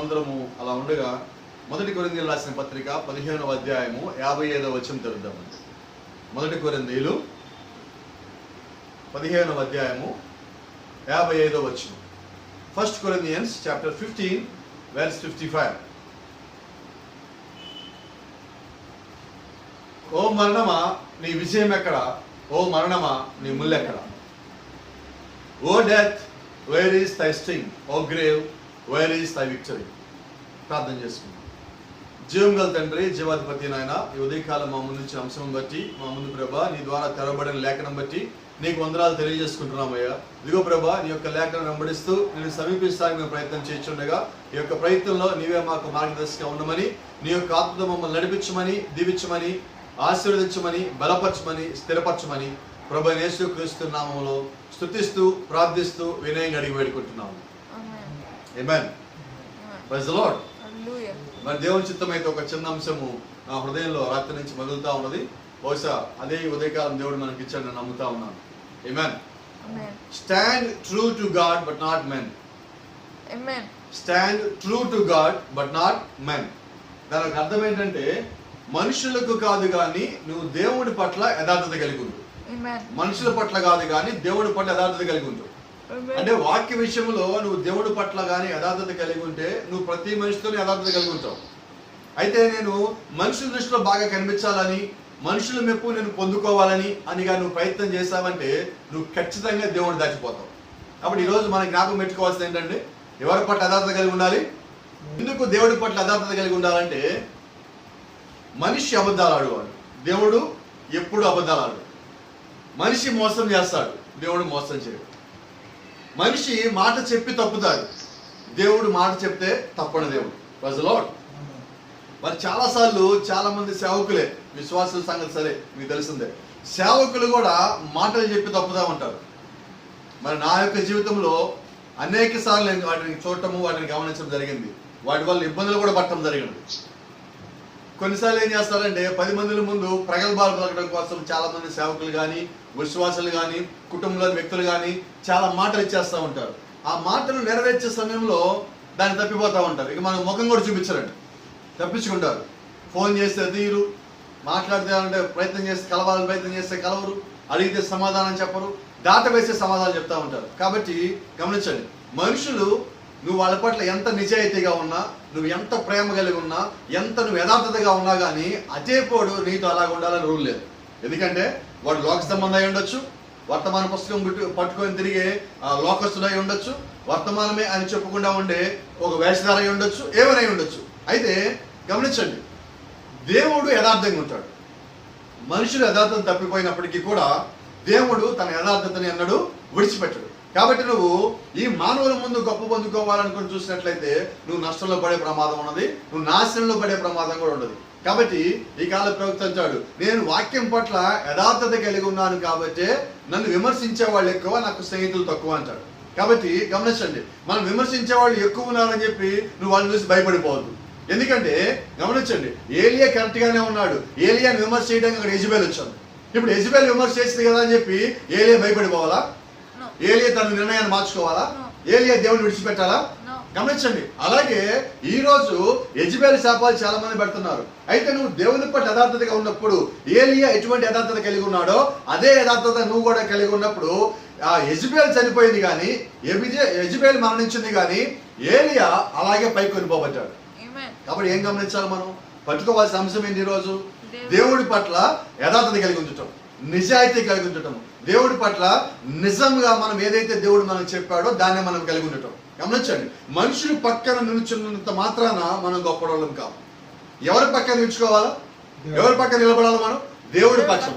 మనమందరము అలా ఉండగా 1 కొరింథీయులకు రాసిన పత్రిక 15వ అధ్యాయము 55వ వచనం చదువుదామండి. 1 కొరింథీయులు 15వ అధ్యాయము 55వ వచనం. 1 Corinthians chapter 15 verse 55. ఓ మరణమా నీ విజయం ఎక్కడ? ఓ మరణమా నీ ముల్లెక్కడ? O death where is thy sting? O grave where is thy victory? ప్రార్థన చేసుకుందాం. జీవం గల తండ్రి, జీవాధిపతి నాయన, ఈ ఉదయకాలం మా ముందు ఇచ్చిన అంశం బట్టి, మా ముందు ప్రభా నీ ద్వారా తెరవబడిన లేఖనం బట్టి నీకు వందనాలు తెలియజేసుకుంటున్నామయ్యా. ఇదిగో ప్రభా, నీ యొక్క లేఖనం వెంబడిస్తూ నేను సమీపిస్తానికి మేము ప్రయత్నం చేయించుండగా ఈ యొక్క ప్రయత్నంలో నీవే మాకు మార్గదర్శకంగా ఉండమని, నీ యొక్క ఆత్మతో మమ్మల్ని నడిపించమని, దీవించమని, ఆశీర్వదించమని, బలపరచమని, స్థిరపరచమని ప్రభు యేసుక్రీస్తు నామములో స్తుతిస్తూ ప్రార్థిస్తూ వినయంగా అడిగి వేడుకుంటున్నాము. ఆమేన్. Praise the Lord. మరి దేవుని చిత్తమైతే ఒక చిన్న అంశము నా హృదయంలో రాత్రి నుంచి మొదలుతా ఉన్నది. బహుశా అదే ఉదయకాలం దేవుడు మనకి ఇచ్చాడని నేను నమ్ముతా ఉన్నాను. Amen. Stand true to God but not men. Stand true to God but not men. దానికి అర్థం ఏంటంటే మనుషులకు కాదు కానీ నువ్వు దేవుడి పట్ల యథార్థత కలిగి ఉండు. మనుషుల పట్ల కాదు కానీ దేవుడి పట్ల యథార్థత కలిగి ఉండు. అంటే వాక్య విషయంలో నువ్వు దేవుడి పట్ల కానీ యథార్థత కలిగి ఉంటే నువ్వు ప్రతి మనిషితో యథార్థత కలిగి ఉంటావు. అయితే నేను మనుషుల దృష్టిలో బాగా కనిపించాలని, మనుషుల మెప్పు నేను పొందుకోవాలని అనిగా నువ్వు ప్రయత్నం చేశావంటే నువ్వు ఖచ్చితంగా దేవుడిని దాచిపోతావు. కాబట్టి ఈరోజు మనం జ్ఞాపకం పెట్టుకోవాల్సింది ఏంటంటే ఎవరి పట్ల యథార్థత కలిగి ఉండాలి. ఎందుకు దేవుడి పట్ల యథార్థత కలిగి ఉండాలంటే మనిషి అబద్ధాలు ఆడువాడు, దేవుడు ఎప్పుడు అబద్ధాలు ఆడు. మనిషి మోసం చేస్తాడు, దేవుడు మోసం చేయడు. మనిషి మాట చెప్పి తప్పుతాడు, దేవుడు మాట చెప్తే తప్పని దేవుడు. Praise the Lord. మరి చాలాసార్లు చాలా మంది సేవకులే, విశ్వాసుల సంగతి సరే మీకు తెలిసిందే, సేవకులు కూడా మాటలు చెప్పి తప్పుతా ఉంటారు. మరి నా యొక్క జీవితంలో అనేక సార్లు నేను వాటిని చూడటము, వాటిని గమనించడం జరిగింది. వాటి వల్ల ఇబ్బందులు కూడా పడటం జరిగింది. కొన్నిసార్లు ఏం చేస్తారంటే 10 మందిల ముందు ప్రగల్భాలు పలకడం కోసం చాలా మంది సేవకులు కానీ, విశ్వాసులు కానీ, కుటుంబంలోని వ్యక్తులు కానీ చాలా మాటలు ఇచ్చేస్తూ ఉంటారు. ఆ మాటలు నెరవేర్చే సమయంలో దాన్ని తప్పిపోతూ ఉంటారు. ఇక మనం ముఖం కూడా చూపించరండి, తప్పించుకుంటారు. ఫోన్ చేస్తే తీరు, మాట్లాడితే అంటే ప్రయత్నం చేస్తే కలవాలని ప్రయత్నం చేస్తే కలవరు, అడిగితే సమాధానం చెప్పరు, దాట వేసే సమాధానం చెప్తా ఉంటారు. కాబట్టి గమనించండి, మనుషులు నువ్వు వాళ్ళ పట్ల ఎంత నిజాయితీగా ఉన్నా, నువ్వు ఎంత ప్రేమ కలిగి ఉన్నా, ఎంత నువ్వు యథార్థతగా ఉన్నా కానీ అదే పోడు నీతో అలాగ ఉండాలని రూల్ లేదు. ఎందుకంటే వాడు లోక సంబంధం అయి ఉండొచ్చు, వర్తమాన పుస్తకం పట్టుకొని తిరిగే లోకస్తుడై ఉండొచ్చు, వర్తమానమే అని చెప్పకుండా ఉండే ఒక వేషధార అయి ఉండొచ్చు, ఏమైనా ఉండొచ్చు. అయితే గమనించండి, దేవుడు యథార్థంగా ఉంటాడు. మనుషులు యథార్థత తప్పిపోయినప్పటికీ కూడా దేవుడు తన యథార్థతని అన్నడు విడిచిపెట్టడు. కాబట్టి నువ్వు ఈ మానవుల ముందు గొప్ప పొందుకోవాలనుకుని చూసినట్లయితే నువ్వు నష్టంలో పడే ప్రమాదం ఉన్నది, నువ్వు నాశనంలో పడే ప్రమాదం కూడా ఉండదు. కాబట్టి ఈ కాల ప్రవక్త అంటాడు, నేను వాక్యం పట్ల యథార్థత కలిగి ఉన్నాను కాబట్టి నన్ను విమర్శించే వాళ్ళు ఎక్కువ, నాకు స్నేహితులు తక్కువ అంటాడు. కాబట్టి గమనించండి, మనం విమర్శించే వాళ్ళు ఎక్కువ ఉన్నారని చెప్పి నువ్వు వాళ్ళని చూసి భయపడిపోవద్దు. ఎందుకంటే గమనించండి, ఏలియా కరెక్ట్ గానే ఉన్నాడు. ఏలియాని విమర్శ చేయడానికి అక్కడ యెజబెల్ వచ్చింది. ఇప్పుడు యెజబెల్ విమర్శ చేసింది కదా అని చెప్పి ఏలియా భయపడిపోవాలా? ఏలియా తన నిర్ణయాన్ని మార్చుకోవాలా? ఏలియా దేవుని విడిచిపెట్టాలా? గమనించండి. అలాగే ఈ రోజు యెజబెల్ శాపాలు చాలా మంది పెడుతున్నారు. అయితే నువ్వు దేవుని పట్ల యథార్థతగా ఉన్నప్పుడు, ఏలియా ఎటువంటి యథార్థత కలిగి ఉన్నాడో అదే యథార్థత నువ్వు కూడా కలిగి ఉన్నప్పుడు ఆ యెజబెల్ చనిపోయింది కానీ, యెజబెల్ మరణించింది కానీ ఏలియా అలాగే పైకి కొనిపోబడ్డాడు. కాబట్టి ఏం గమనించాలి? మనం పట్టుకోవాల్సిన అంశం ఏంటి? ఈరోజు దేవుడి పట్ల యథార్థత కలిగి ఉంచటం, నిజాయితీ కలిగి ఉండటం, దేవుడి పట్ల నిజంగా మనం ఏదైతే దేవుడు మనకు చెప్పాడో దాన్ని మనం కలిగి ఉండటం. గమనించండి, మనుషులు పక్కన నిలుచున్నంత మాత్రాన మనం గొప్పవాళ్ళం కాదు. ఎవరి పక్కన నిలుచుకోవాలా? ఎవరి పక్కన నిలబడాలి? మనం దేవుడి పక్షం,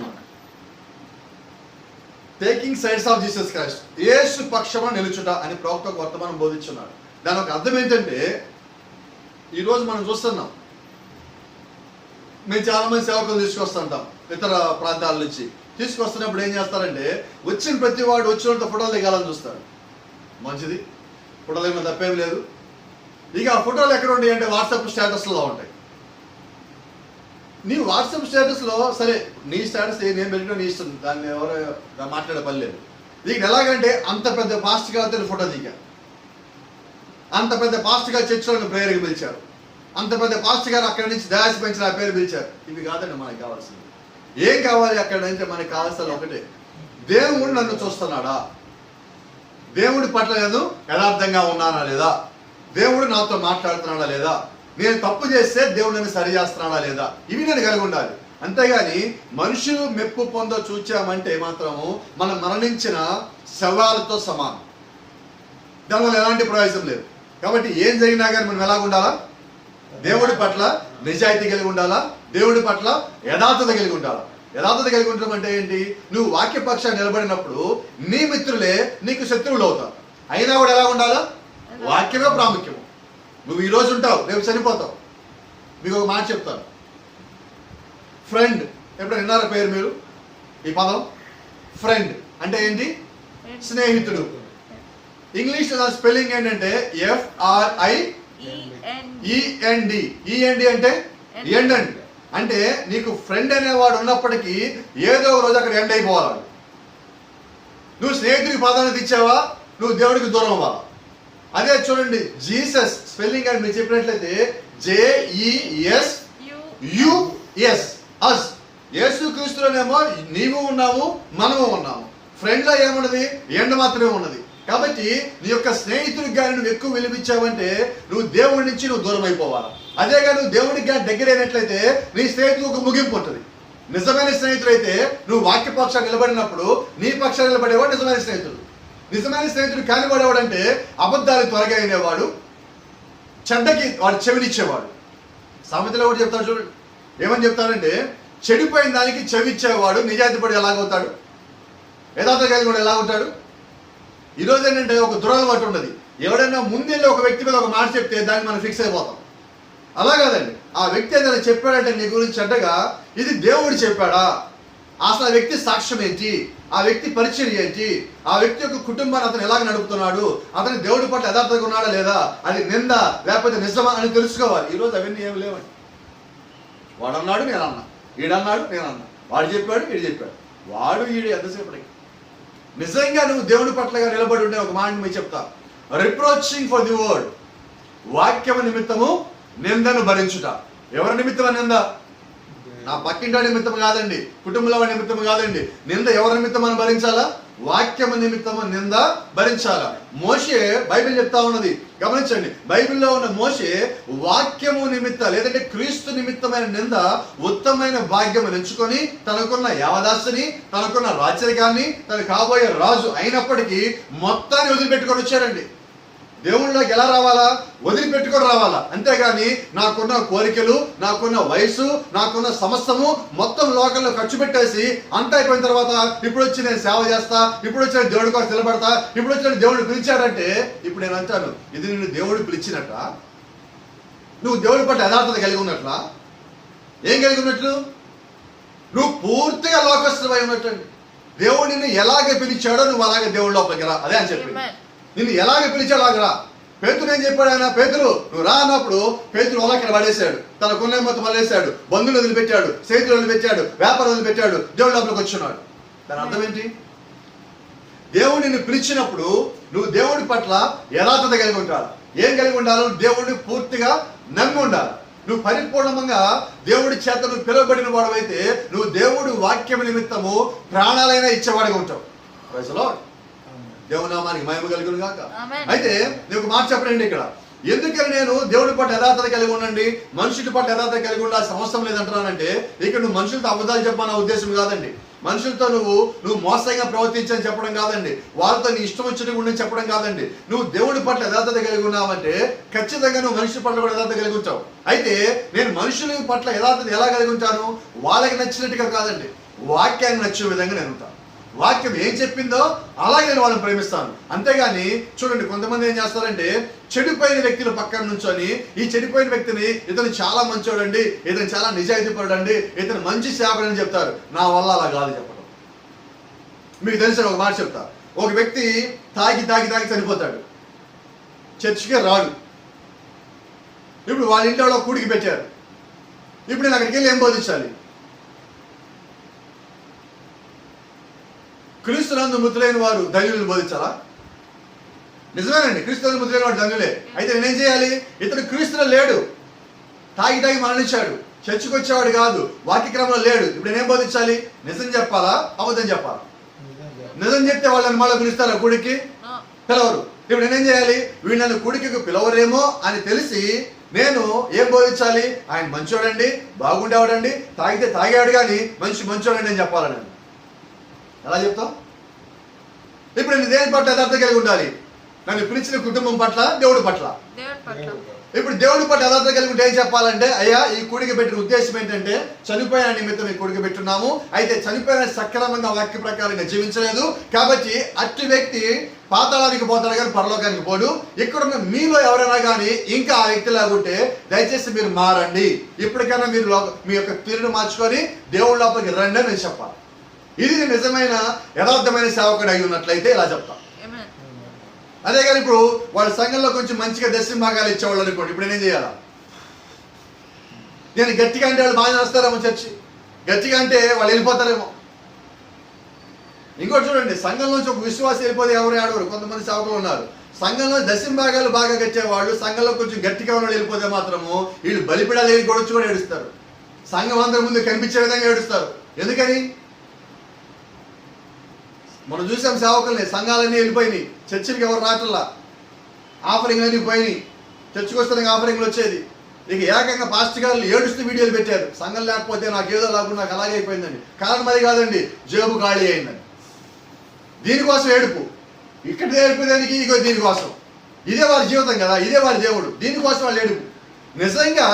taking sides of Jesus Christ, యేసు పక్షమా నిలుచుట అని ప్రవక్త వర్తమానం బోధించున్నాడు. దాని ఒక అర్థం ఏంటంటే, ఈరోజు మనం చూస్తున్నాం, మేము చాలా మంది సేవకులు తీసుకొస్తుంటాం ఇతర ప్రాంతాల నుంచి. తీసుకొస్తున్నప్పుడు ఏం చేస్తారంటే, వచ్చిన ప్రతి వాడు వచ్చినంత ఫోటోలు దిగాలని చూస్తారు. మంచిది, ఫోటోలు దిగిన తప్పేం లేదు. ఇక ఆ ఫోటోలు ఎక్కడ ఉంటాయి అంటే వాట్సాప్ స్టేటస్లో ఉంటాయి. నీ వాట్సాప్ స్టేటస్లో సరే నీ స్టేటస్ నేను పెట్టినా నీ ఇష్టం, దాన్ని ఎవరు మాట్లాడే పని లేదు. నీకు ఎలాగంటే అంత పెద్ద ఫాస్ట్గా అయితే ఫోటో దిగా, అంత పెద్ద పాస్టర్ గారు చర్చిలో ప్రేయర్కి పిలిచారు, అంత పెద్ద పాస్టర్ గారు అక్కడి నుంచి దయాసి పెంచిన ఆ పేరు పిలిచారు. ఇవి కాదండి మనకు కావాల్సింది. ఏం కావాలి అక్కడ నుంచి? మనకు కావాల్సిన ఒకటే, దేవుడు నన్ను చూస్తున్నాడా, దేవుడి పట్ల నేను యథార్థంగా ఉన్నానా లేదా, దేవుడు నాతో మాట్లాడుతున్నాడా లేదా, నేను తప్పు చేస్తే దేవుడు నన్ను సరి చేస్తున్నాడా లేదా, ఇవి నేను కలిగి ఉండాలి. అంతేగాని మనుషులు మెప్పు పొందో చూచామంటే మాత్రము మనం మరణించిన శవాలతో సమానం. దానివల్ల ఎలాంటి ప్రయోజనం లేదు. కాబట్టి ఏం జరిగినా కానీ మనం ఎలాగ ఉండాలా? దేవుడి పట్ల నిజాయితీ కలిగి ఉండాలా, దేవుడి పట్ల యథార్థత కలిగి ఉండాలా. యథార్థత కలిగి ఉండడం అంటే ఏంటి? నువ్వు వాక్యపక్షాన్ని నిలబడినప్పుడు నీ మిత్రులే నీకు శత్రువులు అవుతారు. అయినా కూడా ఎలా ఉండాలా? వాక్యమే ప్రాముఖ్యము. నువ్వు ఈరోజు ఉంటావు, రేపు చనిపోతావు. మీకు ఒక మాట చెప్తాను. ఫ్రెండ్, ఎప్పుడు విన్నారా పేరు మీరు? ఈ పదం ఫ్రెండ్ అంటే ఏంటి? స్నేహితుడు. ఇంగ్లీష్ స్పెల్లింగ్ ఏంటంటే FRIEND. ఈఎండి అంటే ఎండ్ అండి. అంటే నీకు ఫ్రెండ్ అనేవాడు ఉన్నప్పటికీ ఏదో ఒక రోజు అక్కడ ఎండ్ అయిపోవాలి. నువ్వు స్నేహితుడికి ప్రాధాన్యత ఇచ్చావా, నువ్వు దేవుడికి దూరం అవ్వాలా. అదే చూడండి, జీసస్ స్పెల్లింగ్ అని మీరు చెప్పినట్లయితే JESUS అస్. యేసు క్రీస్తులోనేమో నీవు ఉన్నావు, మనము ఉన్నాము. ఫ్రెండ్లో ఏమున్నది? ఎండ్ మాత్రమే ఉన్నది. కాబట్టి నీ యొక్క స్నేహితుడికి కానీ నువ్వు ఎక్కువ విలువించావంటే నువ్వు దేవుడి నుంచి నువ్వు దూరం అయిపోవాలి. అదేగా నువ్వు దేవుడికి కానీ దగ్గర అయినట్లయితే నీ స్నేహితుడు ఒక ముగింపు ఉంటుంది. నిజమైన స్నేహితుడు అయితే నువ్వు వాక్యపక్షాన్ని నిలబడినప్పుడు నీ పక్షాన్ని నిలబడేవాడు నిజమైన స్నేహితుడు. నిజమైన స్నేహితుడు కానివాడేవాడంటే అబద్ధాలు త్వరగా అయినవాడు, చెడ్డకి వాడు చెవినిచ్చేవాడు. సామెతలో కూడా చెప్తాడు చూడండి, ఏమని చెప్తాడంటే చెడిపోయిన దానికి చెవిచ్చేవాడు నిజాయితీపడి ఎలాగవుతాడు, యథార్థ కలిగి కూడా ఎలా ఉంటాడు. ఈరోజు ఏంటంటే ఒక దురలవాటు ఉన్నది. ఎవడైనా ముందెళ్ళి ఒక వ్యక్తి మీద ఒక మాట చెప్తే దాన్ని మనం ఫిక్స్ అయిపోతాం. అలా కాదండి, ఆ వ్యక్తి ఏదైనా చెప్పాడంటే నీ గురించి చెడ్డగా, ఇది దేవుడు చెప్పాడా, అసలు ఆ వ్యక్తి సాక్ష్యం ఏంటి, ఆ వ్యక్తి పరిచయం ఏంటి, ఆ వ్యక్తి యొక్క కుటుంబాన్ని అతను ఎలాగ నడుపుతున్నాడు, అతని దేవుడి పట్ల యథార్థంగా ఉన్నాడా లేదా, అది నింద లేకపోతే నిజమా అని తెలుసుకోవాలి. ఈరోజు అవన్నీ ఏమి లేవండి. వాడన్నాడు నేనన్నా, ఈడన్నాడు నేనన్నా, వాడు చెప్పాడు వీడు చెప్పాడు, వాడు ఈడు ఎంతసేపటికి. నిజంగా నువ్వు దేవుడి పట్లగా నిలబడి ఉండే ఒక మాట మీకు చెప్తా, రిప్రోచింగ్ ఫర్ ది వర్డ్. వాక్యము నిమిత్తము నిందను భరించుట. ఎవరి నిమిత్తమా నింద? నా పక్కింటి నిమిత్తం కాదండి, కుటుంబంలో వాడి నిమిత్తం కాదండి. నింద ఎవరి నిమిత్తం అని భరించాలా? వాక్యము నిమిత్తము నింద భరించాలా. మోషే, బైబిల్ చెప్తా ఉన్నది గమనించండి, బైబిల్లో ఉన్న మోషే వాక్యము నిమిత్త లేదంటే క్రీస్తు నిమిత్తమైన నింద ఉత్తమమైన భాగ్యము ఎంచుకొని తనకున్న యావదాస్తిని, తనకున్న రాచరికాన్ని, తను కాబోయే రాజు అయినప్పటికీ మొత్తాన్ని వదిలిపెట్టుకొని వచ్చారండి. దేవుళ్ళలోకి ఎలా రావాలా? వదిలిపెట్టుకొని రావాలా. అంతేగాని నాకున్న కోరికలు, నాకున్న వయసు, నాకున్న సమస్తము మొత్తం లోకంలో ఖర్చు పెట్టేసి అంత అయిపోయిన తర్వాత ఇప్పుడు వచ్చి నేను సేవ చేస్తా, ఇప్పుడు వచ్చి నేను దేవుడి కోసం నిలబడతా, ఇప్పుడు వచ్చి నేను దేవుడిని పిలిచాడంటే, ఇప్పుడు నేను అంటాను ఇది నిన్ను దేవుడు పిలిచినట్ట, నువ్వు దేవుడి పట్ల యథార్థత కలిగి ఉన్నట్లా, ఏం కలిగి ఉన్నట్లు? నువ్వు పూర్తిగా లోకస్తులై ఉన్నట్టండి. దేవుడు నిన్ను ఎలాగే పిలిచాడో నువ్వు అలాగే దేవుడి లోపలికి రా. అదే అని చెప్పి నిన్ను ఎలాగ పిలిచాలాగరా. పేతురు ఏం చెప్పాడు? ఆయన పేతురు నువ్వు రా అన్నప్పుడు పేతురు వలక్కడ పడేశాడు, తన కొన్న మొత్తం వదిలేశాడు, బంధువులు వదిలిపెట్టాడు, స్నేహితులు వదిలిపెట్టాడు, వ్యాపారం వదిలిపెట్టాడు, దేవుడి లోపలికి వచ్చున్నాడు. దాని అర్థం ఏంటి? దేవుడు నిన్ను పిలిచినప్పుడు నువ్వు దేవుడి పట్ల యథార్థత కలిగి ఉండాలి. ఏం కలిగి ఉండాలి? దేవుడిని పూర్తిగా నమ్మి ఉండాలి. నువ్వు పరిపూర్ణంగా దేవుడి చేత నువ్వు పిలువబడిన వాడు అయితే నువ్వు దేవుడి వాక్యం నిమిత్తము ప్రాణాలైనా ఇచ్చేవాడిగా ఉంటావు. Praise the Lord. దేవుని నామానికి మహిమ కలుగును గాక. అయితే నేను ఒక మాట చెప్పండి ఇక్కడ, ఎందుకని నేను దేవుడి పట్ల యథార్థత కలిగి ఉండండి, మనుషుడి పట్ల యథార్థత కలిగి ఉండాల్సిన అవసరం లేదంటున్నానంటే, ఇక్కడ నువ్వు మనుషులతో అబద్ధాలు చెప్పాలన్న ఉద్దేశం కాదండి. మనుషులతో నువ్వు మోసంగా ప్రవర్తించని చెప్పడం కాదండి, వాళ్ళతో నీ ఇష్టం వచ్చినట్టు ఉండని చెప్పడం కాదండి. నువ్వు దేవుడి పట్ల యథార్థత కలిగి ఉన్నావంటే ఖచ్చితంగా నువ్వు మనుషుల పట్ల కూడా యథార్థత కలిగి ఉంటావు. అయితే నేను మనుషుల పట్ల యథార్థత ఎలా కలిగి ఉంటాను? వాళ్ళకి నచ్చినట్టుగా కాదండి, వాక్యాన్ని నచ్చే విధంగా నేను ఉంటాను. వాక్యం ఏం చెప్పిందో అలాగే నేను వాళ్ళని ప్రేమిస్తాను. అంతేగాని చూడండి, కొంతమంది ఏం చేస్తారంటే చెడిపోయిన వ్యక్తుల పక్కన నుంచొని ఈ చెడిపోయిన వ్యక్తిని ఇతను చాలా మంచోడండి, ఇతను చాలా నిజాయితీ పడండి, ఇతను మంచి సేవకుడని చెప్తారు. నా వల్ల అలా కాదు చెప్పడం. మీకు తెలిసిన ఒక మాట చెప్తా. ఒక వ్యక్తి తాగి తాగి తాగి చనిపోతాడు, చర్చికే రాడు. ఇప్పుడు వాళ్ళ ఇంట్లో కూడికి పెట్టారు. ఇప్పుడు నేను అక్కడికి వెళ్ళి ఏం బోధించాలి? క్రీస్తునందు మృతులైన వారు ధైర్యులను బోధించాలా? నిజమేనండి, క్రీస్తులో ముద్రైన వాడు ధన్యులే. అయితే నేనేం చేయాలి? ఇతడు క్రీస్తులో లేడు, తాగి మరణించాడు, చర్చికి వచ్చేవాడు కాదు, వాక్యక్రమంలో లేడు. ఇప్పుడు నేనేం బోధించాలి? నిజం చెప్పాలా, అబద్ధం చెప్పాలా? నిజం చెప్తే వాళ్ళని మళ్ళీ పిలుస్తారా గుడికి? పిలవరు. ఇప్పుడు నేనేం చేయాలి? వీళ్ళు నన్ను గుడికి పిలవరేమో అని తెలిసి నేను ఏం బోధించాలి? ఆయన మంచోడండి, బాగుండేవాడండి, తాగితే తాగాడు కానీ మంచోడండి అని చెప్పాలని. ఎలా చెప్తావు? ఇప్పుడు నేను దేని పట్ల యథార్థం కలిగి ఉండాలి? నన్ను పిలిచిన కుటుంబం పట్ల, దేవుడి పట్ల. ఇప్పుడు దేవుడి పట్ల యథార్థం కలిగి ఉంటే ఏం చెప్పాలంటే, అయ్యా ఈ కూడిక పెట్టిన ఉద్దేశం ఏంటంటే చనిపోయిన నిమిత్తం ఈ కూడిక పెట్టున్నాము. అయితే చనిపోయిన సక్రమంగా వాక్య ప్రకారంగా జీవించలేదు కాబట్టి అట్టి వ్యక్తి పాతాళానికి పోతాడు కానీ పరలోకానికి పోడు. ఇక్కడున్న మీలో ఎవరైనా కానీ ఇంకా ఆ వ్యక్తి లాగుంటే దయచేసి మీరు మారండి, ఇప్పటికైనా మీరు మీ యొక్క తీరును మార్చుకొని దేవుడి లోపలికి రండి అని చెప్పాలి. ఇది నిజమైన యథార్థమైన సేవకుడు అయి ఉన్నట్లయితే ఇలా చెప్తాను. అదే కానీ ఇప్పుడు వాళ్ళ సంఘంలో కొంచెం మంచిగా దశమ భాగాలు ఇచ్చేవాళ్ళు అనుకోండి, ఇప్పుడు నేనేం చేయాలా? నేను గట్టిగా అంటే వాళ్ళు బాగా చేస్తారేమో, చర్చి గట్టిగా అంటే వాళ్ళు వెళ్ళిపోతారేమో. ఇంకోటి చూడండి, సంఘంలోంచి ఒక విశ్వాసం వెళ్ళిపోతే ఎవరు ఆడవరు. కొంతమంది సేవకులు ఉన్నారు, సంఘంలో దశమ భాగాలు బాగా కట్టేవాళ్ళు సంఘంలో కొంచెం గట్టిగా ఉన్న వెళ్ళిపోతే మాత్రము వీళ్ళు బలిపిడాలు గొడవచ్చు కూడా ఏడుస్తారు. సంఘం అందరి ముందు కనిపించే విధంగా ఏడుస్తారు. ఎందుకని? మనం చూసాం సేవకుల్ని, సంఘాలన్నీ వెళ్ళిపోయినాయి, చర్చికి ఎవరు రావట్లా, ఆఫరింగ్లు అన్నీ పోయినాయి, చర్చికి వస్తే ఆఫరింగ్లు వచ్చేది. ఇక ఏకంగా పాస్టర్ గారు ఏడుస్తూ వీడియోలు పెట్టారు, సంఘం లేకపోతే నాకు ఏదో లాకుండా నాకు అలాగే అయిపోయిందండి. కారణం అది కాదండి, జేబు ఖాళీ అయిందండి. దీనికోసం ఏడుపు, ఇక్కడ ఏడుపుదానికి ఇగో దీనికోసం. ఇదే వారి జీవితం కదా, ఇదే వారి దేవుడు, దీనికోసం వాళ్ళు ఏడుపు. నిజంగా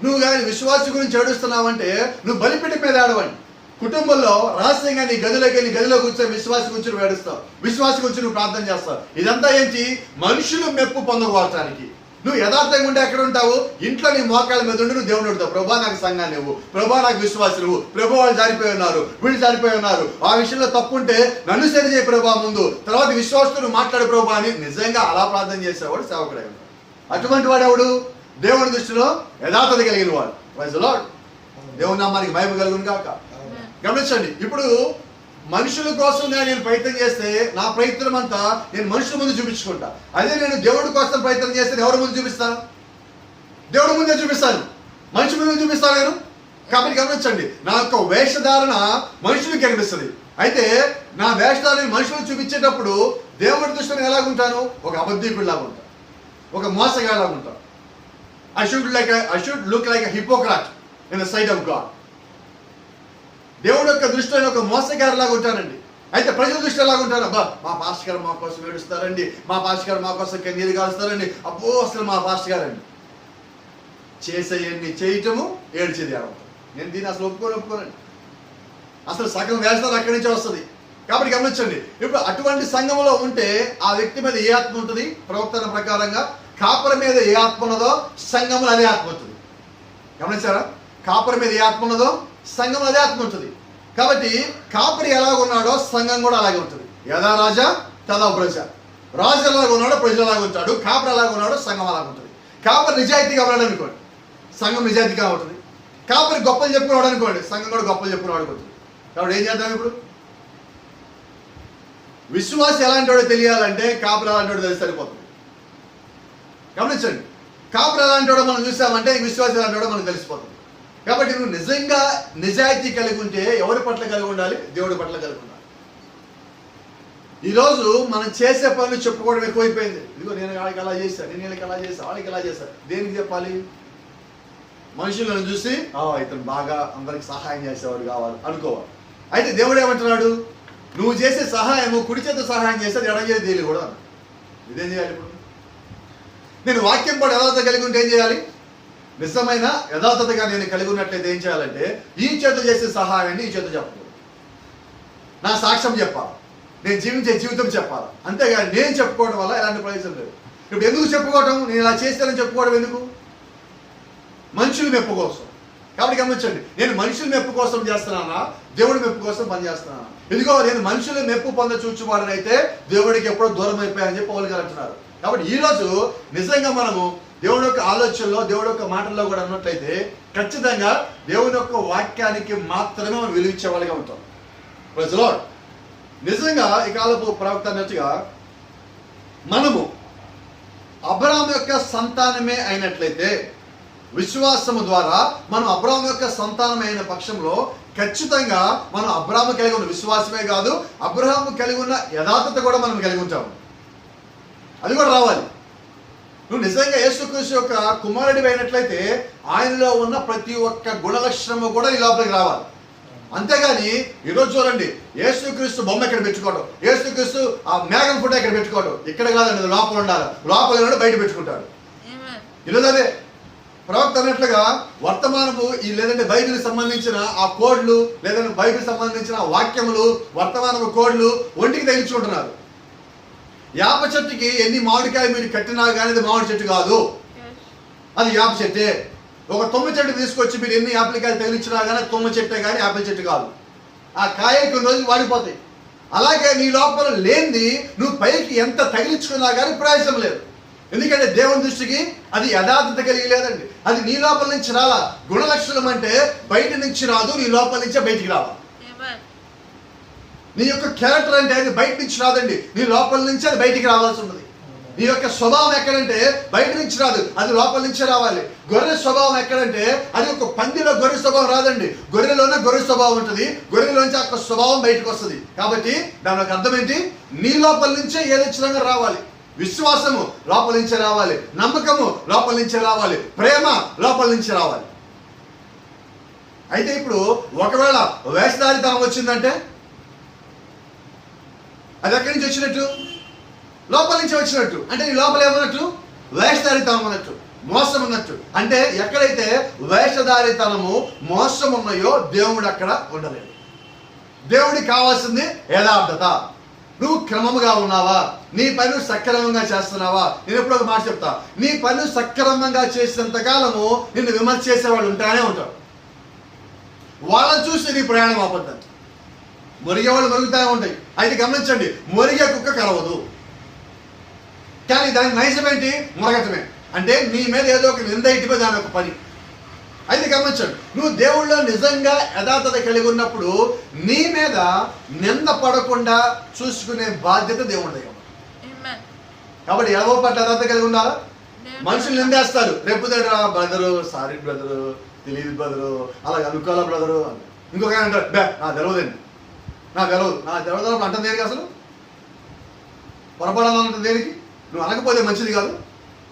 నువ్వు కానీ విశ్వాస గురించి ఏడుస్తున్నావంటే నువ్వు బలిపీఠం మీద ఆడవండి. కుటుంబంలో రహస్యంగా నీ గదిలోకి వెళ్ళి గదిలో కూర్చొని విశ్వాస గురించి నువ్వు ఏడుస్తావు, విశ్వాస గురించి నువ్వు ప్రార్థన చేస్తావు. ఇదంతా ఏంటి? మనుషులు మెప్పు పొందకోవటానికి. నువ్వు యథార్థంగా ఉంటే ఎక్కడ ఉంటావు? ఇంట్లో నీ మోకాళ్ళ మీద ఉండి నువ్వు దేవుని అడుగుతావు, ప్రభా నాకు సంఘాన్ని ఇవ్వు, ప్రభా నాకు విశ్వాసం ఇవ్వు, ప్రభా వాళ్ళు జారిపోయి ఉన్నారు, వీళ్ళు జారిపోయి ఉన్నారు, ఆ విషయంలో తప్పు ఉంటే నన్ను సరి చేయి ప్రభా ముందు, తర్వాత విశ్వాసంతో నువ్వు మాట్లాడు ప్రభా అని నిజంగా అలా ప్రార్థన చేసేవాడు సేవకుడే ఉన్నాడు. అటువంటి వాడు ఎవడు? దేవుని దృష్టిలో యథార్థత కలిగిన వాడు. Praise the Lord. దేవుని నామానికి మహిమ కలుగును గాక. గమనించండి, ఇప్పుడు మనుషుల కోసం నేను ప్రయత్నం చేస్తే నా ప్రయత్నం అంతా నేను మనుషుల ముందు చూపించుకుంటా. అదే నేను దేవుడి కోసం ప్రయత్నం చేస్తే ఎవరి ముందు చూపిస్తాను? దేవుడి ముందే చూపిస్తాను, మనిషి ముందు చూపిస్తాను నేను. కాబట్టి గమనించండి, నా యొక్క వేషధారణ మనుషులకు కనిపిస్తుంది. అయితే నా వేషధారణ మనుషులకు చూపించేటప్పుడు దేవుడి దృష్టిని ఎలాగుంటాను? ఒక అబద్ధీకుడిలాగా ఉంటాను, ఒక మోసగాడిలాగా ఉంటాను. I should look like a hypocrite in the sight of God. దేవుడు యొక్క దృష్టిలో ఒక మోసగారిలాగా ఉంటానండి. అయితే ప్రజల దృష్టి ఎలాగా ఉంటారు? అబ్బా మా పాస్టర్ గారు మా కోసం ఏడుస్తారండి, మా పాస్టర్ గారు మా కోసం కన్నీరు కాలుస్తారండి, అబ్బో అసలు మా పాస్టర్ గారండి. చేసేయన్ని చేయటము, ఏడ్చేది ఏడవటం. నేను దీన్ని అసలు ఒప్పుకోనండి. అసలు సగం వేస్తారు అక్కడి నుంచే వస్తుంది. కాబట్టి గమనించండి, ఇప్పుడు అటువంటి సంఘంలో ఉంటే ఆ వ్యక్తి మీద ఏ ఆత్మ ఉంటుంది? ప్రవక్తన ప్రకారంగా కాపరి మీద ఏ ఆత్మ ఉన్నదో సంఘంలో అదే ఆత్మ ఉంటుంది. గమనించారా? కాపరి మీద ఏ ఆత్మ ఉన్నదో సంఘంలో అదే ఆత్మ ఉంటుంది. కాబట్టి కాపరి ఎలాగున్నాడో సంఘం కూడా అలాగే ఉంటుంది. యథా రాజా తదా ప్రజ. రాజు ఎలాగ ఉన్నాడో ప్రజలు అలాగ ఉంటాడు, కాపరి ఎలాగ ఉన్నాడో సంఘం అలాగ ఉంటుంది. కాపరి నిజాయితీగా ఉన్నాడు అనుకోండి, సంఘం నిజాయితీగా ఉంటుంది. కాపరి గొప్పలు చెప్పుకున్నాడు అనుకోండి, సంఘం కూడా గొప్పలు చెప్పుకున్నాడు ఉంటుంది. కాబట్టి ఏం చేద్దాం? ఇప్పుడు విశ్వాసం ఎలాంటి వాడో తెలియాలంటే కాపరి ఎలాంటి వాడో తెలిసి సరిపోతుంది. గమనించండి, కాపరి ఎలాంటి వాడో మనం చూసామంటే విశ్వాసం ఎలాంటి వాడో మనకు తెలిసిపోతుంది. కాబట్టి నువ్వు నిజంగా నిజాయితీ కలిగి ఉంటే ఎవరి పట్ల కలిగి ఉండాలి? దేవుడి పట్ల కలిగి ఉండాలి. ఈరోజు మనం చేసే పనులు చెప్పుకోవడం ఎక్కువైపోయింది. ఇదిగో నేను వాళ్ళకి అలా చేశాను, నేను వీళ్ళకి అలా చేశాను, వాళ్ళకి ఎలా చేశాను. దేనికి చెప్పాలి? మనుషులను చూసి ఇతను బాగా అందరికి సహాయం చేసేవాడు కావాలి అనుకోవాలి. అయితే దేవుడు ఏమంటున్నాడు? నువ్వు చేసే సహాయము కుడి చేత సహాయం చేస్తే ఎడం చేతి తేలి కూడా. ఇదేం చేయాలి? ఇప్పుడు నేను వాక్యం పాటు యథార్థత కలిగి ఉంటే ఏం చేయాలి? నిజమైన యథార్థతగా నేను కలిగి ఉన్నట్లయితే ఏం చేయాలంటే ఈ చేత చేసే సహాయాన్ని ఈ చేత చెప్పకూడదు. నా సాక్ష్యం చెప్పాలి, నేను జీవించే జీవితం చెప్పాలి. అంతేగాని నేను చెప్పుకోవడం వల్ల ఎలాంటి ప్రయోజనం లేదు. ఇప్పుడు ఎందుకు చెప్పుకోవటం? నేను ఇలా చేస్తానని చెప్పుకోవడం ఎందుకు? మనుషుల మెప్పు కోసం. కాబట్టి గమనించండి, నేను మనుషుల మెప్పు కోసం చేస్తున్నానా, దేవుడి మెప్పు కోసం పనిచేస్తున్నానా? ఎందుకో నేను మనుషుల మెప్పు పొంద చూచువాడనైతే దేవుడికి ఎప్పుడో దూరం అయిపోయాయని చెప్పి పౌలు గారు అంటున్నారు. కాబట్టి ఈరోజు నిజంగా మనము దేవుడి యొక్క ఆలోచనలో, దేవుడి యొక్క మాటల్లో కూడా అన్నట్లయితే ఖచ్చితంగా దేవుని యొక్క వాక్యానికి మాత్రమే మనం విలువించే వాళ్ళగా ఉంటాం. Praise the Lord. నిజంగా ఈ కాలపు ప్రవక్త అన్నట్టుగా మనము అబ్రహాము యొక్క సంతానమే అయినట్లయితే, విశ్వాసము ద్వారా మనం అబ్రహాము యొక్క సంతానం అయిన పక్షంలో ఖచ్చితంగా మనం అబ్రహాము కలిగి ఉన్న విశ్వాసమే కాదు, అబ్రహాము కలిగి ఉన్న యథార్థత కూడా మనం కలిగి ఉంటాము. అది కూడా రావాలి. నువ్వు నిజంగా యేసుక్రీస్తు యొక్క కుమారుడివి అయినట్లయితే ఆయనలో ఉన్న ప్రతి ఒక్క గుణలక్షణము కూడా ఈ లోపలికి రావాలి. అంతేగాని ఈరోజు చూడండి, యేసుక్రీస్తు బొమ్మ ఎక్కడ పెట్టుకోవడం, యేసుక్రీస్తు ఆ మేఘం ఫోటో ఎక్కడ పెట్టుకోవడం, ఇక్కడ కాదండి, లోపల ఉండాలి. లోపల బయట పెట్టుకుంటాడు. ఈరోజు అదే ప్రవక్త అన్నట్లుగా వర్తమానము లేదంటే బైబిల్ సంబంధించిన ఆ కోడ్లు, లేదంటే బైబిల్ సంబంధించిన వాక్యములు, వర్తమానము కోడ్లు ఒంటికి తగిలించుకుంటున్నారు. యాప చెట్టుకి ఎన్ని మామిడికాయలు మీరు కట్టినా కానీ అది మామిడి చెట్టు కాదు, అది యాప చెట్టే. ఒక తుమ్మ చెట్టు తీసుకొచ్చి మీరు ఎన్ని యాపిల్ తగిలించినా కానీ తుమ్మ చెట్టే కానీ యాపిల్ చెట్టు కాదు. ఆ కాయలు కొన్ని రోజులు వాడిపోతాయి. అలాగే నీ లోపల లేనిది నువ్వు పైకి ఎంత తగిలించుకున్నా కానీ ప్రయోజనం లేదు. ఎందుకంటే దేవుని దృష్టికి అది యథార్థత కలిగి లేదండి. అది నీ లోపల నుంచి రాలా. గుణలక్షణం అంటే బయట నుంచి రాదు, నీ లోపల నుంచే బయటికి రావాలి. నీ యొక్క క్యారెక్టర్ అంటే అది బయట నుంచి రాదండి, నీ లోపల నుంచి అది బయటికి రావాల్సి ఉంటుంది. నీ యొక్క స్వభావం ఎక్కడంటే బయట నుంచి రాదు, అది లోపల నుంచే రావాలి. గొర్రె స్వభావం ఎక్కడంటే అది ఒక పందిలో గొర్రె స్వభావం రాదండి, గొర్రెలోనే గొర్రె స్వభావం ఉంటుంది. గొర్రెలోంచి ఆ స్వభావం బయటకు వస్తుంది. కాబట్టి దాని యొక్క అర్థం ఏంటి? నీ లోపల నుంచే ఏదొచ్చినా రావాలి. విశ్వాసము లోపల నుంచే రావాలి, నమ్మకము లోపల నుంచే రావాలి, ప్రేమ లోపల నుంచి రావాలి. అయితే ఇప్పుడు ఒకవేళ వేషధారితనం వచ్చిందంటే అది ఎక్కడి నుంచి వచ్చినట్టు? లోపల నుంచి వచ్చినట్టు. అంటే నీ లోపల ఏమన్నట్టు? వేషధారితనం అన్నట్టు, మోసం ఉన్నట్టు. అంటే ఎక్కడైతే వేషధారితనము, మోసం ఉన్నాయో దేవుడు అక్కడ ఉండలేడు. దేవుడికి కావాల్సింది యథార్థత. నువ్వు క్రమముగా ఉన్నావా? నీ పనులు సక్రమంగా చేస్తున్నావా? నేను ఎప్పుడు ఒక మాట చెప్తా, నీ పనులు సక్రమంగా చేసినంత కాలము నిన్ను విమర్శ చేసేవాళ్ళు ఉంటానే ఉంటారు. వాళ్ళని చూసి నీ ప్రయాణం ఆపద్దు. మొరిగే వాళ్ళు మొరుగుతూనే ఉంటాయి. అయితే గమనించండి, మొరిగే కుక్క కలవదు, కానీ దాని నైజం ఏంటి? మొరగటమే. అంటే నీ మీద ఏదో ఒక నింద ఇటుపై దాని ఒక పని. అయితే గమనించండి, నువ్వు దేవుళ్ళో నిజంగా యథార్థత కలిగి ఉన్నప్పుడు నీ మీద నింద పడకుండా చూసుకునే బాధ్యత దేవుడి దగ్గర. కాబట్టి ఎవరో పట్ల యథార్థత కలిగి ఉండాలా? మనుషులు నిందేస్తారు, రేపు బ్రదరు, సారీ బ్రదరు, తెలియదు బ్రదరు, అలాగే అనుకోవాలా బ్రదరు. ఇంకొక అంటారు, నాకు తెలియదండి, నాకు తెలియదు అంటుంది దేనికి? అసలు పొరపడాలంటుంది దేనికి? నువ్వు అనకపోతే మంచిది కాదు.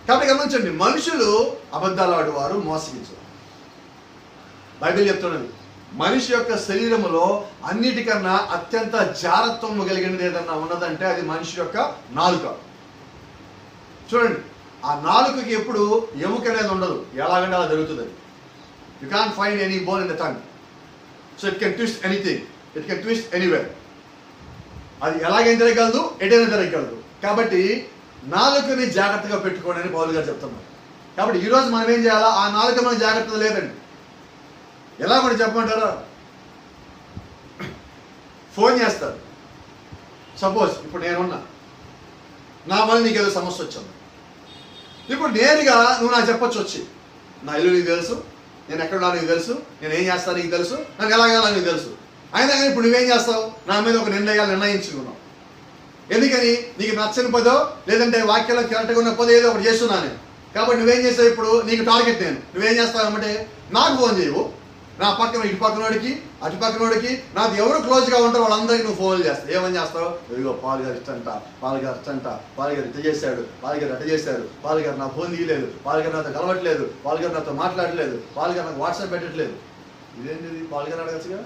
కాబట్టి గమనించండి, మనుషులు అబద్ధాలు ఆడువారు, మోసగించు. బైబిల్ చెప్తున్నది, మనిషి యొక్క శరీరములో అన్నిటికన్నా అత్యంత జారత్వము కలిగినది ఏదన్నా ఉన్నదంటే అది మనిషి యొక్క నాలుక. చూడండి, ఆ నాలుకకి ఎప్పుడు ఎముక అనేది ఉండదు, ఎలాగంటే అలా జరుగుతుంది. You can't find any bone in the tongue, so it can twist anything, it can twist anywhere. అది ఎలాగైనా జరగగలదు, ఎటైనా జరగగలదు. కాబట్టి నాలుకని జాగ్రత్తగా పెట్టుకోండి అని పౌలు గారు చెప్తున్నారు. కాబట్టి ఈరోజు మనం ఏం చేయాలా? ఆ నాలుక మన జాగ్రత్త లేదండి. ఎలా మనం చెప్పమంటారా? ఫోన్ చేస్తారు, సపోజ్ ఇప్పుడు నేనున్నా, నా వల్ల నీకు ఏదో సమస్య వచ్చింది. ఇప్పుడు నేరుగా నువ్వు నాకు చెప్పొచ్చు వచ్చి, నా ఇల్లు నీకు తెలుసు, నేను ఎక్కడున్నా నీకు తెలుసు, నేను ఏం చేస్తాను నీకు తెలుసు, నాకు ఎలాగెలా నీకు తెలుసు. అయినా కానీ ఇప్పుడు నువ్వేం చేస్తావు? నా మీద ఒక నిర్ణయించుకున్నావు. ఎందుకని? నీకు నచ్చని పదో లేదంటే వాక్యాల్లో కరెక్ట్గా ఉన్న పదో ఏదో ఒకటి చేస్తున్నాను నేను. కాబట్టి నువ్వేం చేస్తావు? ఇప్పుడు నీకు టార్గెట్ నేను, నువ్వేం చేస్తావు అంటే నాకు ఫోన్ చేయవు, నా పక్కన ఇటు పక్కనోడికి అటు పక్కనోడికి, నాకు ఎవరు క్లోజ్గా ఉంటారో వాళ్ళందరికీ నువ్వు ఫోన్లు చేస్తావు. ఏమని చేస్తావు? ఇదిగో పాలు గారు ఇష్టంట, పాలు గారు ఇష్టంట, పాలు గారు ఇట్ట చేశాడు, పాలు గారు అట్ట చేశాడు, పాలు గారు నా ఫోన్ తీయలేదు, పాలు గారు నాతో కలవట్లేదు, పాలు గారు నాతో మాట్లాడలేదు, పాలు గారు నాకు వాట్సాప్ పెట్టట్లేదు. ఇదేంటిది? పాలు గారు అడగచ్చుగా,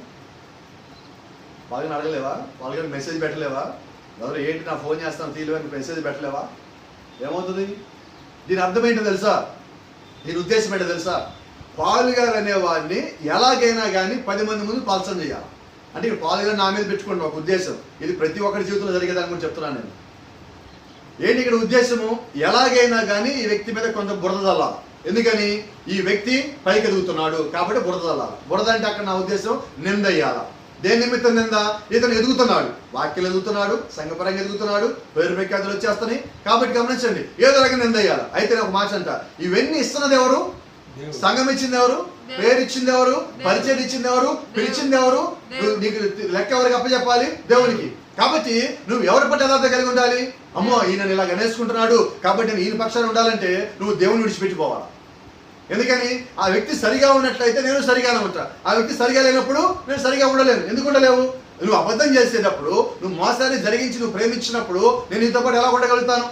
పాలు గారు అడగలేవా? పాలు గారు మెసేజ్ పెట్టలేవా? ఎవరు ఏంటి నా ఫోన్ చేస్తాను తీయలేవని మెసేజ్ పెట్టలేవా? ఏమవుతుంది? దీని అర్థం ఏంటో తెలుసా? దీని ఉద్దేశం ఏంటో తెలుసా? పాలు గారు అనేవాడిని ఎలాగైనా కానీ 10 మంది ముందు పలసం చేయాలి. అంటే ఇక్కడ పాలు గారు నా మీద పెట్టుకోండి ఒక ఉద్దేశం. ఇది ప్రతి ఒక్కరి జీవితంలో జరిగేదాన్ని కూడా చెప్తున్నాను నేను. ఏంటి ఇక్కడ ఉద్దేశము? ఎలాగైనా కానీ ఈ వ్యక్తి మీద కొంత బురద చల్లాలి. ఎందుకని? ఈ వ్యక్తి పైకి ఎదుగుతున్నాడు కాబట్టి బురద చల్లాలి. బురద అంటే అక్కడ నా ఉద్దేశం నిందయ్యాల. దేని నిమిత్తం నింద? ఇతను ఎదుగుతున్నాడు, వాక్యం ఎదుగుతున్నాడు, సంఘపరంగా ఎదుగుతున్నాడు, పేరు ప్రఖ్యాతులు వచ్చేస్తున్నాయి. కాబట్టి గమనించండి, ఏదో రకంగా నిందయ్యాల. అయితే ఒక మాట అంట, ఇవన్నీ ఇస్తున్నది ఎవరు? సంఘం ఇచ్చింది ఎవరు? పేరు ఇచ్చింది ఎవరు? పరిచయం ఇచ్చింది ఎవరు? పిలిచింది ఎవరు? నీకు లెక్క ఎవరికి అప్పచెప్పాలి? దేవునికి. కాబట్టి నువ్వు ఎవరి పట్ల యథార్థత కలిగి ఉండాలి? అమ్మో ఈయన ఇలా గణేసుకుంటున్నాడు కాబట్టి నేను ఈయన పక్షాన ఉండాలంటే నువ్వు దేవుని విడిచిపెట్టిపోవాలి. ఎందుకని? ఆ వ్యక్తి సరిగా ఉన్నట్లయితే నేను సరిగానే ఉంటా, ఆ వ్యక్తి సరిగా లేనప్పుడు నేను సరిగా ఉండలేను. ఎందుకు ఉండలేవు? నువ్వు అబద్ధం చేసేటప్పుడు, నువ్వు మోసాన్ని జరిగించి నువ్వు ప్రేమించినప్పుడు నేను నీతో పాటు ఎలా ఉండగలుగుతాను?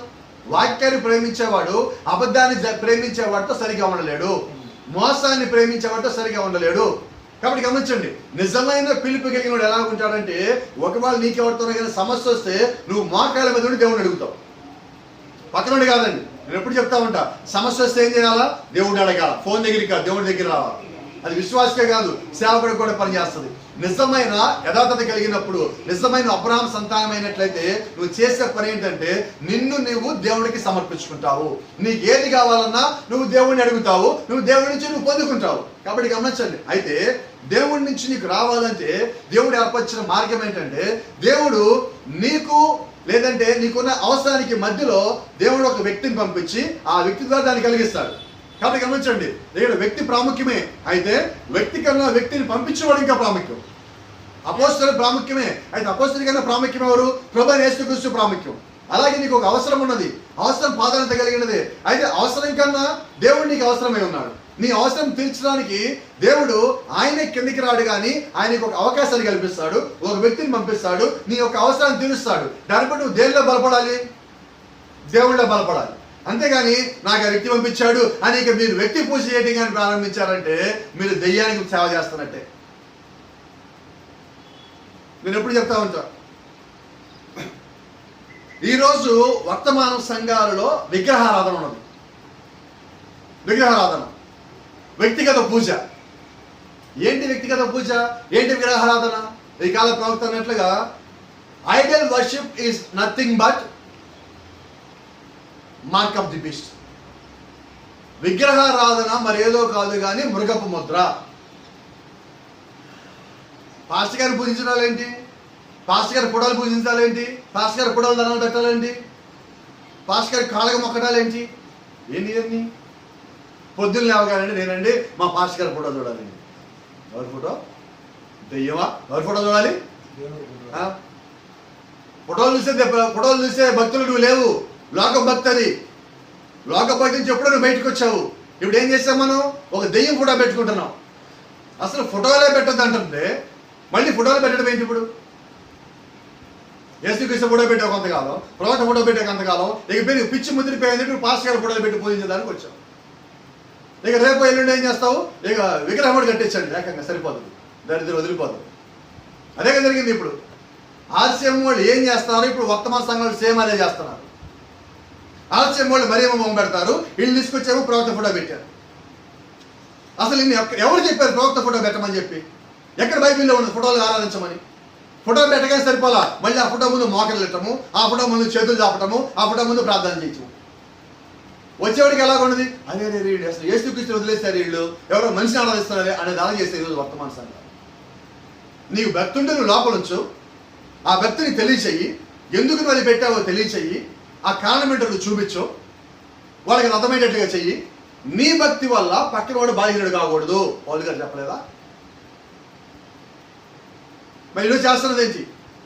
వాక్యాన్ని ప్రేమించేవాడు అబద్ధాన్ని ప్రేమించేవాడితో సరిగా ఉండలేడు, మోసాన్ని ప్రేమించేవాడితో సరిగా ఉండలేడు. కాబట్టి గమనించండి, నిజమైన పిలుపు కలిగిన వాడు ఎలా ఉంటాడంటే, ఒకవేళ నీకెవరితోనే కానీ సమస్య వస్తే నువ్వు మోకాళ్ళ మీద ఉండి దేవుడిని అడుగుతావు, పక్కనుండి కాదండి. నేను ఎప్పుడు చెప్తా ఉంటా, సమస్య వస్తే ఏం చేయాలా? దేవుడు అడగాల, ఫోన్ దగ్గరికి కాదు, దేవుడి దగ్గర రావాలి. అది విశ్వాసకే కాదు, సేవకుడికి కూడా పనిచేస్తుంది. నిజమైన యథార్థత కలిగినప్పుడు, నిజమైన అబ్రహాం సంతానమైనట్లయితే నువ్వు చేసే పని ఏంటంటే, నిన్ను నువ్వు దేవుడికి సమర్పించుకుంటావు. నీకు ఏది కావాలన్నా నువ్వు దేవుడిని అడుగుతావు, నువ్వు దేవుడి నుంచి నువ్వు పొందుకుంటావు. కాబట్టి గమనించండి, అయితే దేవుడి నుంచి నీకు రావాలంటే దేవుడు ఏర్పరిచిన మార్గం ఏంటంటే, దేవుడు నీకు లేదంటే నీకున్న అవసరానికి మధ్యలో దేవుడు ఒక వ్యక్తిని పంపించి ఆ వ్యక్తి ద్వారా దాన్ని కలిగిస్తాడు. కాబట్టి గమనించండి, ఇక్కడ వ్యక్తి ప్రాముఖ్యమే, అయితే వ్యక్తి కన్నా వ్యక్తిని పంపించేవాడు ఇంకా ప్రాముఖ్యం. అపోస్తలుడు ప్రాముఖ్యమే, అయితే అపోస్తలుడి కన్నా ప్రాముఖ్యం ఎవరు? ప్రభువైన యేసుక్రీస్తు ప్రాముఖ్యం. అలాగే నీకు ఒక అవసరం ఉన్నది, అవసరం ప్రాధాన్యత కలిగినది, అయితే అవసరం కన్నా దేవుడు నీకు అవసరమై ఉన్నాడు. నీ అవసరం తీర్చడానికి దేవుడు ఆయనే కిందికి రాడు, కానీ ఆయనకు ఒక అవకాశాన్ని కల్పిస్తాడు, ఒక వ్యక్తిని పంపిస్తాడు, నీ యొక్క అవసరాన్ని తీరుస్తాడు. దాన్ని బట్టి నువ్వు దేనిలో బలపడాలి? దేవుళ్ళో బలపడాలి. అంతేగాని నాకు ఆ వ్యక్తి పంపించాడు అని ఇక మీరు వ్యక్తి పూజ చేయడం కానీ ప్రారంభించారంటే మీరు దెయ్యానికి సేవ చేస్తున్నట్టే. నేను ఎప్పుడు చెప్తా ఉంటా, ఈరోజు వర్తమాన సంఘాలలో విగ్రహారాధన ఉన్నది. విగ్రహారాధన, వ్యక్తిగత పూజ. ఏంటి వ్యక్తిగత పూజ? ఏంటి విగ్రహారాధన? ఈ కాల ప్రవక్త అన్నట్లుగా Idol worship is nothing but mark of the beast. విగ్రహారాధన మరేదో కాదు కానీ మృగపు ముద్ర. పాస్టర్ గారిని పూజించాలేంటి? పాస్టర్ గారి ఫోటోలు పూజించాలేంటి? పాస్టర్ గారి ఫోటోలు దండాలు పెట్టాలేంటి? పాస్టర్ గారి కాళ్ళకు మొక్కటాలేంటి? ఏంటి? పొద్దున్న లేవగానండి నేనండి మా పాస్టర్ గారి ఫోటో చూడాలండి. ఎవరి ఫోటో? దెయ్యమా? ఎవరి ఫోటో చూడాలి? ఫోటోలు చూసే భక్తులు నువ్వు లేవు. లోక భక్తి అది. లోక భక్తి నుంచి ఎప్పుడో నువ్వు బయటకు వచ్చావు. ఇప్పుడు ఏం చేస్తాం మనం? ఒక దెయ్యం ఫోటో పెట్టుకుంటున్నాం. అసలు ఫోటోలే పెట్టద్దు అంటుంటే మళ్ళీ ఫోటోలు పెట్టడం ఏంటి? ఇప్పుడు యేసుక్రీస్తు ఫోటో పెట్టే కొంతకాలం, ప్రవక్త ఫోటో పెట్టే కొంతకాలం, ఇక పేరు పిచ్చి ముద్రిపోయింది. ఇప్పుడు పాస్టర్ గారి ఫోటోలు పెట్టి పూజించడానికి వచ్చావు. ఇక రేపు ఎల్లుండి ఏం చేస్తావు? ఇక విగ్రహం కూడా కట్టించండి, ఏకంగా సరిపోతుంది, దరిద్రం వదిలిపోతుంది. అదే జరిగింది. ఇప్పుడు ఆర్సీఎం వాళ్ళు ఏం చేస్తున్నారు? ఇప్పుడు వర్తమాన సంఘాలు సేమ్ అదే చేస్తున్నారు. ఆర్సీఎం వాళ్ళు మరియమ్మ బొమ్మ పెడతారు, వీళ్ళు తీసుకొచ్చాము ప్రవక్త ఫోటో పెట్టారు. అసలు ఇన్ని ఎవరు చెప్పారు ప్రవక్త ఫోటో పెట్టమని చెప్పి? ఎక్కడ బైబిల్లో ఉన్నది ఫోటోలు ఆరాధించమని? ఫోటో పెట్టగానే సరిపోలా, మళ్ళీ ఆ ఫోటో ముందు మోకలు పెట్టము, ఆ ఫోటో ముందు చేతులు చాపటము, ఆ ఫోటో ముందు ప్రార్థన చేయటము. వచ్చేవాడికి ఎలా ఉన్నది? అదే వీళ్ళు అసలు యేసుక్రీస్తుని వదిలేస్తారు, వీళ్ళు ఎవరో మనిషిని ఆరాధిస్తున్నారు అనేది అలా చేస్తే ఈరోజు వర్తమాన సంఘాలు. నీకు భక్తి ఉంటే నువ్వు లోపల ఉంచు, ఆ భక్తిని తెలియచెయ్యి, ఎందుకు నువ్వు అది పెట్టావో తెలియచెయ్యి, ఆ కారణం ఏంటో నువ్వు చూపించు, వాళ్ళకి అర్థమయ్యేటట్టుగా చెయ్యి. నీ భక్తి వల్ల పక్కన వాడు బలహీనుడు కాకూడదు. పౌలు గారు చెప్పలేదా? మరి ఈరోజు చేస్తున్నది ఏంటి?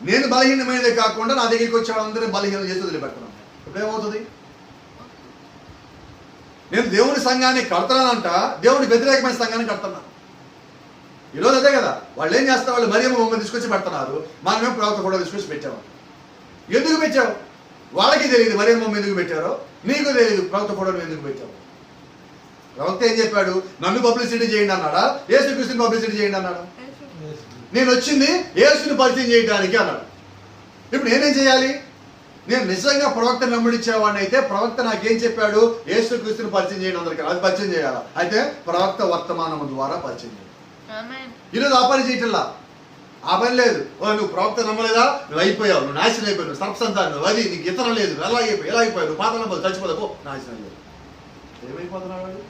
నేను బలహీనమైనదే కాకుండా నా దగ్గరికి వచ్చే వాళ్ళందరినీ బలహీనం చేసి వదిలిపెట్టడం. ఇప్పుడు ఏమవుతుంది? నేను దేవుని సంఘాన్ని కడతానంట, దేవుడికి వ్యతిరేకమైన సంఘాన్ని కడుతున్నాను. ఈరోజు అదే కదా. వాళ్ళు ఏం చేస్తారు? వాళ్ళు మరియమ్మ బొమ్మ తీసుకొచ్చి పెడుతున్నారు, మనమేం ప్రవక్త ఫోటో తీసుకొచ్చి పెట్టాము. ఎందుకు పెట్టావు? వాళ్ళకి తెలియదు మరియమ్మ బొమ్మ ఎందుకు పెట్టారో, నీకు తెలియదు ప్రవక్త ఫోటోను ఎందుకు పెట్టావు. ప్రవక్త ఏం చెప్పాడు? నన్ను పబ్లిసిటీ చేయండి అన్నాడా? యేసుక్రీస్తుని పబ్లిసిటీ చేయండి అన్నాడు? నేను వచ్చింది యేసుని పరిచయం చేయడానికి అన్నాడు. ఇప్పుడు నేనేం చేయాలి? నేను నిజంగా ప్రవక్తను నమ్ముడిచ్చేవాడిని అయితే ప్రవక్త నాకేం చెప్పాడు? యేసుక్రీస్తుని పరిచయం చేయండి అందరికీ, అది పరిచయం చేయాలా? అయితే ప్రవక్త వర్తమానం ద్వారా పరిచయం చేయాలి. ఈరోజు ఆ పని చేయటల్లా, ఆ పని లేదు. నువ్వు ప్రవక్త నమ్మలేదా? నువ్వు అయిపోయావు, నువ్వు నాశనం అయిపోయావు, నువ్వు సర్పసంతాను, నువ్వు అది నీకు ఇతరం లేదు, ఎలా అయిపోయావు, నువ్వు పాతలం పోదు, చచ్చిపోదావు, నాశనం లేదు. ఏమైపోతున్నాడు?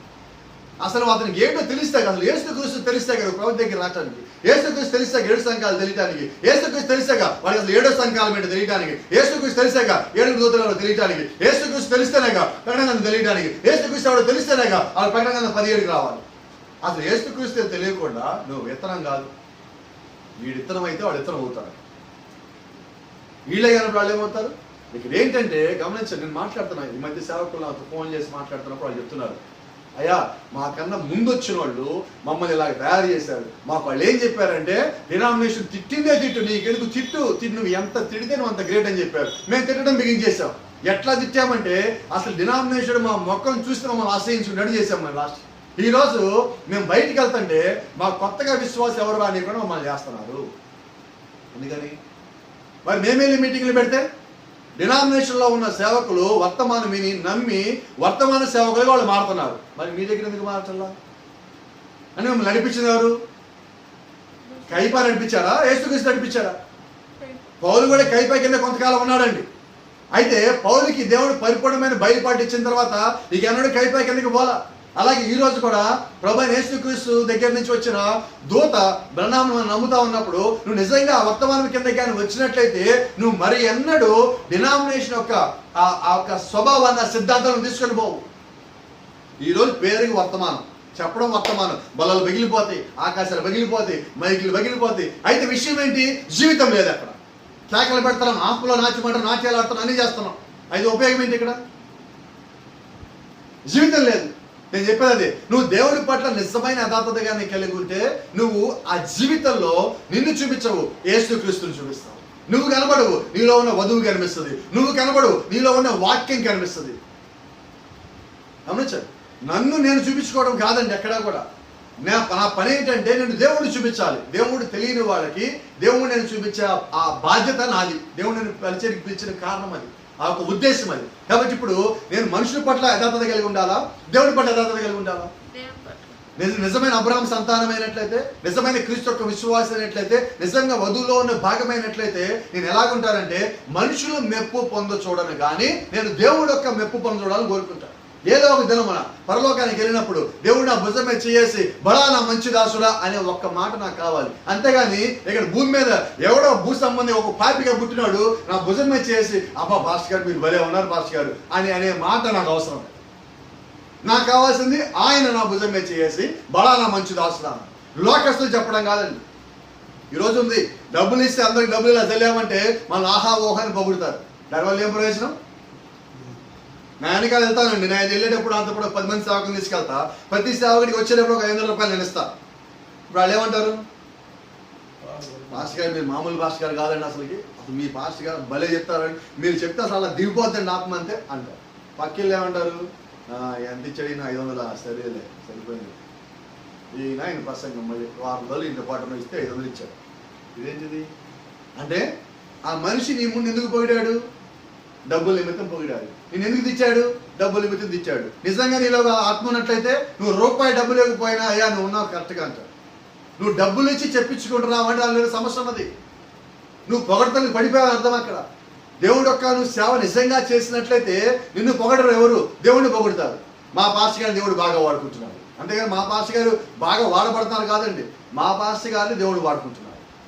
అసలు అతనికి ఏంటో తెలిస్తే, అసలు యేసుక్రీస్తు తెలిస్తే కదా ప్రవక్త దగ్గర రావడానికి, యేసుక్రీస్తు తెలిసాక 7 సంఘాలు తెలియటానికి, యేసుక్రీస్తు తెలిసాక వాళ్ళకి అసలు 7వ సంఘాలం ఏంటో తెలియటానికి, యేసుక్రీస్తు తెలిసాక 7 దూతలు తెలియటానికి, యేసుక్రీస్తు తెలిస్తేనేగా ప్రకటన తెలియటానికి, యేసుక్రీస్తు వాడు తెలిస్తేనేగా వాళ్ళ ప్రకటన 17కి రావాలి. అసలు యేసుక్రీస్తు తెలియకుండా నువ్వు విత్తనం కాదు. వీడు ఇత్తనం అయితే వాడు ఇత్తనం అవుతాడు. వీళ్ళే కానప్పుడు వాళ్ళు ఏమవుతారు? ఇక్కడ ఏంటంటే గమనించండి, నేను మాట్లాడుతున్నాను ఈ మధ్య సేవకులు నాతో ఫోన్ చేసి మాట్లాడుతున్నప్పుడు వాళ్ళు చెప్తున్నారు, అయ్యా మాకన్నా ముందు వచ్చిన వాళ్ళు మమ్మల్ని ఇలా తయారు చేశారు, మాకు వాళ్ళు ఏం చెప్పారంటే డినామినేషన్ తిట్టిందే తిట్టు, నీకెందుకు తిట్టు, నువ్వు ఎంత తిడితే నువ్వు అంత గ్రేట్ అని చెప్పారు. మేము తిట్టడం బిగించేసాం. ఎట్లా తిట్టామంటే అసలు డినామినేషన్ మా మొక్కను చూస్తే మమ్మల్ని ఆశ్రయించుకున్నట్టు చేసాం. మేము లాస్ట్ ఈ రోజు మేము బయటికి వెళ్తుంటే మా కొత్తగా విశ్వాసం ఎవరు రాని కూడా మమ్మల్ని చేస్తున్నారు. ఎందుకని మరి మేమేళ్ళి మీటింగ్లు పెడితే డినామినేషన్లో ఉన్న సేవకులు వర్తమానం విని నమ్మి వర్తమాన సేవకులుగా వాళ్ళు మారుతున్నారు. మరి మీ దగ్గర ఎందుకు మారటల్లా అని మిమ్మల్ని నడిపించింది ఎవరు? కైపా నడిపించారా? యేసుక్రీస్తు నడిపించారా? పౌలు కూడా కైపా కింద కొంతకాలం ఉన్నాడండి. అయితే పౌలుకి దేవుడు పరిపూర్ణమైన బయలుపాటు ఇచ్చిన తర్వాత ఇక ఎన్నడూ కైపా కిందకి పోలా. అలాగే ఈ రోజు కూడా ప్రభువైన యేసుక్రీస్తు దగ్గర నుంచి వచ్చిన దూత బ్రహ్నాం నమ్ముతా ఉన్నప్పుడు నువ్వు నిజంగా వర్తమానం కింద కానీ వచ్చినట్లయితే నువ్వు మరి ఎన్నడూ డినామినేషన్ యొక్క ఆ స్వభావాన్ని సిద్ధాంతాలను తీసుకొని పోవు. ఈరోజు పేరుకి వర్తమానం చెప్పడం, వర్తమానం బలలు పగిలిపోతాయి, ఆకాశాలు పగిలిపోతాయి, మైకులు పగిలిపోతాయి. అయితే విషయం ఏంటి? జీవితం లేదు. అక్కడ కేకలు పెడతాం, ఆపులో నాట్యమంటారు, నాట్యాలు ఆడుతున్నాం, అన్నీ చేస్తున్నాం. అయితే ఉపయోగం ఏంటి? ఇక్కడ జీవితం లేదు. నేను చెప్పేది అదే, నువ్వు దేవుడి పట్ల నిజమైన యథార్థతగా కలిగి ఉంటే నువ్వు ఆ జీవితంలో నిన్ను చూపించవు, యేసుక్రీస్తుని చూపిస్తావు. నువ్వు కనబడవు, నీలో ఉన్న వధువు కనిపిస్తుంది. నువ్వు కనబడవు, నీలో ఉన్న వాక్యం కనిపిస్తుంది. గమనించండి, నన్ను నేను చూపించుకోవడం కాదండి ఎక్కడా కూడా. నా పని ఏంటంటే నేను దేవుడిని చూపించాలి. దేవుడు తెలియని వాళ్ళకి దేవుడు నేను చూపించే ఆ బాధ్యత నాది. దేవుడు నేను పరిచయకి పిలిచిన కారణం అది, ఆ ఒక ఉద్దేశం అది. కాబట్టి ఇప్పుడు నేను మనుషుల పట్ల యథార్థత కలిగి ఉండాలా, దేవుడి పట్ల యథార్థత కలిగి ఉండాలా? నిజమైన అబ్రహాం సంతానమైనట్లయితే, నిజమైన క్రీస్తు యొక్క విశ్వాసం అయినట్లయితే, నిజంగా వధువులో ఉన్న భాగమైనట్లయితే నేను ఎలాగుంటానంటే మనుషులు మెప్పు పొంద చూడను కానీ నేను దేవుడి యొక్క మెప్పు పొంద చూడాలని కోరుకుంటాను. ఏదో ఒక దినమున పరలోకానికి వెళ్ళినప్పుడు దేవుడు నా భుజం మీద చేసి బడా నా మంచి దాసుడా అనే ఒక్క మాట నాకు కావాలి. అంతేగాని ఇక్కడ భూమి మీద ఎవడో భూ సంబంధి ఒక పాపిగా పుట్టినాడు నా భుజం మీద చేసి అబ్బా పాస్టర్ గారు మీరు భలే ఉన్నారు పాస్టర్ గారు అనే మాట నాకు అవసరం. నాకు కావాల్సింది ఆయన నా భుజం మీద చేసి బడా నా మంచి దాసుడా. లోకస్తులు చెప్పడం కాదండి. ఈరోజు ఉంది, డబ్బులు ఇస్తే అందరికి డబ్బులు ఇలా చల్లామంటే మన ఆహా ఓహాన్ని పొగుడుతారు. దానివల్ల ఏం ప్రయోజనం? నా వెనకాల వెళ్తానండి, నేను వెళ్ళేటప్పుడు అంతప్పుడు 10 మంది సేవకులు తీసుకెళ్తా. ప్రతి సేవకుడికి వచ్చేటప్పుడు ఒక 500 రూపాయలు నేను ఇస్తా. ఇప్పుడు వాళ్ళు ఏమంటారు? పాస్టర్ గారు మీరు మామూలు పాస్టర్ గారు కాదండి, అసలు మీ పాస్టర్ గారు భలే చెప్తారండి, మీరు చెప్తే అసలు అలా దిగిపోద్దండి ఆత్మ అంతే అంటారు. పక్కిళ్ళు ఏమంటారు? ఎంత ఇచ్చాడు ఈయన? 500. సరేలే సరిపోయింది. ఈయన ఆయన ప్రసంగం మళ్ళీ 6 రోజులు ఇంత పాటను ఇస్తే 500 ఇచ్చాడు. ఇదేంటిది అంటే ఆ మనిషి నీ ముందు ఎందుకు పొగిడాడు? డబ్బుల నిమిత్తం పొగిడాడు. నేను ఎందుకు తెచ్చాడు? డబ్బుల నిమిత్తం తెచ్చాడు. నిజంగా నీలో ఆత్మ ఉన్నట్లయితే నువ్వు రూపాయి డబ్బు లేకపోయినా అయ్యా నువ్వు ఉన్నావు కరెక్ట్గా అంటాడు. నువ్వు డబ్బులు ఇచ్చి చెప్పించుకుంటున్నావు అంటే వాళ్ళ సమస్య ఉన్నది. నువ్వు పొగడతలకు పడిపోయావు అర్థం. అక్కడ దేవుడు యొక్క నువ్వు సేవ నిజంగా చేసినట్లయితే నిన్ను పొగడరు ఎవరు? దేవుడిని పొగుడతారు. మా పాస్టర్ గారిని దేవుడు బాగా వాడుకుంటున్నాడు. అంతేగాని మా పాస్టర్ గారు బాగా వాడబడుతున్నారు కాదండి, మా పాస్టర్ గారిని దేవుడు వాడుకుంటున్నాడు.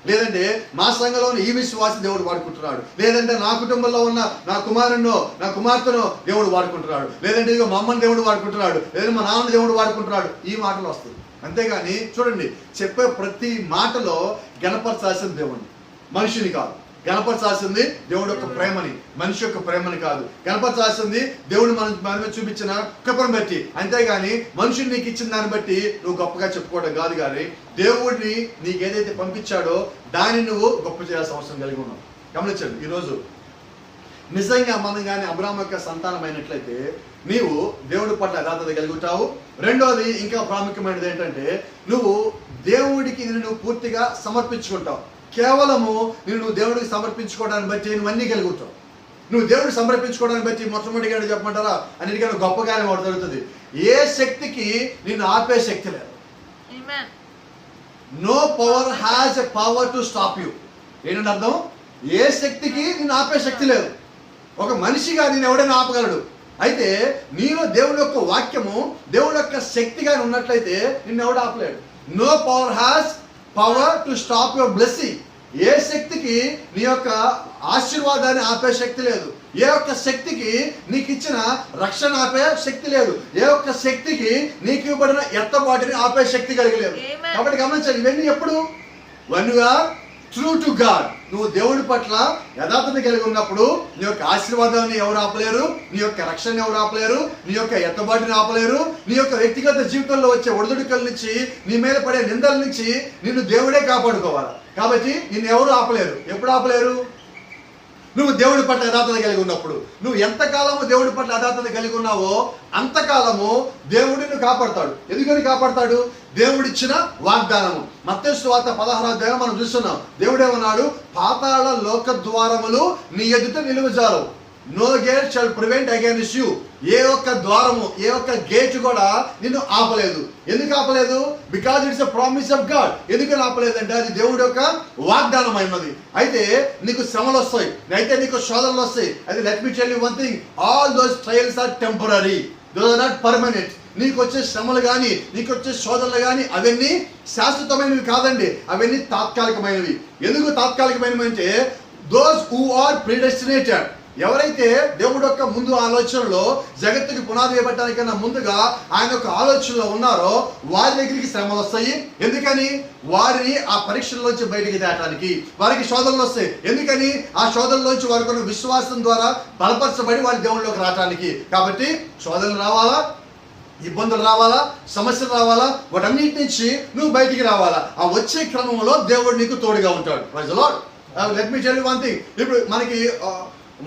లేదంటే మా సంఘంలో ఈ విశ్వాసం దేవుడు వాడుకుంటున్నాడు. లేదంటే నా కుటుంబంలో ఉన్న నా కుమారునో నా కుమార్తెనో దేవుడు వాడుకుంటున్నాడు. లేదంటే ఇదిగో మా అమ్మని దేవుడు వాడుకుంటున్నాడు. లేదంటే మా నాన్నని దేవుడు వాడుకుంటున్నాడు. ఈ మాటలు వస్తుంది. అంతేగాని చూడండి, చెప్పే ప్రతి మాటలో గణపరచాల్సిన దేవుడిని, మనిషిని కాదు. గణపరచాల్సింది దేవుడు యొక్క ప్రేమని, మనిషి యొక్క ప్రేమని కాదు. గణపరచాల్సింది దేవుడు మన మీద చూపించిన కృపను బట్టి. అంతేగాని మనుషులు నీకు ఇచ్చిన దాన్ని బట్టి నువ్వు గొప్పగా చెప్పుకోవడం కాదు. కానీ దేవుడిని నీకు ఏదైతే పంపించాడో దాన్ని నువ్వు గొప్ప చేయాల్సిన అవసరం కలిగి ఉన్నావు. గమనించండి, ఈరోజు నిజంగా మనం కానీ అబ్రహాము యొక్క సంతానం అయినట్లయితే నీవు దేవుడి పట్ల యథార్థత కలిగి ఉంటావు. రెండోది ఇంకా ప్రాముఖ్యమైనది ఏంటంటే నువ్వు దేవుడికి నువ్వు పూర్తిగా సమర్పించుకుంటావు. కేవలము నువ్వు దేవుడికి సమర్పించుకోవడాన్ని బట్టి నువ్వు అన్నీ కలిగి ఉంటావు. నువ్వు దేవుడికి సమర్పించుకోవడాన్ని బట్టి మొట్టమొదటిగా చెప్పమంటారా, అన్నిటికన్నా గొప్పగానే వాడు జరుగుతుంది. ఏ శక్తికి నిన్ను ఆపే శక్తి లేదు. No power has a power to stop you. ఏంటంటే అర్థం? ఏ శక్తికి నిన్ను ఆపే శక్తి లేదు. ఒక మనిషిగా నేను ఎవడైనా ఆపగలడు. అయితే నీలో దేవుడి యొక్క వాక్యము దేవుడి యొక్క శక్తిగా ఉన్నట్లయితే నిన్ను ఎవడు ఆపలేడు. No power has power to stop your blessing. ఏ శక్తికి నీ యొక్క ఆశీర్వాదాన్ని ఆపే శక్తి లేదు. ఏ ఒక్క శక్తికి నీకు ఇచ్చిన రక్షణ ఆపే శక్తి లేదు. ఏ ఒక్క శక్తికి నీకు ఇవ్వబడిన ఎత్తబాటుని ఆపే శక్తి కలిగలేదు. కాబట్టి గమనించండి, ఇవన్నీ ఎప్పుడు వన్గా ట్రూ టు గాడ్, నువ్వు దేవుడి పట్ల యథార్థత కలిగి ఉన్నప్పుడు నీ యొక్క ఆశీర్వాదాన్ని ఎవరు ఆపలేరు, నీ యొక్క రక్షణ ఎవరు ఆపలేరు, నీ యొక్క ఎత్తబాటుని ఆపలేరు, నీ యొక్క వ్యక్తిగత జీవితంలో వచ్చే ఒడిదుడుకల నుంచి, నీ మీద పడే నిందల నుంచి నిన్ను దేవుడే కాపాడుకోవాలి. కాబట్టి నిన్ను ఎవరు ఆపలేరు. ఎప్పుడు ఆపలేరు? నువ్వు దేవుడి పట్ల యథార్థత కలిగి ఉన్నప్పుడు. నువ్వు ఎంతకాలము దేవుడి పట్ల యథార్థత కలిగి ఉన్నావో అంతకాలము దేవుడిని కాపాడతాడు. ఎందుకని కాపాడతాడు? దేవుడిచ్చిన వాగ్దానము. మత్తయి సువార్త 16వ అధ్యాయం మనం చూస్తున్నాం. దేవుడేమన్నాడు? పాతాళ లోక ద్వారములు నీ ఎదుట నిలువజాలవు. No gate shall prevent against you. ఏ ఒక్క ద్వారము, ఏ ఒక్క గేట్ కూడా నిన్ను ఆపలేదు. ఎందుకు ఆపలేదు? Because it's a promise of God. ఎందుకని ఆపలేదంటే అది దేవుడి యొక్క వాగ్దానం అయినది. అయితే నీకు శ్రమలు వస్తాయి, అయితే నీకు శోధనలు వస్తాయి. అయితే let me tell you one thing, all those trials are temporary, those are not permanent. నీకు వచ్చే శ్రమలు కానీ, నీకు వచ్చే శోధనలు కానీ అవన్నీ శాశ్వతమైనవి కాదండి, అవన్నీ తాత్కాలికమైనవి. ఎందుకు తాత్కాలికమైనవి అంటే దోస్ హూ ఆర్ ప్రిడెస్టినేటెడ్, ఎవరైతే దేవుడు యొక్క ముందు ఆలోచనలో జగత్తుకి పునాది వేయబట్టడానికన్నా ముందుగా ఆయన యొక్క ఆలోచనలో ఉన్నారో వారి దగ్గరికి శ్రమలు వస్తాయి. ఎందుకని? వారిని ఆ పరీక్షల్లోంచి బయటికి తేయడానికి. వారికి శోధనలు వస్తాయి. ఎందుకని? ఆ శోధనలోంచి వారికి ఉన్న విశ్వాసం ద్వారా బలపరచబడి వారి దేవుళ్ళలోకి రావడానికి. కాబట్టి శోధనలు రావాలా, ఇబ్బందులు రావాలా, సమస్యలు రావాలా, వాటన్నిటి నుంచి నువ్వు బయటికి రావాలా. ఆ వచ్చే క్రమంలో దేవుడు నీకు తోడుగా ఉంటాడు. Praise the lord. Let me tell you one thing. ఇప్పుడు మనకి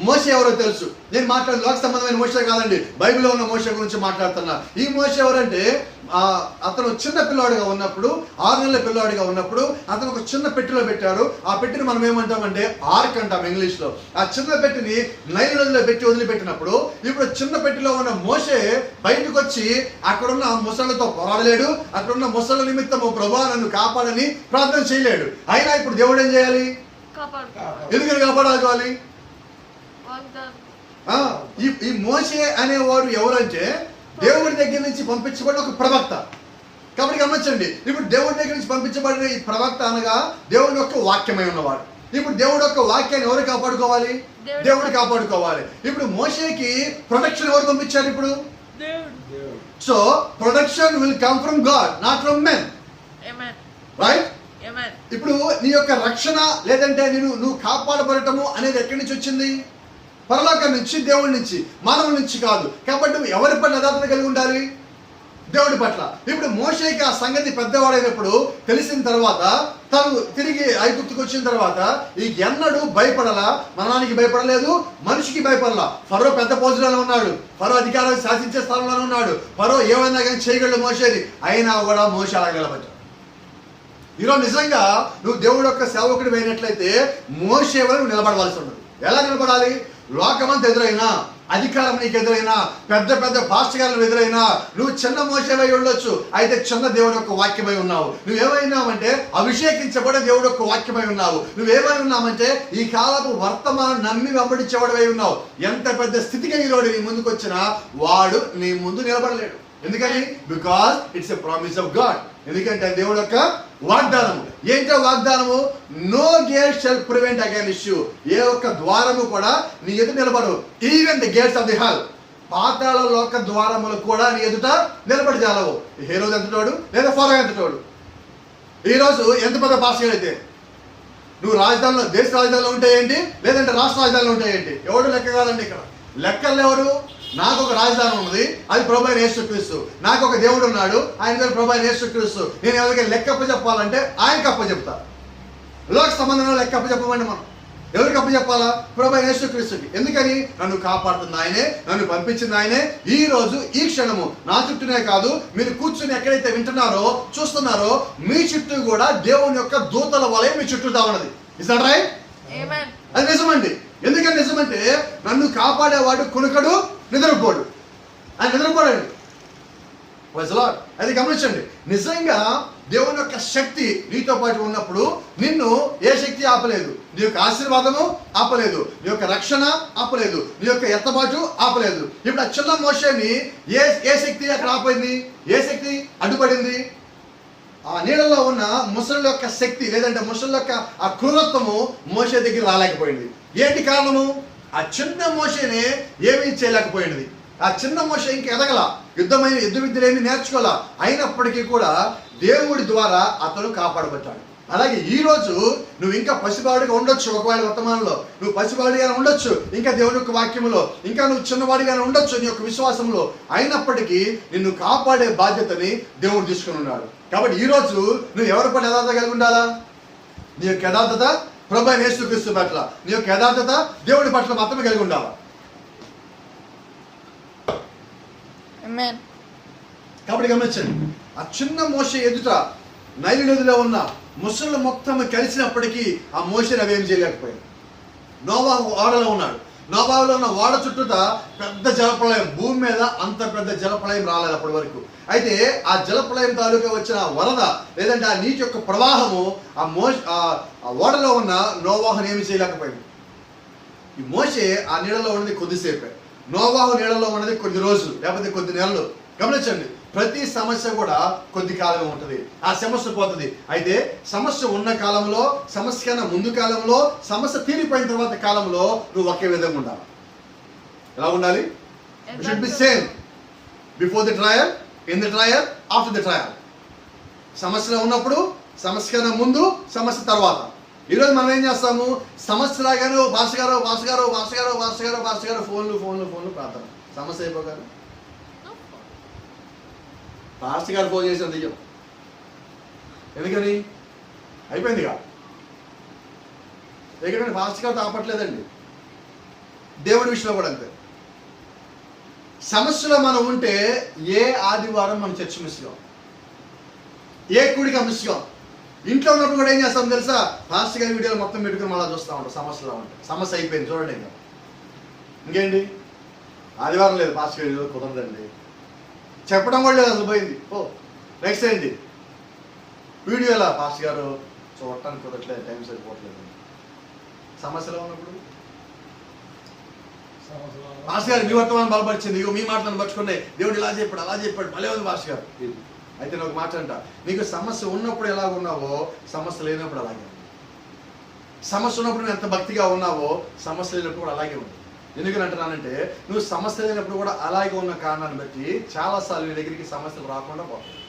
మోషే ఎవరో తెలుసు. నేను మాట్లాడే లోక సంబంధమైన మోషే కాదండి, బైబిల్లో ఉన్న మోషే గురించి మాట్లాడుతున్నా. ఈ మోషే ఎవరంటే అతను చిన్న పిల్లాడిగా ఉన్నప్పుడు, 6 నెలల పిల్లాడిగా ఉన్నప్పుడు అతను ఒక చిన్న పెట్టెలో పెట్టారు. ఆ పెట్టెని మనం ఏమంటామంటే ఆర్క్ అంటాం ఇంగ్లీష్లో. ఆ చిన్న పెట్టెని నైల్ నదిలో పెట్టి వదిలిపెట్టినప్పుడు ఇప్పుడు చిన్న పెట్టెలో ఉన్న మోషే బయటకు వచ్చి అక్కడున్న ముసళ్ళతో పోరాడలేడు. అక్కడున్న ముసళ్ళ నిమిత్తము ప్రభువా నన్ను కాపాడని ప్రార్థన చేయలేడు. అయినా ఇప్పుడు దేవుడు ఏం చేయాలి? ఎందుకని కాపాడాలి? ఈ మోషే అనేవారు ఎవరంటే దేవుడి దగ్గర నుంచి పంపించబడిన ఒక ప్రవక్త. కాబట్టి గమనించండి, ఇప్పుడు దేవుడి దగ్గర నుంచి పంపించబడిన ఈ ప్రవక్త అనగా దేవుడి యొక్క వాక్యమై ఉన్నవాడు. ఇప్పుడు దేవుడి యొక్క వాక్యాన్ని ఎవరు కాపాడుకోవాలి? దేవుడు కాపాడుకోవాలి. ఇప్పుడు మోషేకి ప్రొటెక్షన్ ఎవరు పంపించారు? ఇప్పుడు so protection will come from God, not from men. Right? ఇప్పుడు నీ యొక్క రక్షణ లేదంటే నువ్వు కాపాడబడటము అనేది ఎక్కడి నుంచి వచ్చింది? పరలోకం నుంచి, దేవుడి నుంచి, మానవుల నుంచి కాదు. కాబట్టి నువ్వు ఎవరి పట్ల యథార్థత కలిగి ఉండాలి? దేవుడి పట్ల. ఇప్పుడు మోషేకి ఆ సంగతి పెద్దవాడైనప్పుడు తెలిసిన తర్వాత తను తిరిగి ఐగుప్తుకు వచ్చిన తర్వాత ఈ ఎన్నడూ భయపడలా, మరణానికి భయపడలేదు, మనిషికి భయపడలా. ఫరో పెద్ద పోజులోనే ఉన్నాడు, ఫరో అధికారాన్ని శాసించే స్థానంలోనే ఉన్నాడు, ఫరో ఏమైనా కానీ చేయగలడు మోషేని. అయినా కూడా మోషే అలా నిలబడ్డాడు. ఈరోజు నిజంగా నువ్వు దేవుడి యొక్క సేవకుడు అయినట్లయితే మోషే వరకు నువ్వు నిలబడవలసి ఉండదు. ఎలా నిలబడాలి? లోకమంతా ఎదురైనా, అధికారం నీకు ఎదురైనా, పెద్ద పెద్ద పాస్టర్లు ఎదురైనా నువ్వు చిన్న మోషేవై ఉండొచ్చు, అయితే చిన్న దేవుడి యొక్క వాక్యమై ఉన్నావు. నువ్వేమైనావంటే అభిషేకించబడే దేవుడి యొక్క వాక్యమై ఉన్నావు. నువ్వేమై ఉన్నావంటే ఈ కాలపు వర్తమానం నమ్మి వెంబడించేవాడివై ఉన్నావు. ఎంత పెద్ద స్థితికి ఈరోజు నీ ముందుకు వచ్చినా వాడు నీ ముందు నిలబడలేడు. ఎందుకని? Because it's a promise of God. ఎందుకంటే దేవుడు యొక్క వాగ్దానము. ఏంటో వాగ్దానము? No gate shall prevent against you. ఏ ఒక్క ద్వారము కూడా నీ ఎదుట నిలబడు. Even the gates of the hell, పాతాళ లోక ద్వారములు కూడా నీ ఎదుట నిలబడి చాలవు. హేరోదు ఎంతటోడు లేదా ఫరో ఎంతటోడు. ఈరోజు ఎంత పెద్ద పాస్టర్ అయితే నువ్వు రాజధానిలో, దేశ రాజధానిలో ఉంటే ఏంటి, లేదంటే రాష్ట్ర రాజధానిలో ఉంటే ఏంటి, ఎవడు లెక్క కాదండి. ఇక్కడ లెక్కలు ఎవరు? నాకు ఒక రాజధాని ఉన్నది, అది ప్రభువైన యేసుక్రీస్తు. నాకు ఒక దేవుడు ఉన్నాడు, ఆయన పేరు ప్రభువైన యేసుక్రీస్తు. నేను ఎవరికైనా లెక్కప్ప చెప్పాలంటే ఆయనకి అప్ప చెప్తా. లోక సంబంధంలో లెక్కప్ప చెప్పమండి. మనం ఎవరికి అప్ప చెప్పాలా? ప్రభువైన యేసుక్రీస్తుకి. ఎందుకని? నన్ను కాపాడుతుంది ఆయనే, నన్ను పంపించింది ఆయనే. ఈ రోజు ఈ క్షణము నా చుట్టూనే కాదు, మీరు కూర్చుని ఎక్కడైతే వింటున్నారో, చూస్తున్నారో, మీ చుట్టూ కూడా దేవుని యొక్క దూతల వలె మీ చుట్టూతా ఉన్నది. Is that right? అది నిజమండి. ఎందుకని నిజమంటే నన్ను కాపాడేవాడు కునుకడు, నిద్రపోడు. ఆయన నిద్రపోడండి. అది గమనించండి. నిజంగా దేవుని యొక్క శక్తి నీతో పాటు ఉన్నప్పుడు నిన్ను ఏ శక్తి ఆపలేదు. నీ యొక్క ఆశీర్వాదము ఆపలేదు, నీ యొక్క రక్షణ ఆపలేదు, నీ యొక్క ఎత్తబాటు ఆపలేదు. ఇప్పుడు ఆ చిన్న మోషేని ఏ శక్తి అక్కడ ఆపైంది? ఏ శక్తి అడ్డుపడింది? ఆ నీళ్ళలో ఉన్న ముసలి యొక్క శక్తి లేదంటే ముసలి యొక్క ఆ క్రూరత్వము మోషే దగ్గర రాలేకపోయింది. ఏంటి కారణము? ఆ చిన్న మోషేనే ఏమీ చేయలేకపోయింది. ఆ చిన్న మోషే ఇంక ఎదగల, యుద్ధ విద్యలు ఏమి నేర్చుకోవాలా. అయినప్పటికీ కూడా దేవుడి ద్వారా అతను కాపాడబడ్డాడు. అలాగే ఈ రోజు నువ్వు ఇంకా పసిబాడిగా ఉండొచ్చు, ఒకవేళ వర్తమానంలో నువ్వు పసిబాడిగానే ఉండొచ్చు, ఇంకా దేవుని యొక్క వాక్యంలో ఇంకా నువ్వు చిన్నవాడిగానే ఉండొచ్చు నీ యొక్క విశ్వాసంలో, అయినప్పటికీ నిన్ను కాపాడే బాధ్యతని దేవుడు తీసుకుని ఉన్నాడు. కాబట్టి ఈ రోజు నువ్వు ఎవరి పట్ల యథార్థత కలిగి ఉండాలా? నీ యొక్క యథార్థత ప్రభువైన యేసుక్రీస్తు పట్ల, నీ యొక్క యథార్థత దేవుడి పట్ల మాత్రమే కలిగి ఉండాలా. కాబట్టి గమనించండి, ఆ చిన్న మోషే ఎదుట నైలు నదిలో ఉన్న ముసళ్ళు మొత్తం కలిసినప్పటికీ ఆ మోషేని అవేం చేయలేకపోయాడు. నోవాహు ఓడలో ఉన్నాడు. నోవాహులో ఉన్న ఓడ చుట్టూత పెద్ద జలప్రళయం, భూమి మీద అంత పెద్ద జలప్రళయం రాలేదు అప్పటి వరకు. అయితే ఆ జలప్రళయం తాలూకా వచ్చిన వరద లేదంటే ఆ నీటి యొక్క ప్రవాహము ఆ ఓడలో ఉన్న నోవాహుని ఏమి చేయలేకపోయింది. ఈ మోషే ఆ నీళ్ళలో ఉన్నది కొద్దిసేపే, నోవాహు నీళ్ళలో ఉన్నది కొద్ది రోజులు లేకపోతే కొద్ది నెలలు. గమనించండి, ప్రతి సమస్య కూడా కొద్ది కాలమే ఉంటుంది, ఆ సమస్య పోతుంది. అయితే సమస్య ఉన్న కాలంలో, సమస్య కన్నా ముందు కాలంలో, సమస్య తీరిపోయిన తర్వాత కాలంలో నువ్వు ఒకే విధంగా ఉండాలి. ఎలా ఉండాలి? You should be same before the trial, in the trial, after the trial. సమస్యలో ఉన్నప్పుడు, సమస్య కన్నా ముందు, సమస్య తర్వాత. ఈరోజు మనం ఏం చేస్తాము? సమస్య లాగానే భాష గారు ఫోన్లు ప్రార్థన. సమస్య అయిపోగారు పాస్టర్ గారు ఫోన్ చేసిన దెయ్యం. ఎందుకని? అయిపోయిందిగా. ఎందుకంటే పాస్టర్ గారితో ఆపట్లేదండి. దేవుడి విషయంలో కూడా అంతే. సమస్యలో మనం ఉంటే ఏ ఆదివారం మనం చర్చ మిస్ కాం, ఏ కూడిక మిస్ కాం. ఇంట్లో ఉన్నప్పుడు కూడా ఏం చేస్తాం తెలుసా? పాస్టర్ గారి వీడియోలు మొత్తం పెట్టుకుని మళ్ళీ చూస్తూ ఉంటాం. సమస్యలో ఉంటే సమస్య అయిపోయింది చూడండి. ఇంకా ఇంకేంటి? ఆదివారం లేదు పాస్టర్ గారి వీడియో కుదరదండి, చెప్పడం కూడా లేదు, అసలు పోయింది. నెక్స్ట్ ఏంటి? వీడియో ఎలా పాస్టర్ గారు చూడటానికి కుదరట్లేదు, టైం సరిపోవట్లేదు. సమస్యలో ఉన్నప్పుడు పాస్టర్ గారు మీ వర్తమానం బలపరిచింది, ఇగో మీ మాటలను పట్టుకున్నాయి, దేవుడు ఇలా చెప్పాడు అలా చెప్పాడు, భలే ఉంది పాస్టర్ గారు. అయితే నేను ఒక మాట అంట, నీకు సమస్య ఉన్నప్పుడు ఎలా ఉన్నావో సమస్య లేనప్పుడు అలాగే ఉంది. సమస్య ఉన్నప్పుడు నువ్వు ఎంత భక్తిగా ఉన్నావో సమస్య లేనప్పుడు కూడా అలాగే ఉంది. ఎందుకని అంటున్నానంటే, నువ్వు సమస్య లేనప్పుడు కూడా అలాగే ఉన్న కారణాన్ని బట్టి చాలాసార్లు నీ దగ్గరికి సమస్యలు రాకుండా పోతాయి.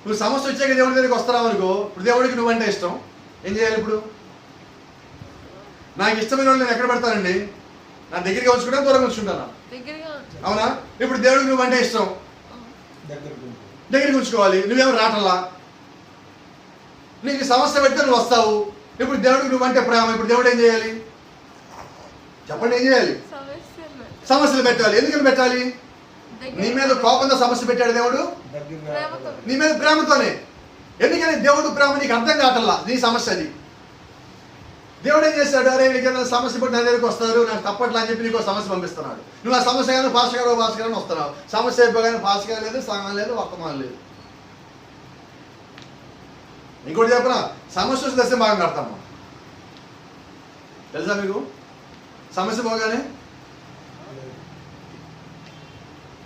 నువ్వు సమస్య వచ్చాక దేవుడి దగ్గరికి వస్తున్నావు అనుకో, ఇప్పుడు దేవుడికి నువ్వంటే ఇష్టం, ఏం చేయాలి? ఇప్పుడు నాకు ఇష్టమైన వాళ్ళు నేను ఎక్కడ పెడతానండి? నా దగ్గరికి ఉంచుకుంటా, దూరంగా ఉంచుకుంటానా? అవునా? ఇప్పుడు దేవుడికి నువ్వంటే ఇష్టం, దగ్గరికి ఉంచుకోవాలి. నువ్వేమో రాటల్లా, నీకు సమస్య పెడితే నువ్వు వస్తావు. ఇప్పుడు దేవుడికి నువ్వంటే ప్రేమ, ఇప్పుడు దేవుడు ఏం చేయాలి చెప్పండి? ఏం చేయాలి? సమస్యలు పెట్టాలి. ఎందుకని పెట్టాలి? నీ మీద కోపంతో సమస్య పెట్టాడు దేవుడు, నీ మీద ప్రేమతోనే. ఎందుకని? దేవుడు ప్రేమ నీకు అర్థం కావట్లా, నీ సమస్య అది. దేవుడు ఏం చేస్తాడు? అరే నీకు సమస్య పడి నా దగ్గరికి వస్తారు, నాకు తప్పట్లా అని చెప్పి నీకు సమస్య పంపిస్తున్నాడు. నువ్వు ఆ సమస్య కానీ భాష గారు వస్తున్నావు. సమస్య అయిపోగానే భాష గారు లేదు, సంఘం లేదు, వర్తమానం లేదు. ఇంకోటి చెప్పనా? సమస్య వచ్చి దశ భాగం కడతాము, తెలుసా మీకు? సమస్య పోగానే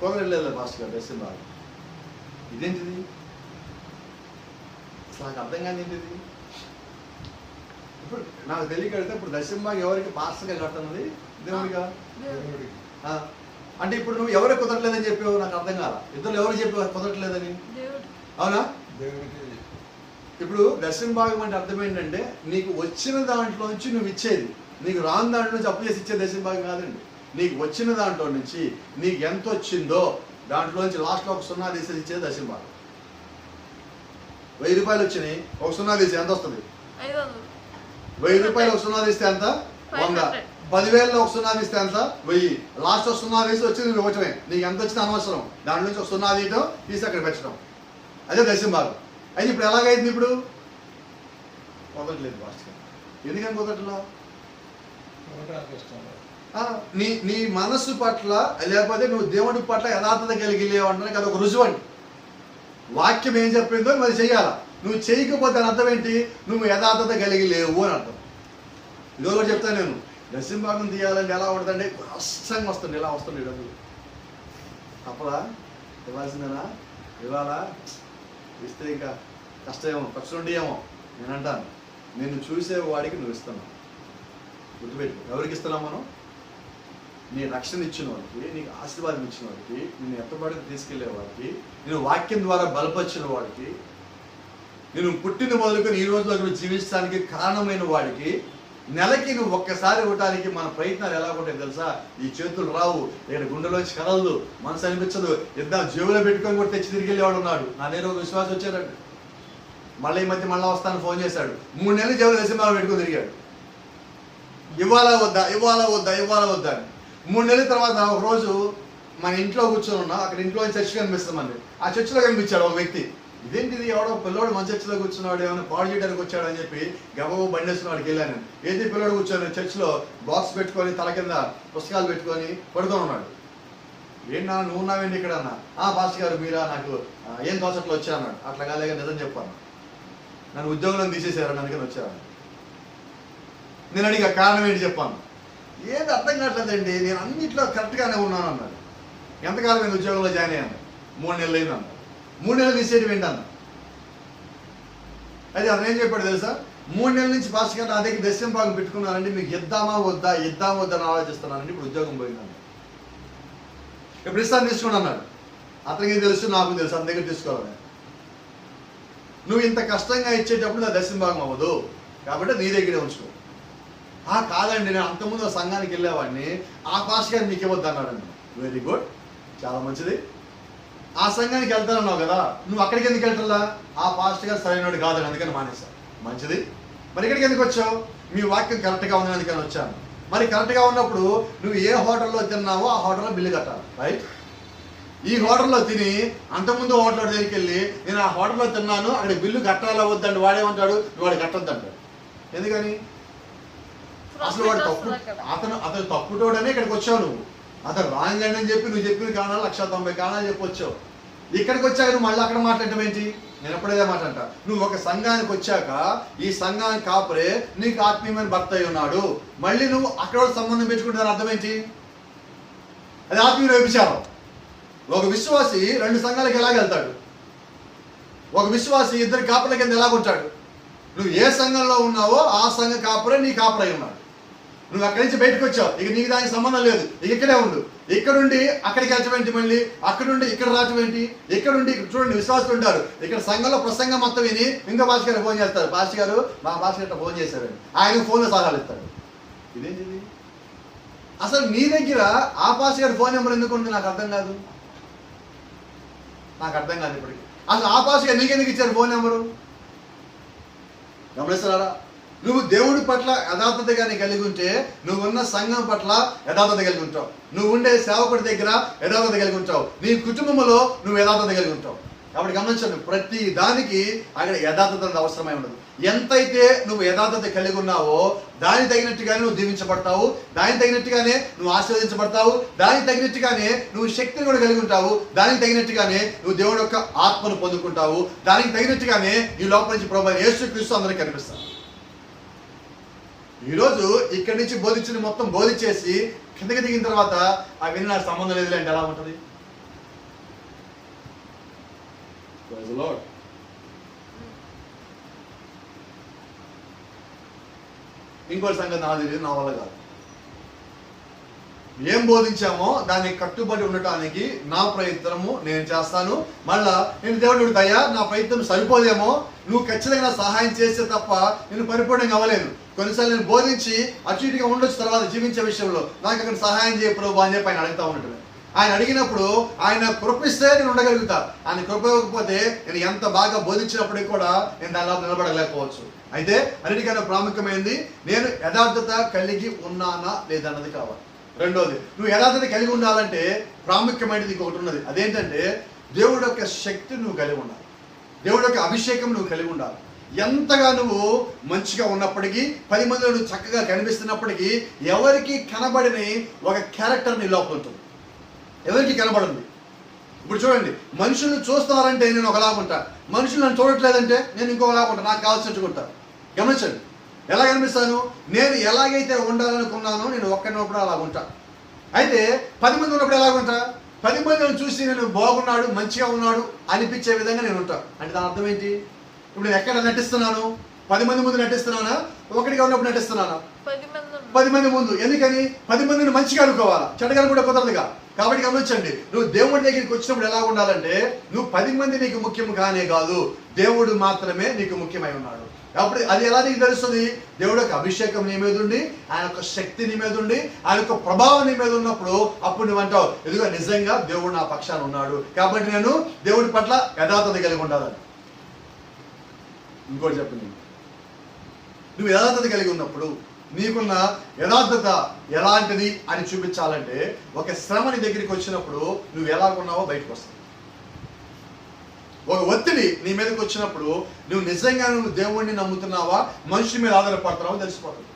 పోగలేదు భాస్కర్ గారు దశ భాగం. ఇదేంటిది? అసలు నాకు అర్థం కాని ఏంటిది? ఇప్పుడు నాకు తెలియకడితే ఇప్పుడు దశంబాగ్ ఎవరికి పాస్టర్గా కడుతున్నది? దేవుడిగా. అంటే ఇప్పుడు నువ్వు ఎవరికి కుదరట్లేదని చెప్పావు? నాకు అర్థం కాల. ఇద్దరు ఎవరు చెప్పావు కుదరట్లేదని? అవునా? ఇప్పుడు దశంభాగం అంటే అర్థం ఏంటంటే, నీకు వచ్చిన దాంట్లో నుంచి నువ్వు ఇచ్చేది, నీకు రాని దాంట్లో నుంచి అప్పు చేసి ఇచ్చే దశంభాగం కాదండి. నీకు వచ్చిన దాంట్లో నుంచి నీకు ఎంత వచ్చిందో దాంట్లో నుంచి లాస్ట్లో ఒక 0 తీసేసి ఇచ్చేది దశంభాగం. 1000 రూపాయలు వచ్చినాయి, ఒక 0 తీసి ఎంత వస్తుంది? 1000 రూపాయలు ఒక 0 తీస్తే ఎంత? 100. 10,000లో ఒక 0 తీస్తే ఎంత? 1000. లాస్ట్ ఒక 0 తీసి వచ్చింది నువ్వు ఇవ్వటమే. నీకు ఎంత వచ్చింది అనవసరం, దాంట్లో నుంచి ఒక 0 తీయటం, తీసి అక్కడ పెట్టడం, అదే దశంభాగం. అయితే ఇప్పుడు ఎలాగైంది? ఇప్పుడు కుదరట్లేదు భాస్కర్. ఎందుకని కుదరట్లా? నీ మనస్సు పట్ల లేకపోతే నువ్వు దేవుడి పట్ల యథార్థత కలిగి లేవంటే అది ఒక రుజువు అండి. వాక్యం ఏం చెప్పిందో మరి చెయ్యాలా. నువ్వు చేయకపోతే అని అర్థం ఏంటి? నువ్వు యథార్థత కలిగి లేవు అని అర్థం. ఇదో కూడా చెప్తాను నేను, దశంభాగం తీయాలంటే ఎలా ఉంటుందంటే కష్టంగా వస్తుంది, ఇలా వస్తుంది డబ్బులు. తప్పలా? ఇవ్వాల్సిందేనా? ఇవ్వాలా? ఇస్తే ఇంకా కష్టమేమో, ఖర్చుండి ఏమో. నేను అంటాను, నిన్ను చూసేవాడికి నువ్వు ఇస్తున్నావు. గుర్తుపెట్టు, ఎవరికి ఇస్తున్నావు మనం? నీ రక్షణ ఇచ్చిన వాడికి, నీకు ఆశీర్వాదం ఇచ్చిన వాడికి, నిన్ను ఎత్తబడికి తీసుకెళ్లే వాడికి, నేను వాక్యం ద్వారా బలపరిచిన వాడికి నేను పుట్టిన మొదలుకొని ఈ రోజులో నువ్వు జీవించడానికి కారణమైన వాడికి నెలకి నువ్వు ఒక్కసారి ఇవ్వడానికి మన ప్రయత్నాలు ఎలా ఉంటాయి తెలుసా? ఈ చేతులు రావు, ఇక్కడ గుండెలోంచి కదలదు, మనసు అనిపించదు, ఇద్దాం జేబులో పెట్టుకొని కూడా తెచ్చి తిరిగి వెళ్ళేవాడు ఉన్నాడు. నా నేను ఒక విశ్వాసం వచ్చాడండి. మళ్ళీ ఈ మధ్య మళ్ళీ వస్తాను ఫోన్ చేశాడు. 3 నెలలు జేబులో దశంభాగం పెట్టుకొని తిరిగాడు. ఇవ్వాలా వద్దా ఇవ్వాలా వద్దా ఇవ్వాలా వద్దా అని. 3 నెలల తర్వాత ఒక రోజు మన ఇంట్లో కూర్చొని ఉన్నా, అక్కడ ఇంట్లో చర్చ్ కనిపిస్తామండి. ఆ చర్చిలో కనిపించాడు ఒక వ్యక్తి. ఇదేంటిది, ఎవడో పిల్లోడు మన చర్చిలో కూర్చున్నాడు, ఏమైనా పాడు చేయడానికి వచ్చాడు అని చెప్పి గబగబ బండేసిన వాడికి వెళ్ళాను. ఏంటి పిల్లోడు కూర్చొని చర్చిలో బాక్స్ పెట్టుకొని తల కింద పుస్తకాలు పెట్టుకొని పడుకొని ఉన్నాడు. ఏంటి నాన్న నువ్వు ఉన్నావేంటి ఇక్కడ అన్న? పాస్టర్ గారు మీరా, నాకు ఏం తోచట్లో వచ్చా అన్నాడు. అట్లా కాలేక నిజం చెప్పాను, నన్ను ఉద్యోగంలో తీసేశారు, అందుకని వచ్చాను. నేను అడిగా కారణం ఏంటి చెప్పాను. ఏది అర్థం కావట్లేదండి, నేను అన్నింటిలో కరెక్ట్గానే ఉన్నాను అన్నాడు. ఎంతకాలం నేను ఉద్యోగంలో జాయిన్ అయ్యాను? 3 నెలలు అయింది అన్నాడు. 3 నెలలు తీసేయడం ఏంటన్నా? అయితే అతను ఏం చెప్పాడు తెలుసా? 3 నెలల నుంచి పాస్టర్ గారు నా దగ్గర దశం భాగం పెట్టుకున్నానండి, మీకు ఇద్దామా వద్దా అని ఆలోచిస్తున్నానండి, ఇప్పుడు ఉద్యోగం పోయిందన్నాడు. ఇప్పుడు ఇస్తాను తీసుకోండి అన్నాడు. అతనికి తెలుసు, నాకు తెలుసు, అతని దగ్గర తీసుకోవాలి. నువ్వు ఇంత కష్టంగా ఇచ్చేటప్పుడు నా దశం భాగం అవ్వదు, కాబట్టి నీ దగ్గరే ఉంచుకో. కాదండి, నేను అంతకుముందు సంఘానికి వెళ్ళేవాడిని, ఆ పాస్టర్ గారు మీకు ఇవ్వద్దు అన్నాడండి. వెరీ గుడ్, చాలా మంచిది. ఆ సంఘానికి వెళ్తానన్నావు కదా, నువ్వు అక్కడికి ఎందుకు వెళ్తారా? ఆ పాస్టర్ గారు సరైనడు కాదని అందుకని మానేశాను. మంచిది. మరి ఇక్కడికి ఎందుకు వచ్చావు? మీ వాక్యం కరెక్ట్గా ఉంది అందుకని వచ్చాను. మరి కరెక్ట్గా ఉన్నప్పుడు నువ్వు ఏ హోటల్లో తిన్నావో ఆ హోటల్లో బిల్లు కట్టాలి, రైట్? ఈ హోటల్లో తిని అంతకుముందు హోటల్ దగ్గరికి వెళ్ళి నేను ఆ హోటల్లో తిన్నాను, అక్కడ బిల్లు కట్టాలా వద్దండి, వాడేమంటాడు, నువ్వు వాడు కట్టొద్దు అంటాడు. ఎందుకని? అసలు వాడు అతను తప్పుటోడనే ఇక్కడికి వచ్చావు నువ్వు. అతను రాంగ్ అని చెప్పి నువ్వు చెప్పిన కారణాలు 190 కారణాలు చెప్పొచ్చావు. ఇక్కడికి వచ్చాక నువ్వు మళ్ళీ అక్కడ మాట్లాడటం ఏంటి? నేను ఎప్పుడైతే మాట్లాడతా, నువ్వు ఒక సంఘానికి వచ్చాక ఈ సంఘానికి కాపురే నీకు ఆత్మీయమైన భర్త అయి ఉన్నాడు, మళ్ళీ నువ్వు అక్కడ సంబంధం పెట్టుకుంటే అర్థం ఏంటి? అది ఆత్మీయ వ్యభిచారం. ఒక విశ్వాసి 2 సంఘాలకు ఎలాగెళ్తాడు? ఒక విశ్వాసి 2 కాపుల కింద ఎలాగుంటాడు? నువ్వు ఏ సంఘంలో ఉన్నావో ఆ సంఘ కాపురే నీ కాపురై ఉన్నాడు. నువ్వు అక్కడి నుంచి బయటకు వచ్చావు, ఇక నీకు దానికి సంబంధం లేదు, ఇక ఇక్కడే ఉండు. ఇక్కడుండి అక్కడికి వెళ్ళటం ఏంటి? మళ్ళీ అక్కడుండి ఇక్కడ రావటం ఏంటి? ఇక్కడుండి చూడండి, విశ్వాసులు ఉంటారు ఇక్కడ సంఘంలో ప్రసంగం మొత్తం విని ఇంకో పాస్టర్ గారు ఫోన్ చేస్తారు, పాస్టర్ గారు మా పాస్టర్ గారు ఫోన్ చేశారండి, ఆయన ఫోన్లో సలహాలు ఇస్తాడు. ఇదేంటి? అసలు నీ దగ్గర ఆ పాస్టర్ గారి ఫోన్ నెంబర్ ఎందుకు ఉంది? నాకు అర్థం కాదు ఇప్పటికి. అసలు ఆ పాస్టర్ గారు నీకెందుకు ఇచ్చారు ఫోన్ నెంబరు? గమనిస్తున్నారా? నువ్వు దేవుడి పట్ల యథార్థతగానే కలిగి ఉంటే నువ్వు ఉన్న సంఘం పట్ల యథార్థత కలిగి ఉంటావు, నువ్వు ఉండే సేవకుడి దగ్గర యథార్థత కలిగి ఉంటావు, నీ కుటుంబంలో నువ్వు యథార్థత కలిగి ఉంటావు. కాబట్టి గమనించండి, ప్రతి దానికి అక్కడ యథార్థత అవసరమై ఉండదు. ఎంతైతే నువ్వు యథార్థత కలిగి ఉన్నావో దానికి తగినట్టుగానే నువ్వు దీవించబడతావు, దానికి తగినట్టుగానే నువ్వు ఆశీర్వదించబడతావు, దానికి తగినట్టుగానే నువ్వు శక్తిని కూడా కలిగి ఉంటావు, దానికి తగినట్టుగానే నువ్వు దేవుడి యొక్క ఆత్మను పొందుకుంటావు, దానికి తగినట్టుగానే నీ లోపల నుంచి ప్రభువైన యేసుక్రీస్తు అందరికీ కనిపిస్తావు. ఈరోజు ఇక్కడి నుంచి బోధించిన మొత్తం బోధించేసి కిందకి దిగిన తర్వాత అవన్నీ నాకు సంబంధం లేదు అంటే ఎలా ఉంటుంది? ఇంకోటి సంగతి నాకు తెలియదు, నా వల్ల కాదు. ఏం బోధించామో దానికి కట్టుబడి ఉండటానికి నా ప్రయత్నము నేను చేస్తాను. మళ్ళా నేను దేవుడు దయ్యా నా ప్రయత్నం సరిపోదేమో, నువ్వు ఖచ్చితంగా సహాయం చేస్తే తప్ప నేను పరిపూర్ణంగా అవ్వలేను. కొన్నిసార్లు నేను బోధించి అటు ఇటుగా ఉండొచ్చు, తర్వాత జీవించే విషయంలో నాకు అక్కడ సహాయం చేయ ప్రభు అని చెప్పి ఆయన అడుగుతూ ఉండటమే. ఆయన అడిగినప్పుడు ఆయన కృపిస్తే నేను ఉండగలుగుతా, ఆయన కృప ఇవ్వకపోతే నేను ఎంత బాగా బోధించినప్పటికీ కూడా నేను దానిలో నిలబడలేకపోవచ్చు. అయితే అన్నిటికన్నా ప్రాముఖ్యమైనది నేను యథార్థత కలిగి ఉన్నానా లేదన్నది కావాలి. రెండోది, నువ్వు యథార్థత కలిగి ఉండాలంటే ప్రాముఖ్యమైనది ఇంకొకటి ఉన్నది. అదేంటంటే దేవుడి యొక్క శక్తి నువ్వు కలిగి ఉండాలి, దేవుడి యొక్క అభిషేకం నువ్వు కలిగి ఉండాలి. ఎంతగా నువ్వు మంచిగా ఉన్నప్పటికీ 10 మందిలో నువ్వు చక్కగా కనిపిస్తున్నప్పటికీ ఎవరికి కనబడని ఒక క్యారెక్టర్ నీ లోపల ఉంటుంది, ఎవరికి కనబడింది. ఇప్పుడు చూడండి, మనుషులు చూస్తారంటే నేను ఒకలాగా ఉంటా, మనుషులు నన్ను చూడట్లేదంటే నేను ఇంకొకలాగా ఉంటాను, నాకు కావాల్సినట్టు ఉంటాను. గమనించండి, ఎలా కనిపిస్తాను? నేను ఎలాగైతే ఉండాలనుకున్నానో నేను ఒక్కడినప్పుడు అలా ఉంటా. అయితే 10 మంది ఉన్నప్పుడు ఎలాగుంటా? 10 మందిని చూసి నేను బాగున్నాడు, మంచిగా ఉన్నాడు అనిపించే విధంగా నేను ఉంటా. అంటే దాని అర్థం ఏంటి? ఇప్పుడు నేను ఎక్కడ నటిస్తున్నాను? 10 మంది ముందు నటిస్తున్నానా, ఒకటిగా ఉన్నప్పుడు నటిస్తున్నానా? 10 మంది ముందు. ఎందుకని? 10 మందిని మంచిగా అనుకోవాలా, చెడ్డగా కూడా కుదరదుగా. కాబట్టి గమనించండి, నువ్వు దేవుడి దగ్గరికి వచ్చినప్పుడు ఎలా ఉండాలంటే, నువ్వు 10 మంది నీకు ముఖ్యం కానే కాదు, దేవుడు మాత్రమే నీకు ముఖ్యమై ఉన్నాడు. అప్పుడు అది ఎలా నీకు తెలుస్తుంది? దేవుడు యొక్క అభిషేకం నీ మీద ఉండి, ఆయన యొక్క శక్తి నీ మీద ఉండి, ఆయన యొక్క ప్రభావం నీ మీద ఉన్నప్పుడు అప్పుడు నువ్వు అంటావు, ఇదిగో నిజంగా దేవుడు నా పక్షాన ఉన్నాడు, కాబట్టి నేను దేవుడి పట్ల యథార్థత కలిగి ఉండాలని. ఇంకోటి చెప్పింది, నువ్వు యథార్థత కలిగి ఉన్నప్పుడు నీకున్న యథార్థత ఎలాంటిది అని చూపించాలంటే, ఒక శ్రమ నీ దగ్గరికి వచ్చినప్పుడు నువ్వు ఎలా ఉన్నావో బయటకు వస్తావు. ఒక ఒత్తిడి నీ మీదకి వచ్చినప్పుడు నువ్వు నిజంగా నువ్వు దేవుణ్ణి నమ్ముతున్నావా, మనుషుల మీద ఆధారపడుతున్నావా తెలిసిపోతుంది.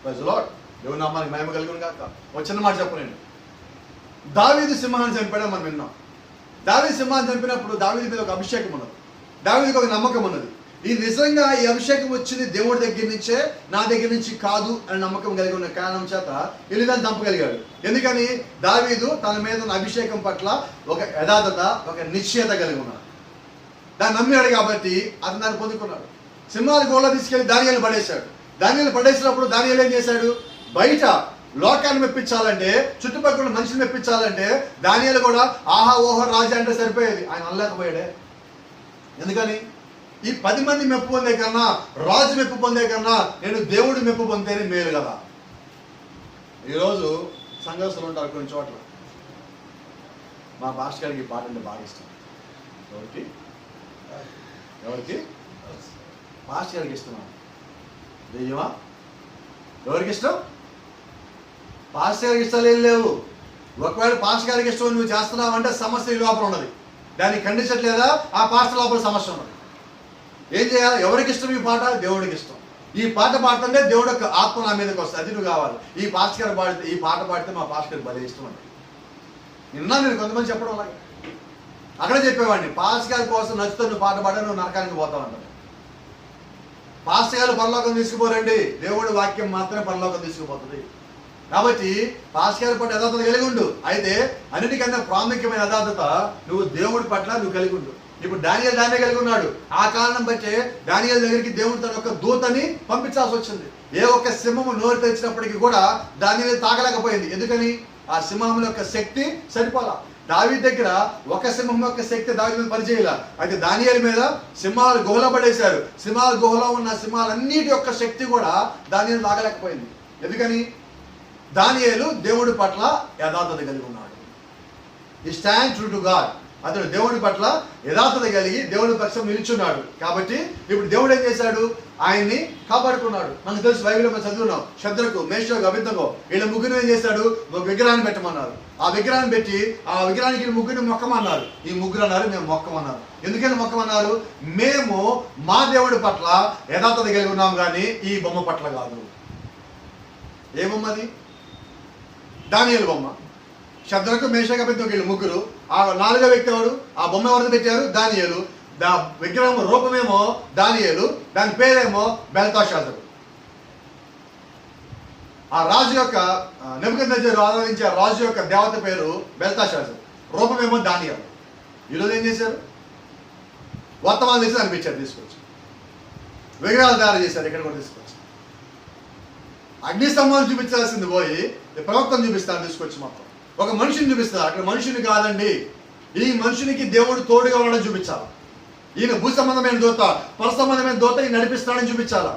Praise the Lord. దేవుని నామానికి మహిమ కలుగును గాక. ఒక చిన్న మాట చెప్పనండి. దావీదు సింహాన్ని చంపాడని మనం విన్నాం. దావీదు సింహాన్ని చంపినప్పుడు దావీదు మీద ఒక అభిషేకం ఉన్నది, దావీదుకి ఒక నమ్మకం ఉన్నది. ఈ నిజంగా ఈ అభిషేకం వచ్చింది దేవుడి దగ్గర నుంచే, నా దగ్గర నుంచి కాదు అని నమ్మకం కలిగి ఉన్న కారణం చేత ఎలిదాన్ని చంపగలిగాడు. ఎందుకని? దావీదు తన మీద ఉన్న అభిషేకం పట్ల ఒక యథార్థత, ఒక నిశ్చయత కలిగి ఉన్నాడు. దాన్ని నమ్మాడు కాబట్టి అతను దాన్ని పొందుకున్నాడు. సింహాల గోళ తీసుకెళ్లి దానియేలు పడేశాడు. దానియేలు పడేసినప్పుడు దానియేలు ఏం చేశాడు? బయట లోకాన్ని మెప్పించాలంటే, చుట్టుపక్కల మనుషులు మెప్పించాలంటే దానియేలు కూడా ఆహా ఓహో రాజా అంటే సరిపోయేది, ఆయన అనలేకపోయాడే. ఎందుకని? ఈ 10 మంది మెప్పు పొందే కన్నా, రాజు మెప్పు పొందే కన్నా నేను దేవుడి మెప్పు పొందేనే మేలు కదా. ఈరోజు సంఘస్థులు ఉంటారు కొన్ని చోట్ల, మా పాస్టర్ గారికి ఈ పాట అంటే బాగా ఇష్టం. ఎవరికి ఎవరికి పాస్టర్ గారికి ఇష్టమా? దెయ్యమా? ఎవరికి ఇష్టం? పాస్టర్ గారికి ఇష్టాలు ఏం లేవు. ఒకవేళ పాస్టర్ గారికి ఇష్టం నువ్వు చేస్తున్నావు అంటే సమస్య ఈ లోపల ఉన్నది, దాన్ని ఖండించట్లేదా? ఆ పాస్టర్ లోపల సమస్య ఉన్నది. ఏం చేయాలి? ఎవరికి ఇష్టం ఈ పాట? దేవుడికి ఇష్టం. ఈ పాట పాడుతుంటే దేవుడు యొక్క ఆత్మ నా మీదకి వస్తుంది, అది నువ్వు కావాలి. ఈ పాస్టర్ గారు పాడితే, ఈ పాట పాడితే మా పాస్టర్ గారికి భలే ఇష్టం అంటే నేను కొంతమంది చెప్పడం అలాగే. అక్కడే చెప్పేవాడిని, పాస్టర్ గారి కోసం నచ్చుతో నువ్వు పాట పాడా నువ్వు నరకానికి పోతావు అంటారు. పాస్టర్ గారు పరలోకం తీసుకుపోరండి, దేవుడి వాక్యం మాత్రమే పరలోకం తీసుకుపోతుంది. కాబట్టి పాస్టర్ గారి పట్ల యథార్థత కలిగి ఉండు. అయితే అన్నిటికన్నా ప్రాముఖ్యమైన యథార్థత నువ్వు దేవుడి పట్ల నువ్వు కలిగి ఉండు. ఇప్పుడు దానియేలు దాన్నే కలిగి ఉన్నాడు. ఆ కారణం బట్టే దానియేలు దగ్గరికి దేవుడు తన యొక్క దూతని పంపించాల్సి వచ్చింది. ఏ ఒక్క సింహము నోరు తెరిచినప్పటికీ కూడా దానియేలు తాగలేకపోయింది. ఎందుకని? ఆ సింహం యొక్క శక్తి సరిపోలా. దావీదు దగ్గర ఒక సింహం యొక్క శక్తి దావీదు మీద పనిచేయాల. అయితే దానియేలు మీద సింహాలు గుహలో పడేశారు. సింహాల గుహలో ఉన్న సింహాలన్నిటి యొక్క శక్తి కూడా దానియేలు తాగలేకపోయింది. ఎందుకని? దానియేలు దేవుడి పట్ల యథార్థత కలిగి ఉన్నాడు. ఈ స్టాండ్ ట్రూ టు గాడ్. అతడు దేవుడి పట్ల యథార్థత కలిగి దేవుడి పక్షం నిలుచున్నాడు. కాబట్టి ఇప్పుడు దేవుడు ఏం చేశాడు? ఆయన్ని కాపాడుకున్నాడు. మనకు తెలుసు, బైబిల్లో మనం చదువున్నాం. శద్రకు, మేషకు, అబేద్నెగో వీళ్ళ ముగ్గురు ఏం చేశాడు? ఒక విగ్రహాన్ని పెట్టమన్నారు. ఆ విగ్రహాన్ని పెట్టి ఆ విగ్రహానికి ముగ్గురిని మొక్కమన్నారు. ఈ ముగ్గురు అన్నారు మేము మొక్కమన్నారు. ఎందుకని మొక్కమన్నారు? మేము మా దేవుడి పట్ల యథార్థత కలిగి ఉన్నాం కానీ ఈ బొమ్మ పట్ల కాదు. ఏ బొమ్మ అది? దానియేలు బొమ్మ. శద్రకు, మేషకు, అబేద్నెగో వీళ్ళు ముగ్గురు. ఆ 4వ వ్యక్తి ఎవరు? ఆ బొమ్మ ఎవరిని పెట్టారు? దానియేలు. విగ్రహం రూపమేమో దానియేలు, దాని పేరేమో బెల్తషాజరు. ఆ రాజు యొక్క నెబుకద్నెజరు ఆరాధించే రాజు యొక్క దేవత పేరు బెల్తషాజరు, రూపమేమో దానియేలు. ఈరోజు ఏం చేశారు? వర్తమానం చేసి అనిపించారు, తీసుకొచ్చి విగ్రహాలు తయారు చేశారు. ఇక్కడ కూడా తీసుకొచ్చి అగ్నిస్తంభాన్ని చూపించాల్సింది పోయి ప్రవక్తను చూపిస్తారు తీసుకొచ్చి. మొత్తం ఒక మనిషిని చూపిస్తారు. అక్కడ మనుషుని కాదండి, ఈ మనుషునికి దేవుడు తోడుగా ఉండడం చూపించాలి. ఈయన భూ సంబంధమైన దూత, పర సంబంధమైన దూత ఈయన నడిపిస్తాడని చూపించాలా.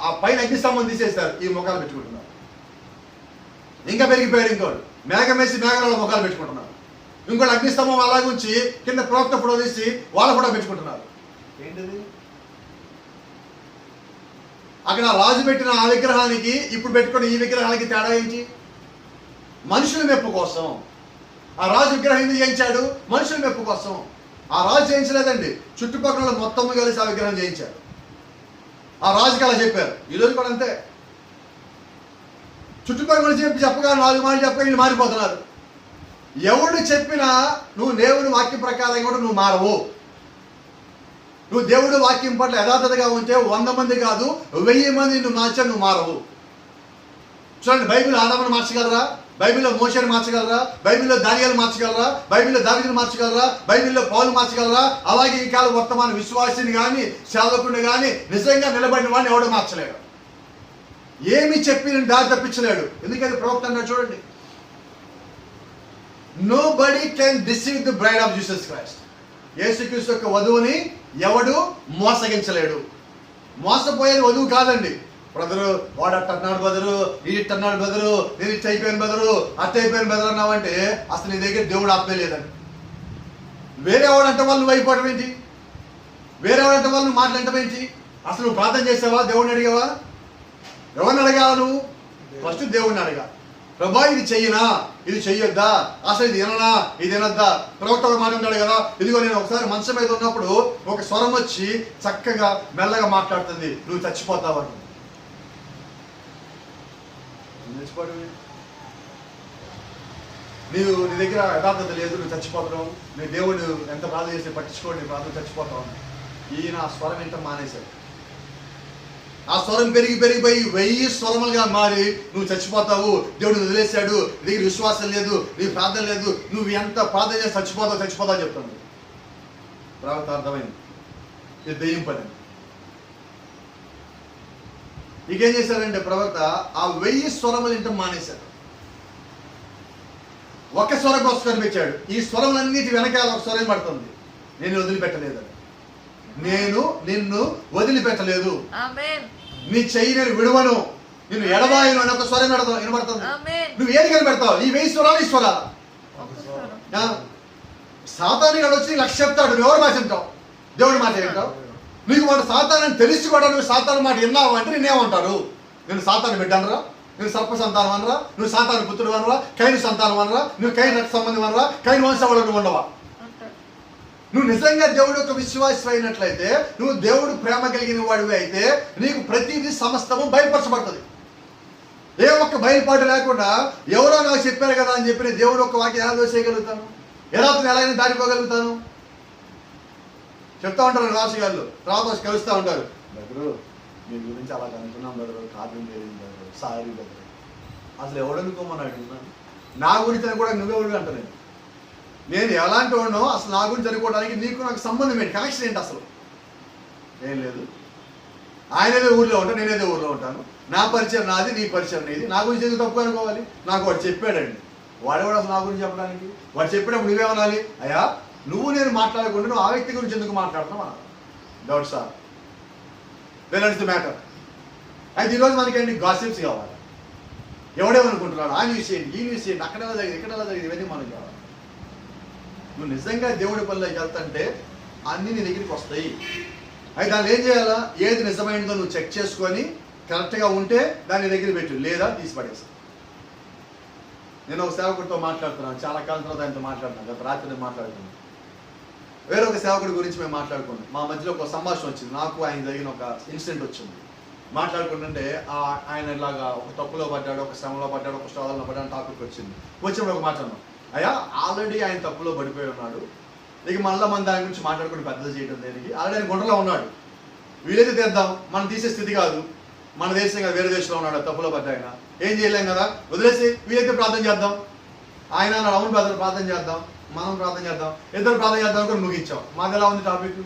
ఆ పైన అగ్నిస్తంభం తీసేస్తారు, ఈ ముఖాలు పెట్టుకుంటున్నారు. ఇంకా పెరిగిపోయాడు. ఇంకోటి మేఘం వేసి మేఘాలలో ముఖాలు పెట్టుకుంటున్నారు. ఇంకోటి అగ్నిస్తంభం అలాగే ఉంచి కింద ప్రవక్త ఫోటో తీసి వాళ్ళ ఫోటో పెట్టుకుంటున్నారు. ఏంటిది? అక్కడ రాజు పెట్టిన ఆ విగ్రహానికి ఇప్పుడు పెట్టుకుని ఈ విగ్రహానికి తేడా ఏంటి? మనుషుల మెప్పు కోసం. ఆ రాజు విగ్రహం ఎందుకు చేయించాడు? మనుషుల మెప్పు కోసం. ఆ రాజు చేయించలేదండి, చుట్టుపక్కల మొత్తం కలిసి ఆ విగ్రహం చేయించాడు. ఆ రాజుకి అలా చెప్పారు. ఈరోజు కూడా అంతే. చుట్టుపక్కల చెప్పగా 4 మాటలు చెప్పగా వీళ్ళు మారిపోతున్నారు. ఎవడు చెప్పినా నువ్వు దేవుని వాక్యం ప్రకారం కూడా నువ్వు మారవు. నువ్వు దేవుడు వాక్యం పట్ల యథార్థతగా ఉంటే 100 మంది కాదు 1000 మంది నువ్వు మార్చా నువ్వు మారవు. చూడండి, బైబిల్ ఆదామును మార్చగలరా? బైబిల్లో మోషేని మార్చగలరా? బైబిల్లో దానియేలు మార్చగలరా? బైబిల్లో దావీదుని మార్చగలరా? బైబిల్లో పౌలు మార్చగలరా? అలాగే ఈ కాల వర్తమాన విశ్వాసిని కానీ సేవకుడిని కానీ నిజంగా నిలబడిన వాడిని ఎవడో మార్చలేడు. ఏమి చెప్పి నేను దారి తప్పించలేడు. ఎందుకని ప్రవక్త అన్నాడు చూడండి, nobody can deceive the bride of Jesus Christ. యేసుక్రీస్తు యొక్క వధువుని ఎవడు మోసగించలేడు. మోసపోయేది వధువు కాదండి. బ్రదరు వాడు అట్ట అన్నాడు బెదరు, ఇట్ట అన్నాడు బెదరు, నేను ఇట్ట అయిపోయాను బెదరు, అట్ట అయిపోయాను బెదరు అన్నావంటే అసలు నీ దగ్గర దేవుడు ఆత్మే లేదండి. వేరే వాడంటే వాళ్ళు నువ్వు అయిపోవడం ఏంటి? వేరే వాడంటే వాళ్ళు నువ్వు మాట్లాడటం ఏంటి? అసలు నువ్వు ప్రార్థన చేసావా? దేవుడిని అడిగావా? ఎవరిని అడగావా? నువ్వు ఫస్ట్ దేవుడిని అడగా. ప్రభా ఇది చెయ్యనా, ఇది చెయ్యొద్దా, అసలు ఇది విననా, ఇది వినొద్దా? ప్రవక్త ఒక మాట ఉంటాడు కదా, ఇదిగో నేను ఒకసారి మంచం మీద ఉన్నప్పుడు ఒక స్వరం వచ్చి చక్కగా మెల్లగా మాట్లాడుతుంది, నువ్వు చచ్చిపోతావు అని. చచ్చిపోవడమే. నీ దగ్గర యథార్థత లేదు, నువ్వు చచ్చిపోతావు. నీ దేవుడు ఎంత ప్రార్థన చేసి పట్టించుకోండి, ప్రార్థన చచ్చిపోతావు. ఈయన ఆ స్వరం వింటం మానేశాడు. ఆ స్వరం పెరిగిపోయి 1000 స్వరములుగా మారి నువ్వు చచ్చిపోతావు, దేవుడు వదిలేశాడు, నీ దగ్గర విశ్వాసం లేదు, నీ ప్రార్థన లేదు, నువ్వు ఎంత ప్రార్థన చేసి చచ్చిపోతావు చెప్తాను. ప్రవక్త అర్థమైంది, ఇది దెయ్యం పని. ఇంకేం చేశారంటే ప్రవక్త ఆ 1000 స్వరములు వింటం మానేశాడు. ఒక స్వరం కోసం కనిపించాడు. ఈ స్వరములన్నిటి వెనకాల ఒక స్వరం పడుతుంది, నేను వదిలిపెట్టలేదని. నేను నిన్ను వదిలిపెట్టలేదు, నీ చెయ్యి నేను విడువను, నిన్ను ఎడబాయను అని ఒక స్వరం వినబడుతుంది. నువ్వు ఏది కనిపెడతావు? ఈ 1000 స్వరాలు, ఈ స్వరాలు. సాతాను గాడు వచ్చి లక్ష చెప్తాడు, నువ్వు ఎవరు మాట వింటావు? దేవుడి మాట వింటావు? నీకు వాడు సాతానని తెలిసి కూడా నువ్వు సాతాను మాట విన్నావు అంటే నేనేమంటారు? నేను సాతాను బిడ్డ అనరా, నువ్వు సర్ప సంతానం అనరా, నువ్వు సాతాను పుత్రుడు అనరా, కైను సంతానం అనరా, నువ్వు కైను రక్త సంబంధం అనరా, కైను వంశవాడు నువ్వు ఉండవా? నువ్వు నిజంగా దేవుడు యొక్క విశ్వాసం అయినట్లయితే, నువ్వు దేవుడు ప్రేమ కలిగిన వాడివి అయితే నీకు ప్రతిదీ సమస్తము బయలుపరచబడుతుంది. ఏ ఒక్క బయలుపాటు లేకుండా ఎవరో నాకు చెప్పారు కదా అని చెప్పి దేవుడు ఒక వాక్యం ఎలా దోసేయగలుగుతాను? ఎలా ఎలాగైనా దాటిపోగలుగుతాను? చెప్తా ఉంటారు రాశి గారు, తర్వాత కలుస్తూ ఉంటారు, బెదరు మీ గురించి అలా అనుకున్నాం బెదరు, కాదు బెదరు, సారీ బెదరు. అసలు ఎవడనుకోమన్నాడు? నా గురించి అని కూడా నువ్వెవడు అంటాను. నేను ఎలాంటి వాడినో అసలు నా గురించి అనుకోవడానికి నీకు నాకు సంబంధం ఏంటి? కనెక్షన్ ఏంటి? అసలు ఏం లేదు. ఆయన ఏదో ఊర్లో ఉంటాను, నేనేదో ఊర్లో ఉంటాను, నా పరిచయం నాది, నీ పరిచయం నీది, నా గురించి ఎందుకు తప్పు అనుకోవాలి? నాకు వాడు చెప్పాడండి. వాడేవాడు అసలు నా గురించి చెప్పడానికి? వాడు చెప్పినప్పుడు నువ్వేమనాలి? అయ్యా నువ్వు నేను మాట్లాడకుండా నువ్వు ఆ వ్యక్తి గురించి ఎందుకు మాట్లాడుతున్నావు అన్నా. Doubt sir, that's the matter. అయితే ఈరోజు మనకేంటి? గాసిప్స్ కావాలి. ఎవడేమనుకుంటున్నాడు? ఆ న్యూస్ ఏంటి, ఈ న్యూస్ ఏంటి, అక్కడ ఎలా జరిగింది, ఇక్కడ ఎలా జరిగింది, ఇవన్నీ మనకి కావాలి. నువ్వు నిజంగా దేవుడి పనిలోకి వెళ్తుంటే అన్నీ నీ దగ్గరికి వస్తాయి. అయితే దాన్ని ఏం చేయాలా? ఏది నిజమైనదో నువ్వు చెక్ చేసుకొని కరెక్ట్గా ఉంటే దాన్ని దగ్గర పెట్టు, లేదా తీసి పడేసి. నేను ఒక సేవకుడితో మాట్లాడుతున్నాను, చాలా కాలం తర్వాత ఆయనతో మాట్లాడుతున్నాను, గత రాత్రి నేను మాట్లాడుతున్నాను. వేరే ఒక సేవకుడి గురించి మేము మాట్లాడుకున్నాం. మా మధ్యలో ఒక సంభాషణ వచ్చింది, నాకు ఆయన జరిగిన ఒక ఇన్సిడెంట్ వచ్చింది. మాట్లాడుకుంటుంటే ఆయన ఇలాగా ఒక తప్పులో పడ్డాడు, ఒక శ్రమలో పడ్డాడు, ఒక స్ట్రగల్లో పడ్డాడు, టాపిక్ వచ్చింది. వచ్చినప్పుడు ఒక మాట్లాడినాం, అయ్యా ఆల్రెడీ ఆయన తప్పులో పడిపోయి ఉన్నాడు, ఇక మళ్ళీ మన దాని గురించి మాట్లాడుకుని పెద్దలు చేయడం దేనికి? ఆల్రెడీ ఆయన గుంటలో ఉన్నాడు, వీలైతే తీద్దాం, మనం తీసే స్థితి కాదు. మన దేశం కదా, వేరే దేశంలో ఉన్నాడు, తప్పులో పడ్డాయన, ఏం చేయలేం కదా, వదిలేసి వీలైతే ప్రార్థన చేద్దాం. ఆయన అన్నాడు, అవును బ్రదర్ ప్రార్థన చేద్దాం, మనం ప్రార్థన చేద్దాం, ఇద్దరు ప్రార్థన చేద్దాం అనుకుని ముగించాం. మాది ఎలా ఉంది టాపిక్?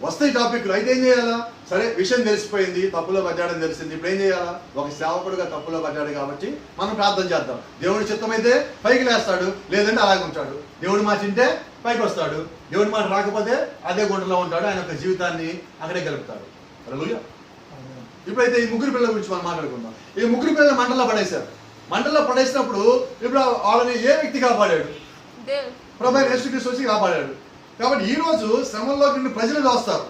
వస్తాయి టాపిక్లు. అయితే ఏం చేయాలా? సరే విషయం తెలిసిపోయింది, తప్పులో పడ్డాడని తెలిసింది, ఇప్పుడు ఏం చేయాలా? ఒక సేవకుడుగా తప్పులో పడ్డాడు కాబట్టి మనం ప్రార్థన చేద్దాం. దేవుడి చిత్తం అయితే పైకి లేస్తాడు, లేదంటే అలాగే ఉంటాడు. దేవుడి మాట వింటే పైకి వస్తాడు, దేవుడి మాట రాకపోతే అదే గుంటలో ఉంటాడు, ఆయన యొక్క జీవితాన్ని అక్కడే గలుపుతాడు. హల్లెలూయా. ఇప్పుడైతే ఈ ముగ్గురు పిల్లల గురించి మనం మాట్లాడుకుందాం. ఈ ముగ్గురు పిల్లలు మంటల్లో పడేశారు. మంటల్లో పడేసినప్పుడు ఇప్పుడు వాళ్ళని ఏ వ్యక్తి కాపాడాడు? ప్రభువైన యేసుక్రీస్తు వచ్చి కాపాడాడు. కాబట్టి ఈ రోజు శ్రమంలో నిన్ను ప్రజలు దోస్తారు,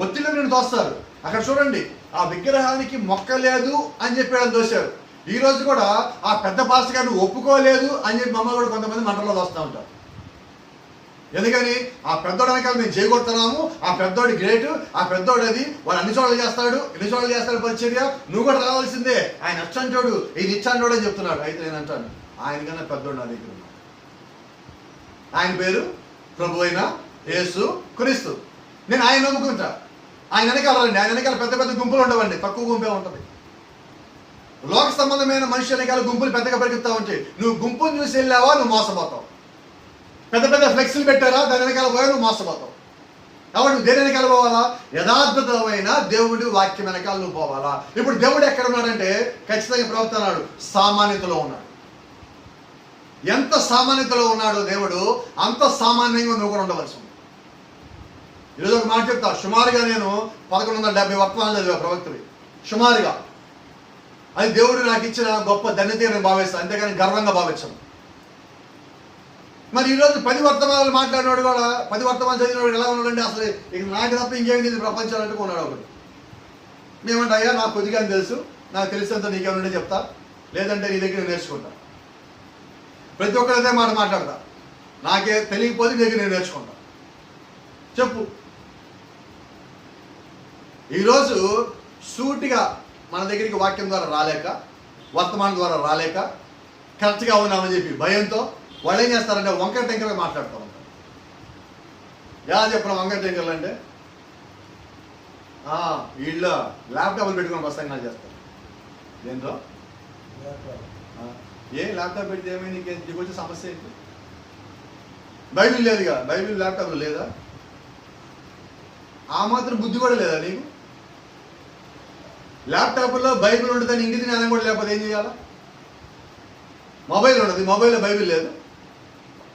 ఒత్తిడిలో నిన్ను దోస్తారు. అక్కడ చూడండి, ఆ విగ్రహానికి మొక్కలేదు అని చెప్పి వాళ్ళని దోశారు. ఈ రోజు కూడా ఆ పెద్ద పాస్టర్ గారిని ఒప్పుకోలేదు అని చెప్పి మమ్మల్ని కూడా కొంతమంది మంటల్లో దోస్తూ ఉంటారు. ఎందుకని? ఆ పెద్దోడు వెనకాల మేము చేయగొడుతున్నాము, ఆ పెద్దోడి గ్రేటు, ఆ పెద్దోడు అది, వాడు అన్ని చోట్ల చేస్తాడు, ఎన్ని చోట్ల చేస్తాడు పరిచర్య, నువ్వు కూడా రావాల్సిందే, ఆయన నచ్చంటోడు, ఇది ఇచ్చంటోడు అని చెప్తున్నాడు. అయితే నేను అంటాను, ఆయనకన్నా పెద్దోడు నా దగ్గర ఉన్నాడు. ఆయన పేరు ప్రభు అయిన యేసు క్రీస్తు. నేను ఆయన నమ్ముకుంటా. ఆయన వెనకాలండి, ఆయన వెనకాల పెద్ద పెద్ద గుంపులు ఉండవండి, తక్కువ గుంపే ఉంటుంది. లోక సంబంధమైన మనిషి వెనకాల గుంపులు పెద్దగా పెరుగుతూ ఉంటాయి. నువ్వు గుంపును చూసి వెళ్ళావా, నువ్వు మోసపోతావు. పెద్ద పెద్ద ఫ్లెక్స్లు పెట్టారా, దాని వెనకాల పోయా నువ్వు మోసపోతావు. కాబట్టి నువ్వు దేని వెనకాల పోవాలా? యథార్థమైన దేవుడి వాక్యం వెనకాల నువ్వు పోవాలా. ఇప్పుడు దేవుడు ఎక్కడ ఉన్నాడంటే ఖచ్చితంగా ప్రవర్తనాడు సామాన్యతలో ఉన్నాడు. ఎంత సామాన్యతలో ఉన్నాడో దేవుడు, అంత సామాన్యంగా నువ్వు కూడా ఉండవలసి ఉంది. ఈరోజు ఒక మాట చెప్తా, సుమారుగా నేను 1170 వర్తమానాలు చదివా ప్రవక్తవి, సుమారుగా. అది దేవుడు నాకు ఇచ్చిన గొప్ప ధన్యత నేను భావిస్తాను, అంతేగాని గర్వంగా భావించను. మరి ఈరోజు 10 వర్తమానాలు మాట్లాడినాడు కూడా, 10 వర్తమానాలు చదివినాడు ఎలా ఉన్నాడంటే అసలు ఇక నాకు తప్ప ఇంకేమి తెలియదు ప్రపంచాలు అంటుకున్నాడు ఒకటి. మేమంటే అయ్యా నాకు కొద్దిగా తెలుసు, నాకు తెలిసినంత నీకేమన్నా చెప్తా, లేదంటే నీ దగ్గర నేర్చుకుంటా. ప్రతి ఒక్కరు అదే మాట మాట్లాడతా, నాకే తెలియకపోతే నీ దగ్గర నేను నేర్చుకుంటా. చెప్పు. ఈరోజు సూటిగా మన దగ్గరికి వాక్యం ద్వారా రాలేక, వర్తమానం ద్వారా రాలేక, కరెక్ట్గా ఉన్నామని చెప్పి భయంతో వాళ్ళు ఏం చేస్తారంటే వంకర టెంకర్గా మాట్లాడుతూ ఉంటారు. ఎలా చెప్పడం వంకర టెంకర్లు అంటే, వీళ్ళు ల్యాప్టాప్లు పెట్టుకుని ప్రసంగాలు చేస్తారు. ఏంటో ఏ ల్యాప్టాప్ పెడితే ఏమైనా నీకు వచ్చే సమస్య ఏంటి? బైబిల్ లేదుగా, బైబిల్ ల్యాప్టాప్లో లేదా? ఆ మాత్రం బుద్ధి కూడా లేదా నీకు? ల్యాప్టాప్లో బైబిల్ ఉంటుందని ఇంగిది జ్ఞానం కూడా లేకపోతే ఏం చేయాలా? మొబైల్ ఉండదు, మొబైల్లో బైబిల్ లేదు.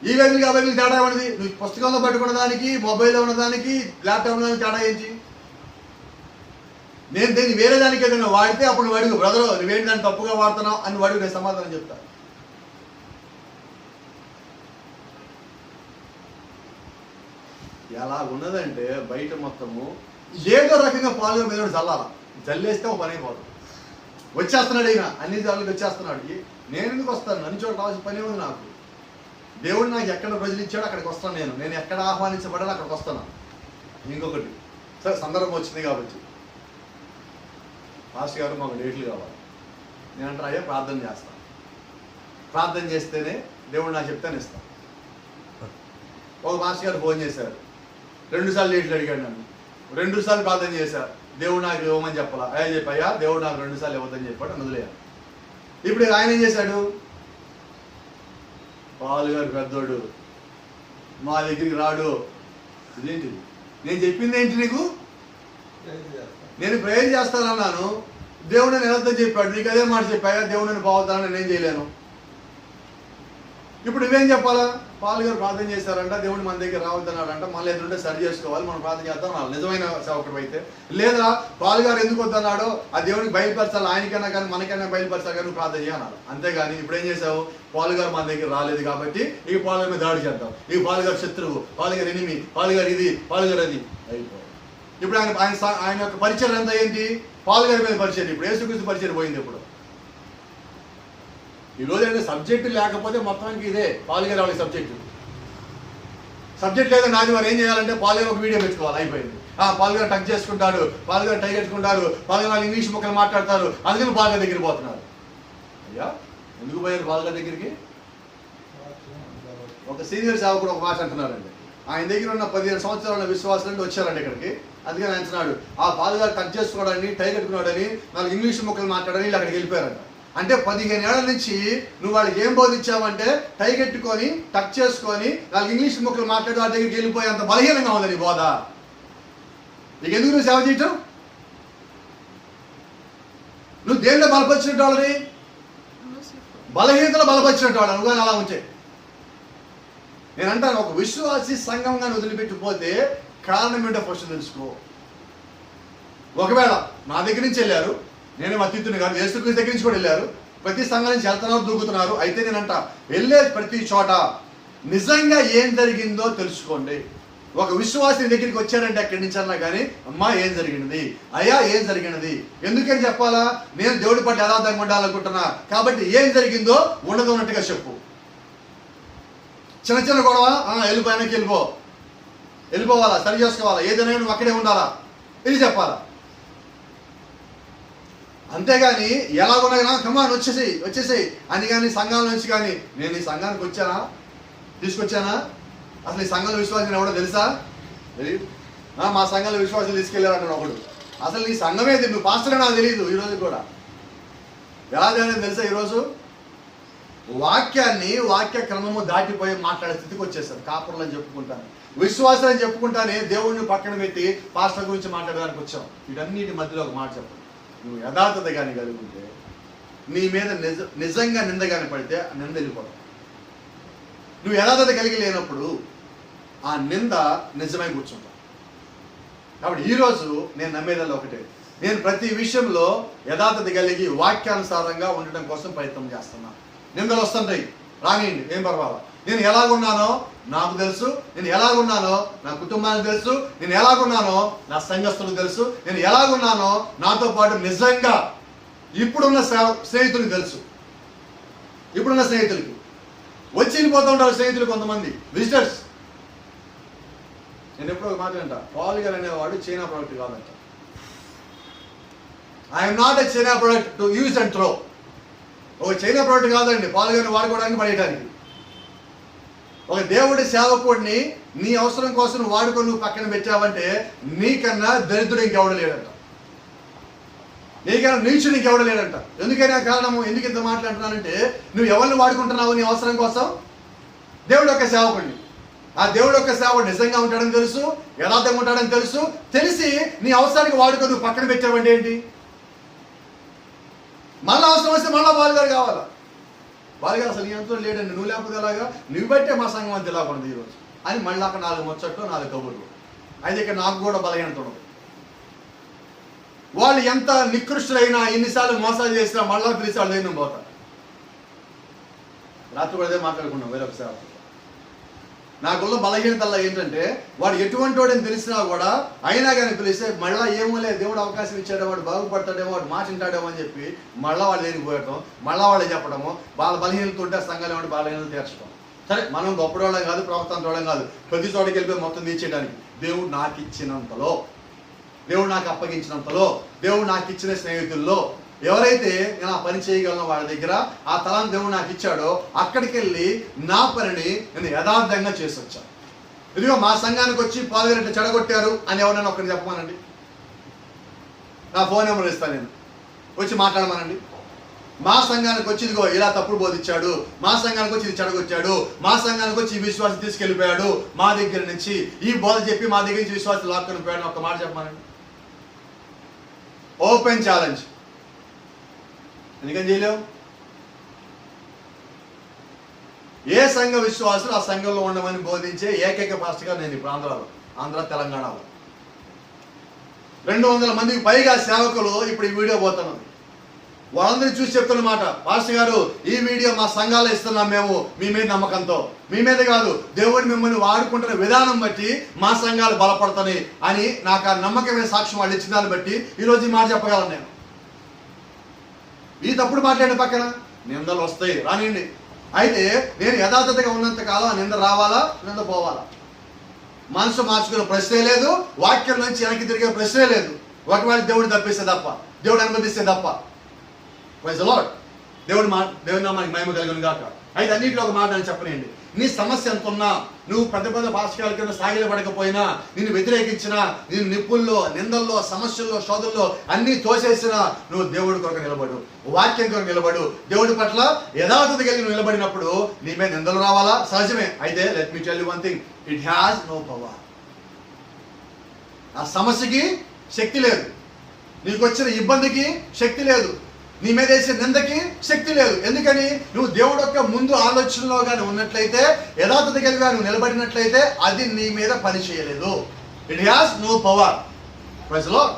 ఈ బైబిల్కి ఆ బైబిల్ తేడా ఉన్నది. నువ్వు పుస్తకంలో పట్టుకున్న దానికి, మొబైల్లో ఉన్నదానికి, ల్యాప్టాప్లో తేడా ఏంటి? నేను దీన్ని వేరే దానికి ఏదైనా వాడితే అప్పుడు నువ్వు అడుగు, బ్రదరు నువ్వేంటి దాన్ని తప్పుగా వాడుతున్నావు అని వాడికి నేను సమాధానం చెప్తా. ఎలా ఉన్నదంటే బయట మొత్తము ఏదో రకంగా పాలుగా మీద చల్లాల, జల్లేస్తే ఒక పని అయిపోదు. వచ్చేస్తున్నాడు అయినా అన్ని సార్లు వచ్చేస్తున్నాడు. నేను ఎందుకు వస్తాను? అన్ని చోట్ల కావాల్సిన పని ఉంది నాకు. దేవుడు నాకు ఎక్కడ ప్రజలు ఇచ్చాడో అక్కడికి వస్తాను. నేను ఎక్కడ ఆహ్వానించబడాలో అక్కడికి వస్తాను. ఇంకొకటి సరే, సందర్భం వచ్చింది కాబట్టి పాస్టర్ గారు మాకు డేట్లు కావాలి. నేను అంటారు అయ్యా ప్రార్థన చేస్తాను. ప్రార్థన చేస్తేనే దేవుడు నాకు చెప్తాను ఇస్తాను. ఒక మాస్టర్ గారు ఫోన్ చేశారు, 2 సార్లు డేట్లు అడిగాడు నన్ను, 2 సార్లు ప్రార్థన చేశారు. దేవుడు నాకు ఇవ్వమని చెప్పాలా? అయ్యా చెప్పయ్యా దేవుడు నాకు 2 సార్లు ఇవ్వద్దని చెప్పాడు, వదిలేయాలి. ఇప్పుడు ఆయన ఏం చేశాడు? పాలు గారు పెద్దోడు మా దగ్గరికి రాడు. ఇదేంటిది? నేను చెప్పింది ఏంటి నీకు? నేను ప్రేయర్ చేస్తానన్నాను, దేవుడు నేను వెళ్ళొద్దని చెప్పాడు. నీకు అదే మాట చెప్పాయా దేవుడు నేను బాగుతాను, నేనేం చేయలేను. ఇప్పుడు నువ్వేం చెప్పాలా? పాలు గారు ప్రార్థన చేశారంట, దేవుడు మన దగ్గర రావద్దన్నాడంట, మళ్ళీ ఎదురుంటే సరి చేసుకోవాలి, మనం ప్రార్థన చేద్దాం అన్నాడు నిజమైన సేవకుడు అయితే. లేదా పాలు గారు ఎందుకు వద్దన్నాడో ఆ దేవుడికి బయలుపరచాలి, ఆయనకైనా కానీ మనకైనా బయలుపరచాలి కానీ ప్రార్థన చేయన్నాడు. అంతేగాని ఇప్పుడు ఏం చేసావు? పాలు గారు మన దగ్గర రాలేదు కాబట్టి ఈ పాలు గారి మీద దాడి చేద్దాం, ఈ పాలు గారు శత్రువు, పాలు గారు ఎనిమి, పాలు గారు ఇది, పాలు గారు అది అయిపోయింది. ఇప్పుడు ఆయన యొక్క పరిచయం అంతా ఏంటి? పాలు గారి మీద పరిచయం. ఇప్పుడు యేసుక్రీస్తు పరిచయం పోయింది. ఇప్పుడు ఈరోజు అంటే సబ్జెక్టు లేకపోతే మొత్తానికి ఇదే పాలుగారు వాళ్ళకి సబ్జెక్ట్ లేదా నాది వారు ఏం చేయాలంటే పాలుగారు ఒక వీడియో పెట్టుకోవాలి, అయిపోయింది. పాలుగారు టచ్ చేసుకుంటారు, పాలుగారు టై కట్టుకుంటారు, పాలుగారు ఇంగ్లీష్ ముక్కలు మాట్లాడతారు, అందుకని పాలుగారి దగ్గరికి పోతున్నారు. అయ్యా ఎందుకు పోయారు పాలుగారి దగ్గరికి? ఒక సీనియర్ సేవకుడు ఒక మాట అంటున్నారండి, ఆయన దగ్గర ఉన్న 15 సంవత్సరాల విశ్వాసాలు వచ్చారండి ఇక్కడికి. అందుకని అంటున్నాడు ఆ పాలుగారు టచ్ చేసుకోవడాన్ని, టై కట్టుకున్నాడని, 4 ఇంగ్లీష్ ముక్కలు మాట్లాడని వీళ్ళు అక్కడికి వెళ్ళిపోయారంట. అంటే 15 ఏళ్ల నుంచి నువ్వు వాళ్ళకి ఏం బోధించావంటే టై కట్టుకొని, టచ్ చేసుకొని, 4 ఇంగ్లీష్ ముక్కలు మాట్లాడి వాళ్ళ దగ్గరికి వెళ్ళిపోయి అంత బలహీనంగా ఉంది నీ బోధ. నీకు ఎందుకు నువ్వు సేవ చేయటం? నువ్వు దేనిలో బలపరిచినట్టు వాళ్ళని? బలహీనతలో బలపరిచినట్టు వాళ్ళని. నువ్వు అలా ఉంటే నేను అంటాను, ఒక విశ్వాసి సంఘంగా వదిలిపెట్టిపోతే కారణం ఏంటో ఫస్ట్ తెలుసుకో. ఒకవేళ నా దగ్గర నుంచి వెళ్ళారు, నేనే అత్యుత్తుని కాదు, యేసుక్రీస్తు దగ్గర నుంచి కూడా వెళ్ళారు, ప్రతి సంఘం నుంచి వెళ్తున్నారు, దూకుతున్నారు. అయితే నేనంట వెళ్ళే ప్రతి చోట నిజంగా ఏం జరిగిందో తెలుసుకోండి. ఒక విశ్వాసి దగ్గరికి వచ్చారంటే అక్కడి నుంచి అన్నా కానీ అమ్మా ఏం జరిగినది, అయ్యా ఏం జరిగినది, ఎందుకని చెప్పాలా? నేను దేవుడి పట్ల యథార్థంగా ఉండాలనుకుంటున్నా కాబట్టి ఏం జరిగిందో ఉండదు ఉన్నట్టుగా చెప్పు. చిన్న చిన్న గొడవ వెళ్ళిపోయానకి వెళ్ళిపోవాలా, సరి చేసుకోవాలా, ఏదైనా నువ్వు అక్కడే ఉండాలా, ఇది చెప్పాలా. అంతేగాని ఎలాగున్నా కమాన్ వచ్చేసేయి అని కానీ సంఘాల నుంచి కానీ నేను ఈ సంఘానికి వచ్చానా, తీసుకొచ్చానా, అసలు ఈ సంఘంలో విశ్వాసం ఎవడో తెలుసా? మా సంఘంలో విశ్వాసం తీసుకెళ్ళారంటాడు ఒకడు. అసలు నీ సంఘం ఏది, నువ్వు పాస్టర్ నాకు తెలియదు. ఈరోజు కూడా ఎలా తెలియదు తెలుసా? ఈరోజు వాక్య క్రమము దాటిపోయి మాట్లాడే స్థితికి వచ్చేసారు. కాపుర్లు అని చెప్పుకుంటాను, విశ్వాసం అని చెప్పుకుంటానే దేవుడిని పక్కన పెట్టి పాస్టర్ గురించి మాట్లాడడానికి వచ్చాం. వీటన్నిటి మధ్యలో ఒక మాట చెప్పండి, నువ్వు యథార్థత కానీ కలిగి ఉంటే నీ మీద నిజంగా నింద కానీ పడితే నింద వెళ్ళిపోవడం. నువ్వు యథార్థత కలిగి లేనప్పుడు ఆ నింద నిజమై కూర్చుంటావు. కాబట్టి ఈరోజు నేను నమ్మేదల్లా ఒకటే, నేను ప్రతి విషయంలో యథార్థత కలిగి వాక్యానుసారంగా ఉండటం కోసం ప్రయత్నం చేస్తున్నా. నిందలు వస్తుంటాయి, రానియండి, ఏం పర్వాలా. నేను ఎలాగున్నానో నాకు తెలుసు, నేను ఎలాగున్నానో నా కుటుంబానికి తెలుసు, నేను ఎలాగున్నానో నా సంఘస్థులకు తెలుసు, నేను ఎలాగున్నానో నాతో పాటు నిజంగా ఇప్పుడున్న స్నేహితులకు తెలుసు. ఇప్పుడున్న స్నేహితులకి వచ్చి వెళ్ళిపోతూ ఉంటారు స్నేహితులు, కొంతమంది విజిటర్స్. నేను ఎప్పుడో ఒక మాట అంట, పాల్ గారు అనేవాడు చైనా ప్రోడక్ట్ కాదంట. I'm not a China product to use and throw. ఒక చైనా ప్రోడక్ట్ కాదండి పాల్ గారిని వాడుకోవడానికి, పడేయడానికి. ఒక దేవుడి సేవకుడిని నీ అవసరం కోసం వాడుకొని నువ్వు పక్కన పెట్టావంటే నీకన్నా దరిద్రుడు ఇంకెవడ లేడంట, నీకన్నా నీచుడు ఇంకెవడ లేడంట. ఎందుకైనా కారణము, ఎందుకు ఇంత మాట్లాడుతున్నానంటే, నువ్వు ఎవరిని వాడుకుంటున్నావు నీ అవసరం కోసం? దేవుడు యొక్క సేవకుడిని. ఆ దేవుడు యొక్క సేవకుడు నిజంగా ఉంటాడని తెలుసు, యథార్థంగా ఉంటాడని తెలుసు, తెలిసి నీ అవసరానికి వాడుకొని నువ్వు పక్కన పెట్టావంటే ఏంటి? మళ్ళీ అవసరం వస్తే మళ్ళీ బాలుగారు కావాలా? బాలుగారు అసలు నీ అంతా లేడండి, నువ్వు లేకపోతే ఎలాగా, నువ్వు బట్టే మా సంఘం అంతా ఇలా పడుతుంది ఈరోజు అని మళ్ళీ అక్కడ 4 ముచ్చట్లు 4 కబుర్లు. అయితే ఇక్కడ నాకు కూడా బలహీనత ఉండదు. వాళ్ళు ఎంత నికృష్టులైనా, ఎన్నిసార్లు మోసాలు చేసినా మళ్ళా పిలిచి వాళ్ళు నేను పోతారు. రాత్రి కూడా అదే మాట్లాడుకున్నాం వేరొక సేవ. నాకున్న బలహీనతల్లా ఏంటంటే, వాడు ఎటువంటి వాడని తెలిసినా కూడా అయినా కానీ పిలిస్తే మళ్ళీ ఏమో లేదు, దేవుడు అవకాశం ఇచ్చాడో, వాడు బాగుపడతాడేమో, వాడు మాట వింటాడేమో అని చెప్పి మళ్ళీ వాళ్ళు దేనికి పోయటం, మళ్ళీ వాళ్ళు చెప్పడము, వాళ్ళ బలహీనతలు ఉంటే సంఘాలు ఏమంటే బలహీనతలు తీర్చడం. సరే, మనం గొప్పవాళ్ళం కాదు, ప్రవర్తన కాదు, ప్రతి చోటకి వెళ్ళిపోయి మొత్తం తీర్చేయడానికి. దేవుడు నాకు ఇచ్చినంతలో, దేవుడు నాకు అప్పగించినంతలో, దేవుడు నాకు ఇచ్చిన స్నేహితుల్లో ఎవరైతే నేను ఆ పని చేయగలను వాళ్ళ దగ్గర ఆ తలం దేవుడు నాకు ఇచ్చాడో అక్కడికి వెళ్ళి నా పనిని నేను యథార్థంగా చేసి వచ్చాను. ఇదిగో మా సంఘానికి వచ్చి పాల్గొనట్టు చెడగొట్టారు అని ఎవరైనా ఒకరిని చెప్పమానండి. నా ఫోన్ నెంబర్ ఇస్తాను, నేను వచ్చి మాట్లాడమానండి. మా సంఘానికి వచ్చి ఇదిగో ఇలా తప్పుడు బోధించాడు, మా సంఘానికి వచ్చి ఇది చెడగొచ్చాడు, మా సంఘానికి వచ్చి ఈ విశ్వాసం తీసుకెళ్ళిపోయాడు, మా దగ్గర నుంచి ఈ బోధ చెప్పి మా దగ్గర నుంచి విశ్వాసం లాక్కొని పోయాడు, ఒక మాట చెప్పమానండి. Open challenge. ఎందుకని చేయలేవు? ఏ సంఘ విశ్వాసులు ఆ సంఘంలో ఉండమని బోధించే ఏకైక పాస్టర్గా నేను ఇప్పుడు ఆంధ్ర తెలంగాణలో 200 మందికి పైగా సేవకులు ఇప్పుడు ఈ వీడియో పోతున్నది. వాళ్ళందరినీ చూసి చెప్తున్నమాట, పాస్టర్ గారు ఈ వీడియో మా సంఘాల్లో ఇస్తున్నాం మేము మీ మీద నమ్మకంతో. మీ మీద కాదు, దేవుడు మిమ్మల్ని వాడుకుంటున్న విధానం బట్టి మా సంఘాలు బలపడతాయి అని నాకు ఆ నమ్మకమైన సాక్ష్యం వాళ్ళు ఇచ్చిన దాన్ని బట్టి ఈరోజు ఈ మాట చెప్పగలను నేను. ఈ తప్పుడు మాట్లాడిన పక్కన నిందలు వస్తాయి, రానియండి. అయితే నేను యథార్థతగా ఉన్నంత కాలం నింద రావాలా, నింద పోవాలా? మనసు మార్చుకునే ప్రశ్నే లేదు, వాక్యం నుంచి వెనక్కి తిరిగే ప్రశ్నే లేదు. ఒకవేళ దేవుడు తప్పిస్తే తప్ప, దేవుడు అనుమతిస్తే తప్ప. Praise the Lord. దేవుడి నామానికి మహిమ కలుగును గాక. అయితే అన్నింటిలో ఒక మాట అని చెప్పనండి, నీ సమస్య ఎంత ఉన్నా, నువ్వు పెద్ద పాస్కాల కింద సాగిలపడకపోయినా, నిన్ను వ్యతిరేకించినా, నేను నిప్పుల్లో, నిందల్లో, సమస్యల్లో, శోధల్లో అన్నీ తోసేసినా నువ్వు దేవుడి కొరకు నిలబడు, వాక్యం కొరకు నిలబడు. దేవుడి పట్ల యథార్థత కలిగి నువ్వు నిలబడినప్పుడు నీ మీద నిందలు రావాలా? సహజమే. అయితే let me tell you one thing, it has no power. ఆ సమస్యకి శక్తి లేదు, నీకు వచ్చిన ఇబ్బందికి శక్తి లేదు, నీ మీద వేసే నిందకి శక్తి లేదు. ఎందుకని? నువ్వు దేవుడు యొక్క ముందు ఆలోచనలో కానీ ఉన్నట్లయితే, యథార్థత కలిగిగా నువ్వు నిలబడినట్లయితే అది నీ మీద పని చేయలేదు. It has no power. Praise the lord.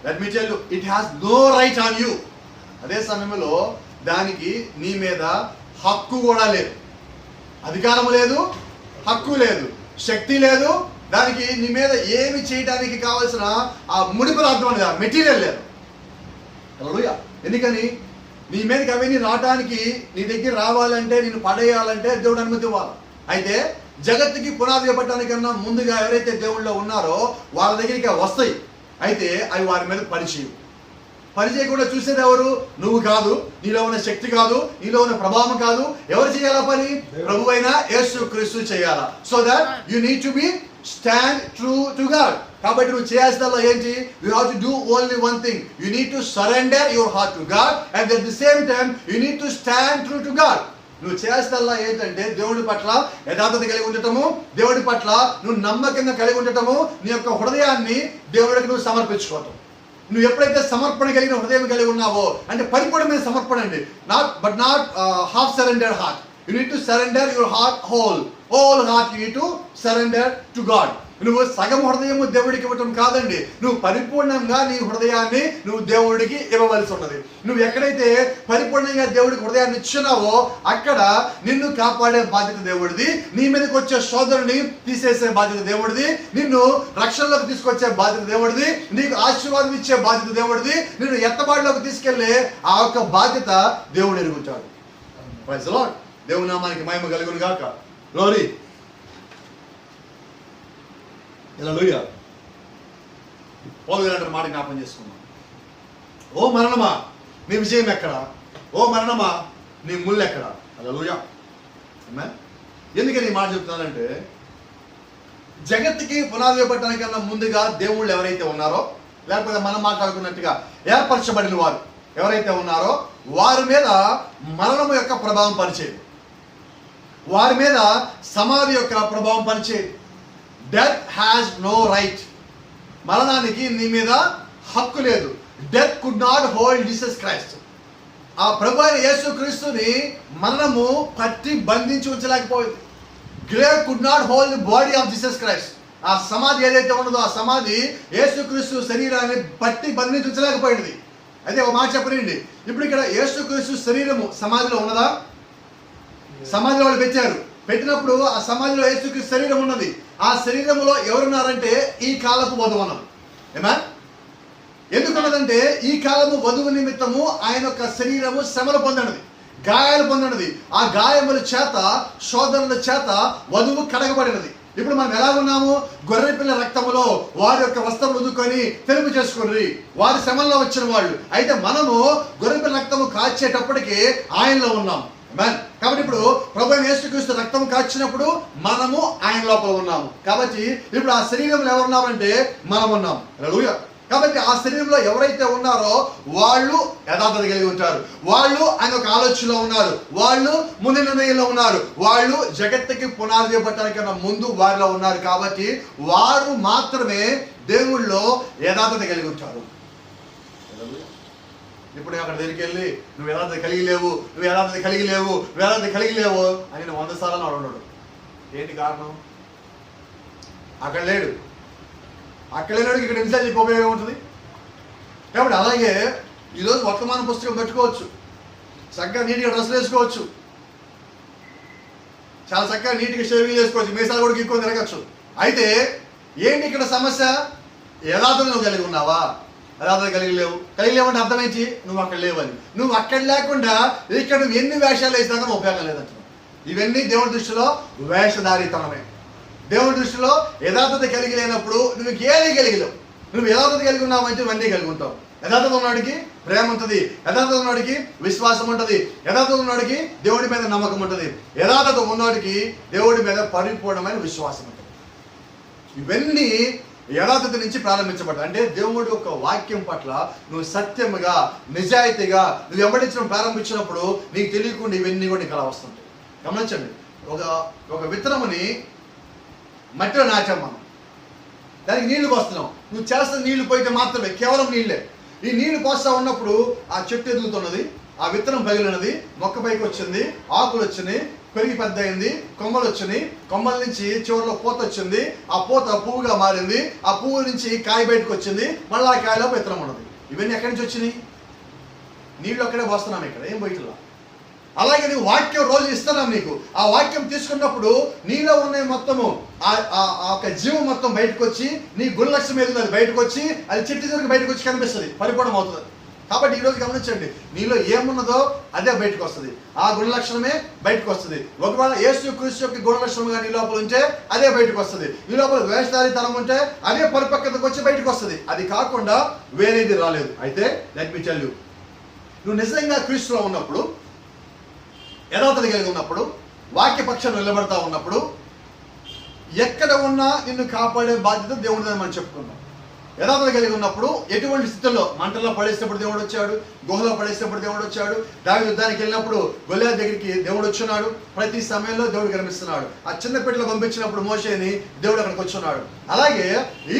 Let me tell you, it has no right on you. అదే సమయంలో దానికి నీ మీద హక్కు కూడా లేదు, అధికారం లేదు, హక్కు లేదు, శక్తి లేదు. దానికి నీ మీద ఏమి చేయడానికి కావాల్సిన ఆ ముడి పదార్థం అనేది మెటీరియల్ లేదు. హల్లెలూయా. ఎందుకని? నీ మీదకి అవన్నీ రావడానికి, నీ దగ్గర రావాలంటే, నిన్ను పడేయాలంటే దేవుడు అనుమతి ఇవ్వాలి. అయితే జగత్తుకి పునాది ఇవ్వడానికన్నా ముందుగా ఎవరైతే దేవుళ్ళో ఉన్నారో వాళ్ళ దగ్గరికి వస్తాయి. అయితే అవి వారి మీద పరిచయకుండా చూసేది ఎవరు? నువ్వు కాదు, నీలో ఉన్న శక్తి కాదు, నీలో ఉన్న ప్రభావం కాదు. ఎవరు చేయాలా పని? ప్రభువైన యేసు క్రీస్తు చేయాలా. So that you need to be stand true to God. కాబట్టి నువ్వు చేయాల్సిందల్లా ఏంటి? You have to do only one thing. You need to surrender your heart to God and at the same time you need to stand true to God. నువ్వు చేయాల్సిందల్లా ఏంటంటే దేవుడి పట్ల యథార్థత కలిగి ఉండటము, దేవుడి పట్ల నువ్వు నమ్మకంగా కలిగి ఉండటము, నీ యొక్క హృదయాన్ని దేవుడికి నువ్వు సమర్పించుకోవటం. నువ్వు ఎప్పుడైతే సమర్పణ కలిగిన హృదయం కలిగి ఉన్నావో, అంటే పరిపూర్ణమైన సమర్పణ అండి, not half surrendered heart. You need to surrender your heart whole heart you need to surrender to God. నువ్వు సగం హృదయము దేవుడికి ఇవ్వటం కాదండి, నువ్వు పరిపూర్ణంగా నీ హృదయాన్ని నువ్వు దేవుడికి ఇవ్వవలసి ఉన్నది. నువ్వు ఎక్కడైతే పరిపూర్ణంగా దేవుడికి హృదయాన్ని ఇచ్చినావో అక్కడ నిన్ను కాపాడే బాధ్యత దేవుడిది, నీ మీదకి వచ్చే శోధనని తీసేసే బాధ్యత దేవుడిది, నిన్ను రక్షణలోకి తీసుకొచ్చే బాధ్యత దేవుడిది, నీకు ఆశీర్వాదం ఇచ్చే బాధ్యత దేవుడిది, నిన్ను ఎత్తబాటులోకి తీసుకెళ్లే ఆ యొక్క బాధ్యత దేవుడు ఎరుగుతాడు. Praise the Lord. దేవుని నామానికి మహిమ కలుగును గాక. గ్లోరీ. హల్లెలూయా. పౌలు గారు మాట జ్ఞాపకం చేసుకున్నాం. ఓ మరణమా నీ విజయం ఎక్కడ, ఓ మరణమా నీ ముళ్ళు ఎక్కడ. హల్లెలూయా. ఆమేన్. ఎందుకని ఈ మాట చెప్తున్నానంటే, జగత్తుకి పునాది వేయబడటానికన్నా ముందుగా దేవుళ్ళు ఎవరైతే ఉన్నారో, లేకపోతే మనం మాట్లాడుకున్నట్టుగా ఏర్పరచబడిన వారు ఎవరైతే ఉన్నారో వారి మీద మరణం యొక్క ప్రభావం పనిచేయదు, వారి మీద సమాధి యొక్క ప్రభావం పనిచేయదు. Death has no right. మరణానికి నీ మీద హక్కు లేదు. Death could not hold Jesus Christ. ఆ ప్రభు అయిన యేసు క్రీస్తుని మరణము పట్టి బంధించి ఉంచలేకపోయింది. Grave could not hold the body of Jesus Christ. ఆ సమాధి ఏదైతే ఉన్నదో ఆ సమాధి యేసుక్రీస్తు శరీరాన్ని పట్టి బంధించి ఉంచలేకపోయింది. అయితే ఒక మాట చెప్పనండి, ఇప్పుడు ఇక్కడ యేసుక్రీస్తు శరీరము సమాధిలో ఉన్నదా? సమాధిలో వాళ్ళు పెట్టినప్పుడు ఆ సమాధిలో యేసుక్రీస్తు శరీరం ఉన్నది. ఆ శరీరంలో ఎవరున్నారంటే ఈ కాలపు వధువు ఉన్నది. ఏమా ఎందుకున్నదంటే ఈ కాలము వధువు నిమిత్తము ఆయన యొక్క శరీరము శ్రమలు పొందనది, గాయాలు పొందనది. ఆ గాయముల చేత శోధనల చేత వధువు కడగబడినది. ఇప్పుడు మనం ఎలా ఉన్నాము? గొర్రె పిల్ల రక్తములో వారి యొక్క వస్త్రం ఉదుకొని తెలుపు చేసుకుని వారి శ్రమంలో వచ్చిన వాళ్ళు. అయితే మనము గొర్రె పిల్ల రక్తము కాచేటప్పటికి ఆయనలో ఉన్నాము. కాబట్టి ఇప్పుడు ప్రభువైన యేసుక్రీస్తు రక్తం కాచినప్పుడు మనము ఆయన లోపల ఉన్నాము. కాబట్టి ఇప్పుడు ఆ శరీరంలో ఎవరు ఉన్నారంటే మనం ఉన్నాం. హల్లెలూయా. కాబట్టి ఆ శరీరంలో ఎవరైతే ఉన్నారో వాళ్ళు యథార్థత కలిగి ఉంటారు, వాళ్ళు ఆయన ఒక ఆలోచనలో ఉన్నారు, వాళ్ళు ముందు నిర్ణయంలో ఉన్నారు, వాళ్ళు జగత్తుకి పునాది వేయబడటానికన్నా ముందు వారిలో ఉన్నారు. కాబట్టి వారు మాత్రమే దేవుళ్ళలో యథార్థత కలిగి ఉంటారు. ఇప్పుడు అక్కడ దగ్గరికి వెళ్ళి నువ్వు యథార్థత కలిగి లేవు, నువ్వు యథార్థత కలిగి లేవు, నువ్వు యథార్థత కలిగి లేవు అని 100 సార్లు అడుగున్నాడు. ఏంటి కారణం? అక్కడ లేడు. అక్కడ లేనాడు ఇక్కడ ఎన్నిసార్లు చెప్పి ఉపయోగం ఉంటుంది. కాబట్టి అలాగే ఈరోజు వర్తమాన పుస్తకం పెట్టుకోవచ్చు, చక్కగా నీట్గా డ్రెస్సులు వేసుకోవచ్చు, చాలా చక్కగా నీట్గా షేవింగ్ చేసుకోవచ్చు, మీసాలు కూడా గీక్కొని తిరగచ్చు. అయితే ఏంటి ఇక్కడ సమస్య? యథార్థత నువ్వు కలిగి ఉన్నావా? యథార్థత కలిగి లేవంటే అర్థమైంది నువ్వు అక్కడ లేవని. నువ్వు అక్కడ లేకుండా ఇక్కడ నువ్వు ఎన్ని వేషాలు వేసినా ఉపయోగం లేదంటున్నావు. ఇవన్నీ దేవుడి దృష్టిలో వేషధారితనమే. దేవుడి దృష్టిలో యథార్థత కలిగి లేనప్పుడు నువ్వు ఏది కలిగి లేవు. నువ్వు యథార్థత కలిగి ఉన్నావంటే ఇవన్నీ కలిగి ఉంటావు. యథార్థత ఉన్నవాడికి ప్రేమ ఉంటుంది, యథార్థత ఉన్నవాడికి విశ్వాసం ఉంటుంది, యథార్థత ఉన్నవాడికి దేవుడి మీద నమ్మకం ఉంటుంది, యథార్థత ఉన్నవాడికి దేవుడి మీద పరిపూర్ణమైన విశ్వాసం ఉంటుంది. ఇవన్నీ యథార్థత నుంచి ప్రారంభించబడ్డాయి. అంటే దేవుడి యొక్క వాక్యం పట్ల నువ్వు సత్యముగా నిజాయితీగా నువ్వు వెంబడించడం ప్రారంభించినప్పుడు నీకు తెలియకుండా ఇవన్నీ కూడా నీకు అలా వస్తుంటాయి. గమనించండి, ఒక విత్తనముని మట్టిలో నాటాం మనం, దానికి నీళ్లు పోస్తున్నాం. నువ్వు చేస్తున్న నీళ్లు పోయితే మాత్రమే, కేవలం నీళ్ళే. ఈ నీళ్లు పోస్తా ఉన్నప్పుడు ఆ చెట్టు ఎదుగుతున్నది, ఆ విత్తనం పగిలినది, మొక్క పైకి వచ్చింది, ఆకులు వచ్చినాయి, పెరిగి పెద్ద అయింది, కొమ్మలు వచ్చినాయి, కొమ్మల నుంచి చివరిలో పూత వచ్చింది, ఆ పూత పువ్వుగా మారింది, ఆ పువ్వు నుంచి కాయ బయటకు వచ్చింది, మళ్ళీ ఆ కాయలో విత్తనం ఉన్నది. ఇవన్నీ ఎక్కడి నుంచి వచ్చినాయి? నీళ్ళు అక్కడే పోస్తున్నాం, ఇక్కడ ఏం బయటలా. అలాగే నీకు వాక్యం రోజు ఇస్తున్నాం నీకు. ఆ వాక్యం తీసుకున్నప్పుడు నీలో ఉన్న మొత్తము ఆ జీవం మొత్తం బయటకు వచ్చి నీ గుణలక్ష్యం ఏది అది బయటకు వచ్చి అది చెట్టు చివరికి బయటకు వచ్చి కనిపిస్తుంది, పరిపూర్ణం అవుతుంది. కాబట్టి ఈరోజు గమనించండి, నీలో ఏమున్నదో అదే బయటకు వస్తుంది, ఆ గుణలక్షణమే బయటకు వస్తుంది. ఒకవేళ యేసుక్రీస్తు యొక్క గుణలక్షణంగా నీ లోపల ఉంటే అదే బయటకు వస్తుంది. నీ లోపల వేషధారితనం ఉంటే అదే పరిపక్వతకు వచ్చి బయటకు వస్తుంది. అది కాకుండా వేరేది రాలేదు. అయితే లెట్ మీ టెల్ యు, నువ్వు నిజంగా క్రీస్తులో ఉన్నప్పుడు, యథార్థత కలిగి ఉన్నప్పుడు, వాక్యపక్షం నిలబడతా ఉన్నప్పుడు, ఎక్కడ ఉన్నా నిన్ను కాపాడే బాధ్యత దేవుడిదని మనం చెప్పుకున్నాం. యథార్థత కలిగి ఉన్నప్పుడు ఎటువంటి స్థితిలో మంటల్లో పడేసినప్పుడు దేవుడు వచ్చాడు, గుహలో పడేసినప్పుడు దేవుడు వచ్చాడు, దావీదు యుద్ధానికి వెళ్ళినప్పుడు గొలియాతు దగ్గరికి దేవుడు వచ్చున్నాడు, ప్రతి సమయంలో దేవుడు కనిపిస్తున్నాడు. ఆ చిన్న పెట్టెలో పంపించినప్పుడు మోషేని దేవుడు అక్కడికి వచ్చున్నాడు. అలాగే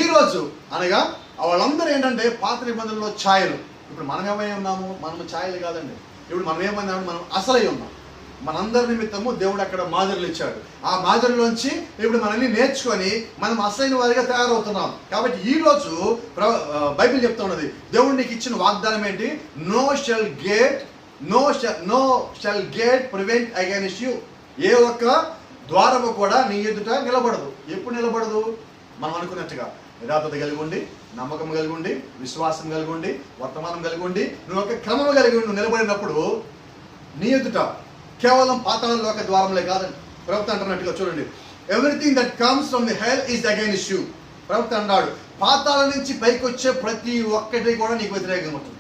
ఈరోజు అనగా వాళ్ళందరూ ఏంటంటే పాత నిబంధనలో ఛాయలు. ఇప్పుడు మనం ఏమై ఉన్నాము? మనము ఛాయలు కాదండి. ఇప్పుడు మనం ఏమన్నాము? మనం అసలై ఉన్నాం. మనందరి నిమిత్తము దేవుడు అక్కడ మాదిరిలు ఇచ్చాడు. ఆ మాదిరిలోంచి ఇప్పుడు మనల్ని నేర్చుకొని మనం అసలైన వారిగా తయారవుతున్నాం. కాబట్టి ఈ రోజు బైబిల్ చెప్తా ఉన్నది, దేవుడు నీకు ఇచ్చిన వాగ్దానం ఏంటి? No shall gate prevent against you. ఏ ఒక్క ద్వారము కూడా నీ ఎదుట నిలబడదు. ఎప్పుడు నిలబడదు? మనం అనుకున్నట్టుగా యథార్థత కలిగి ఉండి, నమ్మకం కలిగి ఉండి, విశ్వాసం కలిగి ఉండి, వర్తమానం కలిగి ఉండి, నువ్వు ఒక క్రమం కలిగి ఉండి నిలబడినప్పుడు నీ ఎదుట కేవలం పాతాళంలో ఒక ద్వారంలే కాదండి. ప్రవక్త అంటున్నట్టుగా చూడండి, everything that comes from the hell is against you. ప్రవక్త అన్నాడు, పాతాళం నుంచి పైకి వచ్చే ప్రతి ఒక్కటి కూడా నీకు వ్యతిరేకంగా ఉంటుంది.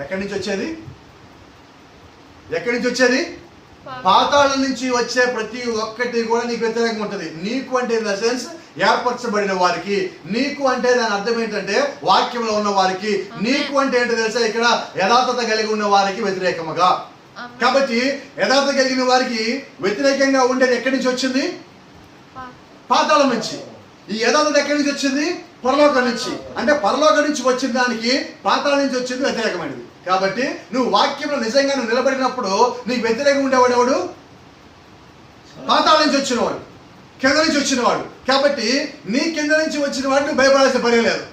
ఎక్కడి నుంచి వచ్చేది? ఎక్కడి నుంచి వచ్చేది? పాతాళం నుంచి వచ్చే ప్రతి ఒక్కటి కూడా నీకు వ్యతిరేకంగా ఉంటుంది. నీకు అంటే ఇన్ ద సెన్స్ ఏర్పరచబడిన వారికి, నీకు అంటే దాని అర్థం ఏంటంటే వాక్యంలో ఉన్న వారికి, నీకు అంటే ఏంటో తెలుసా, ఇక్కడ యథార్థత కలిగి ఉన్న వారికి వ్యతిరేకముగా. కాబట్టి యథార్థత కలిగిన వారికి వ్యతిరేకంగా ఉండేది ఎక్కడి నుంచి వచ్చింది? పాతాళం నుంచి. ఈ యథార్థత ఎక్కడి నుంచి వచ్చింది? పరలోకం నుంచి. అంటే పరలోకం నుంచి వచ్చిన దానికి పాతాళం నుంచి వచ్చింది వ్యతిరేకమైనది. కాబట్టి నువ్వు వాక్యంలో నిజంగా నువ్వు నిలబడినప్పుడు నీకు వ్యతిరేకంగా ఉండేవాడు ఎవడు? పాతాళం నుంచి వచ్చినవాడు, కింద నుంచి వచ్చినవాడు. కాబట్టి నీ కింద నుంచి వచ్చిన వాడు నువ్వు భయపడాల్సిన పని లేదు.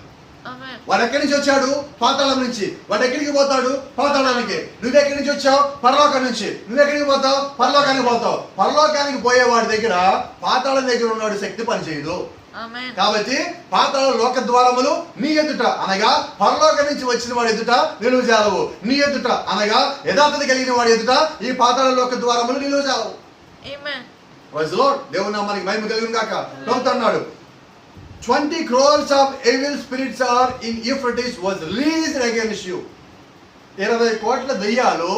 వాడు ఎక్కడి నుంచి వచ్చాడు? పాతాళం నుంచి. వాడు ఎక్కడికి పోతాడు? పాతాళానికి. నువ్వెక్కడి నుంచి వచ్చావు? పరలోకం నుంచి. నువ్వెక్కడికి పోతావు? పరలోకానికి పోతావు. పరలోకానికి పోయేవాడి దగ్గర పాతాళం దగ్గర ఉన్నవాడి శక్తి పనిచేయదు. కాబట్టి పాతాళ లోక ద్వారములు నీ ఎదుట అనగా పరలోకం నుంచి వచ్చిన వాడి ఎదుట నిలువజాలవు. నీ ఎదుట అనగా యథార్థత కలిగిన వాడి ఎదుట ఈ పాతాళ లోక ద్వారములు నిలువజాలవు. దేవుని నామానికి మహిమ కలుగును గాక. ప్రభువు అన్నాడు, 20 crores of evil spirits are in Euphrates was released against you. 20 కోట్ల దయ్యాలు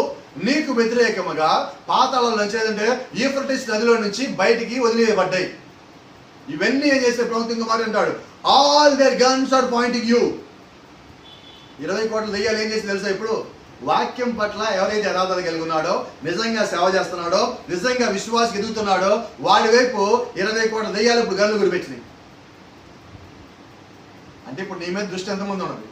నీకు వ్యతిరేకముగా పాతాళంలో నుంచి, ఏదంటే యూఫ్రటీస్ నదిలో నుంచి బయటికి వదిలివేయబడ్డాయి. ఇవన్నీ ఏం చేసే ప్రభుత్వం మాట అంటాడు, all their guns are pointing you. 20 కోట్ల దయ్యాలు ఏం చేసి తెలుసా? ఇప్పుడు వాక్యం పట్ల ఎవరైతే యథార్థత కలిగి ఉన్నాడో, నిజంగా సేవ చేస్తున్నాడో, నిజంగా విశ్వాసం ఎదుగుతున్నాడో వాడి వైపు 20 కోట్ల దయ్యాలు ఇప్పుడు గన్ను గురిపెట్టినాయి. అంటే ఇప్పుడు నీ మీద దృష్టి ఎంతమంది ఉన్నది?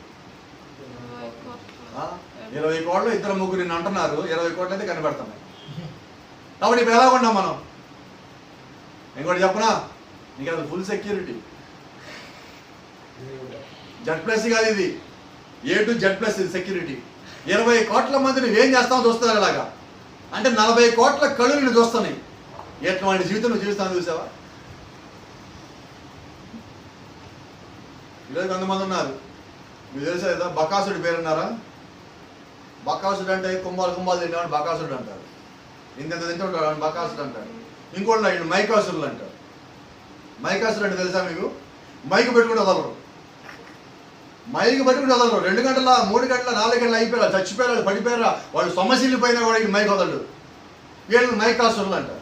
20 కోట్లు, 2-3 నిన్ను అంటున్నారు, 20 కోట్లు అయితే కనబడుతున్నాయి. కాబట్టి ఇప్పుడు ఎలా ఉన్నాం మనం? ఇంకోటి చెప్పనా, నీకు అది ఫుల్ సెక్యూరిటీ. Z+ కాదు ఇది, A to Z+ ఇది సెక్యూరిటీ. 20 కోట్ల మంది నువ్వేం చేస్తావు చూస్తున్నారు ఇలాగా. అంటే 40 కోట్ల కళ్ళు నిన్ను చూస్తున్నాయి. ఎట్లాంటి జీవితం నువ్వు జీవిస్తాను చూసావా? ఈరోజు కొంతమంది ఉన్నారు, మీకు తెలుసా కదా, బకాసుడి పేరున్నారా? బకాసుడు అంటే కుంభాలు తింటాడు బకాసుడు అంటారు. ఇంత తింటుంటాడు బకాసుడు అంటారు. ఇంకోటి ఆయన మైకాసురులు అంటారు. మైకాసుడు అంటే తెలుసా మీకు? మైకు పెట్టుకుంటే వదలరు. మైకు పెట్టుకుంటే వదలరు. 2 గంటల 3 గంటల 4 గంటలు అయిపోయారు, చచ్చిపోయారు, పడిపోయారా, వాళ్ళు సొమ్మసిల్లి పోయినా కూడా ఈ మైక్ వదలడు. వీళ్ళు మైకాసురులు అంటారు.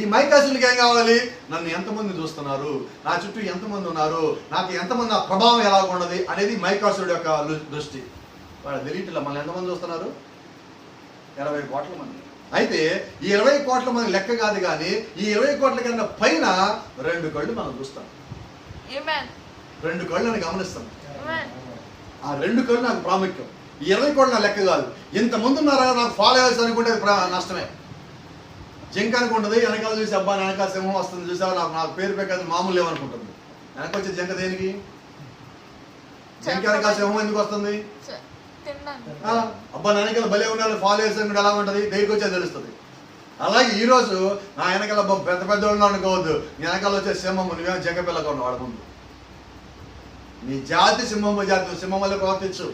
ఈ మైకాసులకి ఏం కావాలి? నన్ను ఎంతమంది చూస్తున్నారు, నా చుట్టూ ఎంతమంది ఉన్నారు, నాకు ఎంతమంది ఆ ప్రభావం ఎలా ఉన్నది అనేది మైకాసురుడు యొక్క దృష్టి. వాళ్ళ తెలియట్లా మనల్ని ఎంతమంది చూస్తున్నారు? 20 కోట్ల మంది. అయితే ఈ 20 కోట్ల మంది లెక్క కాదు, కానీ ఈ 20 కోట్ల కన్నా పైన 2 కళ్ళు మనం చూస్తాం. 2 కళ్ళని గమనిస్తాం. ఆ 2 కళ్ళు నాకు ప్రాముఖ్యం. ఈ 20 కోట్ల నా లెక్క కాదు. ఇంతమంది ఉన్నారా నాకు ఫాలోవర్స్ అనుకుంటే నష్టమే. జింక అనుకుంటుంది, వెనకాల చూసి అబ్బా వెనకాల సింహం వస్తుంది చూసావా, నాకు పేరు పెట్టదు మామూలు ఏమనుకుంటుంది. వెనక వచ్చే జింక దేనికి? జింక వెనకాల సింహం ఎందుకు వస్తుంది? అబ్బా వెనకాల భలే ఉండాలి ఫాలోవర్స్ అనుకుంటే ఎలా ఉంటుంది, దగ్గరికి వచ్చే తెలుస్తుంది. అలాగే ఈరోజు నా వెనకాల పెద్ద పెద్ద వాళ్ళు అనుకోవద్దు, నీ వెనకాల వచ్చే సింహం, నువ్వేమో జింక పిల్లగా ఉన్నావు వాడి ముందు. నీ జాతి సింహం జాతి, సింహం వల్ల ప్రవర్తించు.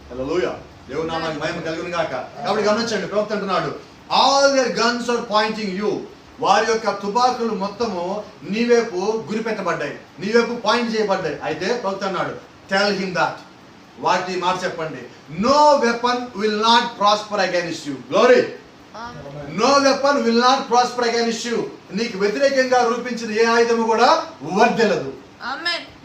హల్లెలూయా, దేవుని నామానికి మహిమ కలుగును గాక. కాబట్టి గమనించండి, ప్రవక్త అంటున్నాడు, all their guns are pointing you. వారి యొక్క తుపాకులు మొత్తము నీవైపు గురిపెట్టబడ్డాయి, నీవైపు పాయింట్ చేయబడ్డాయి. అయితే ప్రవక్త అన్నాడు, టెల్ హిమ్ దట్, వాటి మాట చెప్పండి, no weapon will not prosper against you. Glory. No weapon will not prosper against you. నీకు వ్యతిరేకంగా రూపించిన ఏ ఆయుధము కూడా వర్ధిల్లదు.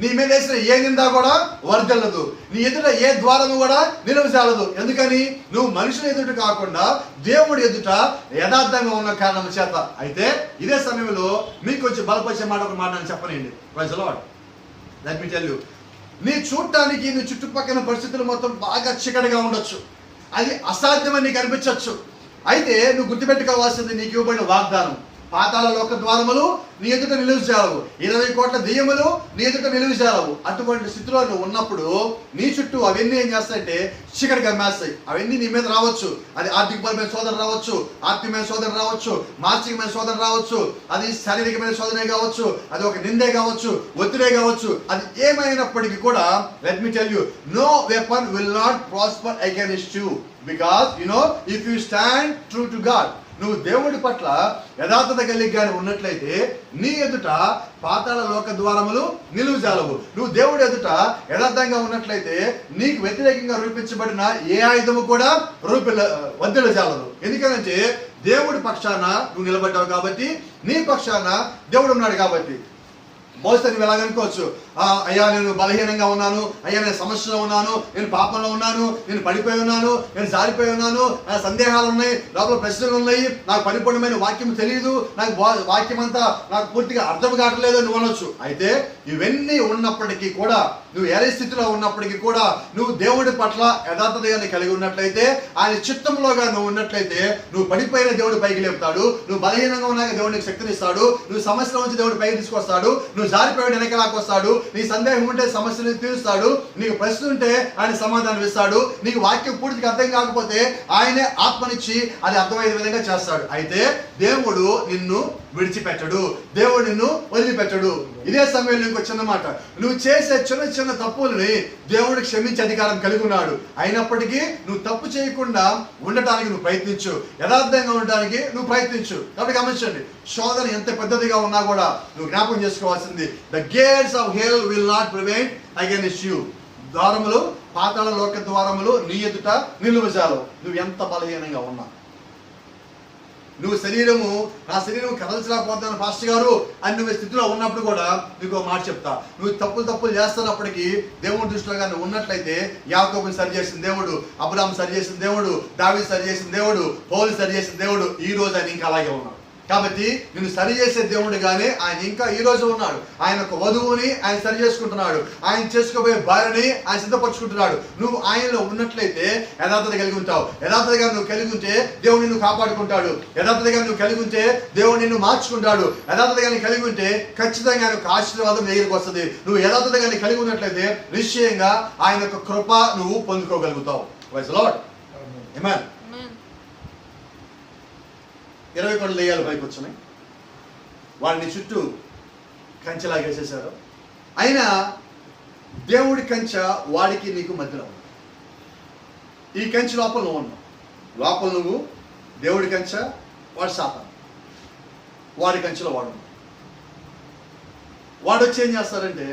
నీ మీద వేసిన ఏ నింద కూడా వర్ధిల్లదు. నీ ఎదుట ఏ ద్వారము కూడా నిలవసాలదు. ఎందుకని? నువ్వు మనుషుల ఎదుట కాకుండా దేవుడి ఎదుట యథార్థంగా ఉన్న కారణం చేత. అయితే ఇదే సమయంలో మీకు వచ్చి బలపరిచే మాట ఒక మాట అని చెప్పనండి. Praise the lord. Let me tell you, నీ చూడటానికి నీ చుట్టుపక్కల పరిస్థితులు మొత్తం బాగా చీకటిగా ఉండొచ్చు, అది అసాధ్యమని నీకు అనిపించవచ్చు. అయితే నువ్వు గుర్తుపెట్టుకోవాల్సింది నీకు ఇవ్వబడిన వాగ్దానం. పాతాళ లోక ద్వారములు నీ ఎదుట నిలువ చేయవు, 20 కోట్ల దెయ్యములు నీ ఎదుట నిలువ చేయవు. అటువంటి స్థితిలో నువ్వు ఉన్నప్పుడు నీ చుట్టూ అవన్నీ ఏం చేస్తాయంటే చీకటి గమ్మేస్తాయి. అవన్నీ నీ మీద రావచ్చు. అది ఆర్థికపరమైన శోధన రావచ్చు, ఆత్మీయమైన శోధన రావచ్చు, మానసికమైన శోధన రావచ్చు, అది శారీరకమైన శోధనే కావచ్చు, అది ఒక నిందే కావచ్చు, ఒత్తిడే కావచ్చు. అది ఏమైనప్పటికీ కూడా let me tell you, no weapon will not prosper against you, because you know if you stand true to God. నువ్వు దేవుడి పట్ల యథార్థత కలిగిగానే ఉన్నట్లయితే నీ ఎదుట పాతాళ లోక ద్వారములు నిలువ జాలవు. నువ్వు దేవుడి ఎదుట యథార్థంగా ఉన్నట్లయితే నీకు వ్యతిరేకంగా రూపించబడిన ఏ ఆయుధము కూడా వద్దెల జాలదు. ఎందుకంటే దేవుడి పక్షాన నువ్వు నిలబడ్డావు కాబట్టి, నీ పక్షాన దేవుడు ఉన్నాడు కాబట్టి. బహుశా నువ్వు ఎలాగనుకోవచ్చు, అయ్యా నేను బలహీనంగా ఉన్నాను, అయ్యా నేను సమస్యలో ఉన్నాను, నేను పాపంలో ఉన్నాను, నేను పడిపోయి ఉన్నాను, నేను జారిపోయి ఉన్నాను, నా సందేహాలు ఉన్నాయి, లోపల ప్రశ్నలు ఉన్నాయి, నాకు పరిపూర్ణమైన వాక్యం తెలియదు, నాకు వాక్యం అంతా నాకు పూర్తిగా అర్థం కావట్లేదు నువ్వు అనొచ్చు. అయితే ఇవన్నీ ఉన్నప్పటికీ కూడా, నువ్వు ఏ స్థితిలో ఉన్నప్పటికీ కూడా నువ్వు దేవుడి పట్ల యథార్థతగా కలిగి ఉన్నట్లయితే, ఆయన చిత్తంలోగా నువ్వు ఉన్నట్లయితే, నువ్వు పడిపోయిన దేవుడు పైకి లేపుతాడు, నువ్వు బలహీనంగా ఉన్నాక దేవుడికి శక్తినిస్తాడు, నువ్వు సమస్యల నుంచి దేవుడు పైకి తీసుకొస్తాడు, నువ్వు జారిపోయాడు వెనకలాకు వస్తాడు, నీ సందేహం ఉంటే సమస్యను తీరుస్తాడు, నీకు ప్రశ్న ఉంటే ఆయన సమాధానం ఇస్తాడు, నీకు వాక్యం పూర్తిగా అర్థం కాకపోతే ఆయనే ఆత్మనిచ్చి అది అర్థమయ్యే విధంగా చేస్తాడు. అయితే దేవుడు నిన్ను విడిచిపెట్టడు, దేవుడు నిన్ను వదిలిపెట్టడు. ఇదే సమయంలో ఇంకో చిన్న మాట, నువ్వు చేసే చిన్న చిన్న తప్పుల్ని దేవుడు క్షమించే అధికారం కలిగి ఉన్నాడు. అయినప్పటికీ నువ్వు తప్పు చేయకుండా ఉండటానికి నువ్వు ప్రయత్నించు, యథార్థంగా ఉండడానికి నువ్వు ప్రయత్నించు. కాబట్టి గమనించండి, శోధన ఎంత పెద్దదిగా ఉన్నా కూడా నువ్వు జ్ఞాపకం చేసుకోవాల్సింది, the gates of hell will not prevent against you. ద్వారములు, పాతాళ లోక ద్వారములు నీ ఎదుట నిలువజాలవు. నువ్వు ఎంత బలహీనంగా ఉన్నా, నువ్వు నా శరీరం కదల్చలేకపోతున్నాను పాస్టర్ గారు అని నువ్వు స్థితిలో ఉన్నప్పుడు కూడా నీకు మాట చెప్తా, నువ్వు తప్పులు చేస్తున్నప్పటికీ దేవుడి దృష్టిలో నువ్వు ఉన్నట్లయితే, యాకోబుని సరి చేసిన దేవుడు, అబ్రహాము సరి చేసిన దేవుడు, దావీదు సరి చేసిన దేవుడు, పౌలు సరి చేసిన దేవుడు, ఈ రోజు ఆయన ఇంకా అలాగే ఉన్నాడు. కాబట్టి నిన్ను సరి చేసే దేవుడిగానే ఆయన ఇంకా ఈ రోజు ఉన్నాడు. ఆయన ఒక వధువుని ఆయన సరి చేసుకుంటున్నాడు, ఆయన చేసుకోబోయే భార్యని ఆయన సిద్ధపరచుకుంటున్నాడు. నువ్వు ఆయనలో ఉన్నట్లయితే యథార్థత కలిగి ఉంటావు. యథార్థతగా నువ్వు కలిగి ఉంటే దేవుడు నిన్ను కాపాడుకుంటాడు. యథార్థతగా నువ్వు కలిగి ఉంటే దేవుడు నిన్ను మార్చుకుంటాడు. యథార్థతగా నువ్వు కలిగి ఉంటే ఖచ్చితంగా ఆయన ఒక ఆశీర్వాదం దగ్గరికి వస్తుంది. నువ్వు యథార్థతగా నువ్వు కలిగి ఉన్నట్లయితే నిశ్చయంగా ఆయన యొక్క కృప నువ్వు పొందుకోగలుగుతావు. Praise the Lord. ఆమేన్. 20 కోట్ల దెయ్యాలు పైకి వచ్చినాయి, వాడిని చుట్టూ కంచెలాగేసేసారు. అయినా దేవుడి కంచె వాడికి నీకు మధ్యలో ఉంది. ఈ కంచె లోపల నువ్వు ఉన్నావు, లోపల నువ్వు, దేవుడి కంచె, వాడు సాతాను, వాడి కంచెలో వాడు. వాడు వచ్చి ఏం చేస్తారంటే,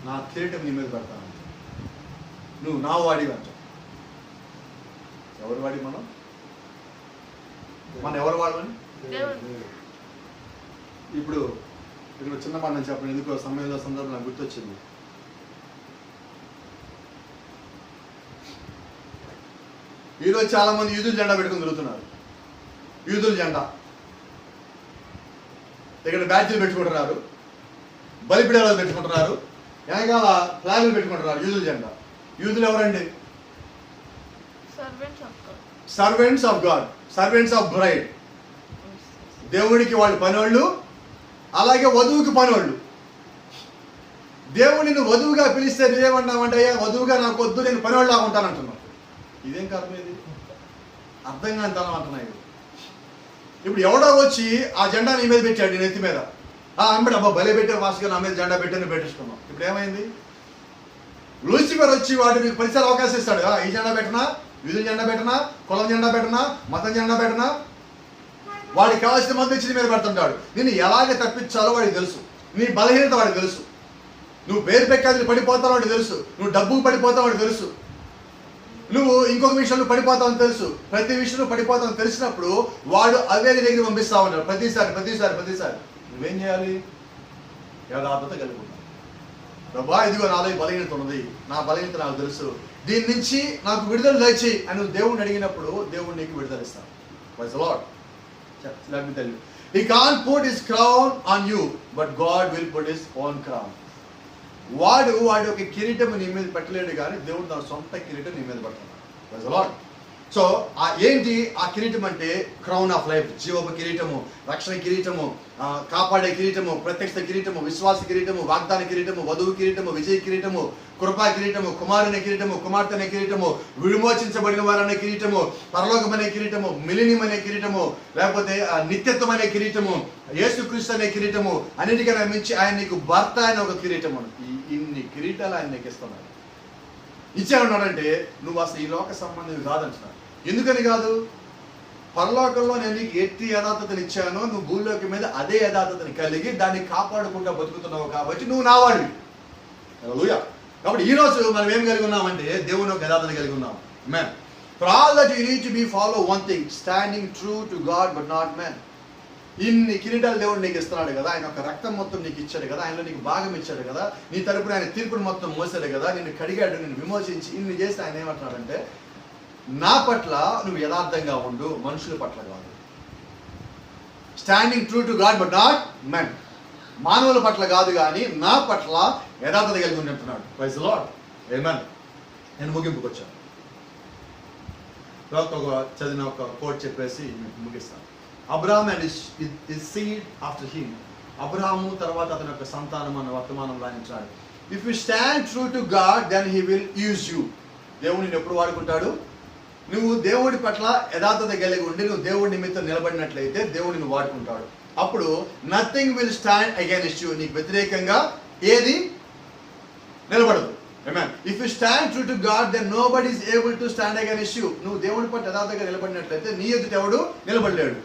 నా కిరీటం నీ మీద పెడతాను, నువ్వు నా వాడివి అంటావు. ఎవరు వాడి? మన ఎవరు వాడమని? ఇప్పుడు ఇక్కడ చిన్న మాట నేను చెప్పండి, ఎందుకో సమయంలో సందర్భం నాకు గుర్తొచ్చింది. ఈరోజు చాలా మంది యూదుల జెండా పెట్టుకుని తిరుగుతున్నారు. యూదుల జెండా ఇక్కడ బ్యాడ్జీలు పెట్టుకుంటున్నారు, బలిపీడాలు పెట్టుకుంటున్నారు, వెనకాల ఫ్లాగులు పెట్టుకుంటున్నారు. యూదుల జెండా. యూదులు ఎవరండి? Servants of God, servants of braid. దేవుడికి వాళ్ళు పనోళ్ళు, అలాగే వధువుకి పనోళ్ళు. దేవుడు నిన్ను వధువుగా పిలిస్తే నువ్వేమన్నావంటే, అయ్యా వధువుగా నాకు వద్దు, నేను పనోళ్ళ ఉంటానంటున్నావు. ఇదేం కారణం? ఇది అర్థం కాని తనం అంటున్నాయి. ఇప్పుడు ఎవడో వచ్చి ఆ జెండా నీ మీద పెట్టాడు, నీ నెత్తి మీద. అంబడి అబ్బా బలే పెట్టారు మాస్గా, నా మీద జెండా పెట్టాను పెట్టేసుకున్నాం. ఇప్పుడు ఏమైంది? లూసిఫర్ వచ్చి వాడు నీకు పరిసర అవకాశం ఇస్తాడు. ఈ జెండా పెట్టనా, యూదుల జెండా పెట్టనా, కులం జెండా పెట్టనా, మతం జెండా పెట్టనా, వాడికి కావాల్సిన మంది ఇచ్చి మీద పెడుతుంటాడు. నేను ఎలాగ తప్పించాలో వాడికి తెలుసు, నీ బలహీనత వాడికి తెలుసు, నువ్వు పేరు పెక్కాది పడిపోతావు వాడికి తెలుసు, నువ్వు డబ్బుకు పడిపోతావు వాడికి తెలుసు, నువ్వు ఇంకొక విషయంలో పడిపోతావని తెలుసు. ప్రతి విషయంలో పడిపోతావని తెలిసినప్పుడు వాడు అవే దగ్గర పంపిస్తా ఉంటాడు ప్రతిసారి. నువ్వేం చేయాలి? యథార్థత కలిగి ఉంటావు. ప్రభా ఇదిగో నాలో బలహీనత ఉన్నది, నా బలహీనత నాకు తెలుసు, దీని నుంచి నాకు విడుదల దయచేయి అని నువ్వు దేవుడిని అడిగినప్పుడు దేవుడు నీకు విడుదల ఇస్తాడు. Praise the lord. Let me tell you, he can't put his crown on you, but God will put his own crown. వాడి ఒక కిరీటం నీ మీద పెట్టలేడు కానీ దేవుడు తన సొంత కిరీటం నీ మీద పెడతాడు. సో ఏంటి ఆ కిరీటం అంటే క్రౌన్ ఆఫ్ లైఫ్, జీవపు కిరీటము, రక్షణ కిరీటము, కాపాడే కిరీటము, ప్రత్యక్ష కిరీటము, విశ్వాస కిరీటము, వాగ్దాన కిరీటము, వధువు కిరీటము, విజయ కిరీటము, కృపా కిరీటము, కుమారుని కిరీటము, కుమార్తె అనే కిరీటము, విమోచించబడిన వారనే కిరీటము, పరలోకం అనే కిరీటము, మిలినియం అనే కిరీటము, లేకపోతే నిత్యత్వం అనే కిరీటము, యేసుక్రీస్తు అనే కిరీటము, అన్నిటికన్నా మించి ఆయన నీకు భర్త అనే ఒక కిరీటము. ఇన్ని కిరీటాలు ఆయన నీకు ఇస్తున్నాడు. ఇచ్చామన్నాడంటే నువ్వు అసలు ఈ లోక సంబంధం కాదంటున్నాడు. ఎందుకని కాదు? పరలోకంలో నేను నీకు ఎట్టి యథార్థతను ఇచ్చానో నువ్వు భూలోకి మీద అదే యథార్థతని కలిగి దాన్ని కాపాడుకుంటూ బతుకుతున్నావు కాబట్టి నువ్వు నావాడివి. హల్లెలూయా. కాబట్టి ఈ రోజు మనం ఏం కలిగి ఉన్నామంటే దేవుని యొక్క యథార్థత కలిగి ఉన్నాం. Amen. For all that you need to be follow one thing, standing true to God but not man. ఇన్ని కిరీటాలు దేవుడు నీకు ఇస్తున్నాడు కదా, ఆయన ఒక రక్తం మొత్తం నీకు ఇచ్చాడు కదా, ఆయనలో నీకు భాగం ఇచ్చాడు కదా, నీ తరపున ఆయన తీర్పును మొత్తం మోసాడు కదా, నిన్ను కడిగాడు, నిన్ను విమోచించి ఇన్ని చేసి ఆయన ఏమంటున్నాడంటే నా పట్ల నువ్వు యథార్థంగా ఉండు, మనుషుల పట్ల కాదు. Standing true to God but not men. మానవుల పట్ల కాదు కానీ నా పట్ల యథార్థత కలిగి ఉండి అంటున్నాడు. Praise the Lord. ఆమేన్. నేను ముగింపుకు వచ్చాను. చదివిన ఒక కోట్ చెప్పేసి ముగిస్తాను. Abraham and his seed after him. అబ్రహాము తర్వాత అతని యొక్క సంతానం అన్న వర్తమానం రాయించాడు. If you stand true to God then he will use you. దేవుడు నిన్ను ఎప్పుడు వాడుకుంటాడు? నువ్వు దేవుడి పట్ల యథార్థత కలిగి ఉండి నువ్వు దేవుడి నిమిత్తం నిలబడినట్లయితే దేవుడు నిన్ను వాడుకుంటాడు. అప్పుడు nothing will stand against you. నీకు వ్యతిరేకంగా ఏది నిలబడదు. Amen. If you stand true to God, then nobody is able to stand against you. నువ్వు దేవుడి పట్ల యథార్థంగా నిలబడినట్లయితే నీ ఎదుట ఎవడు నిలబడలేడు.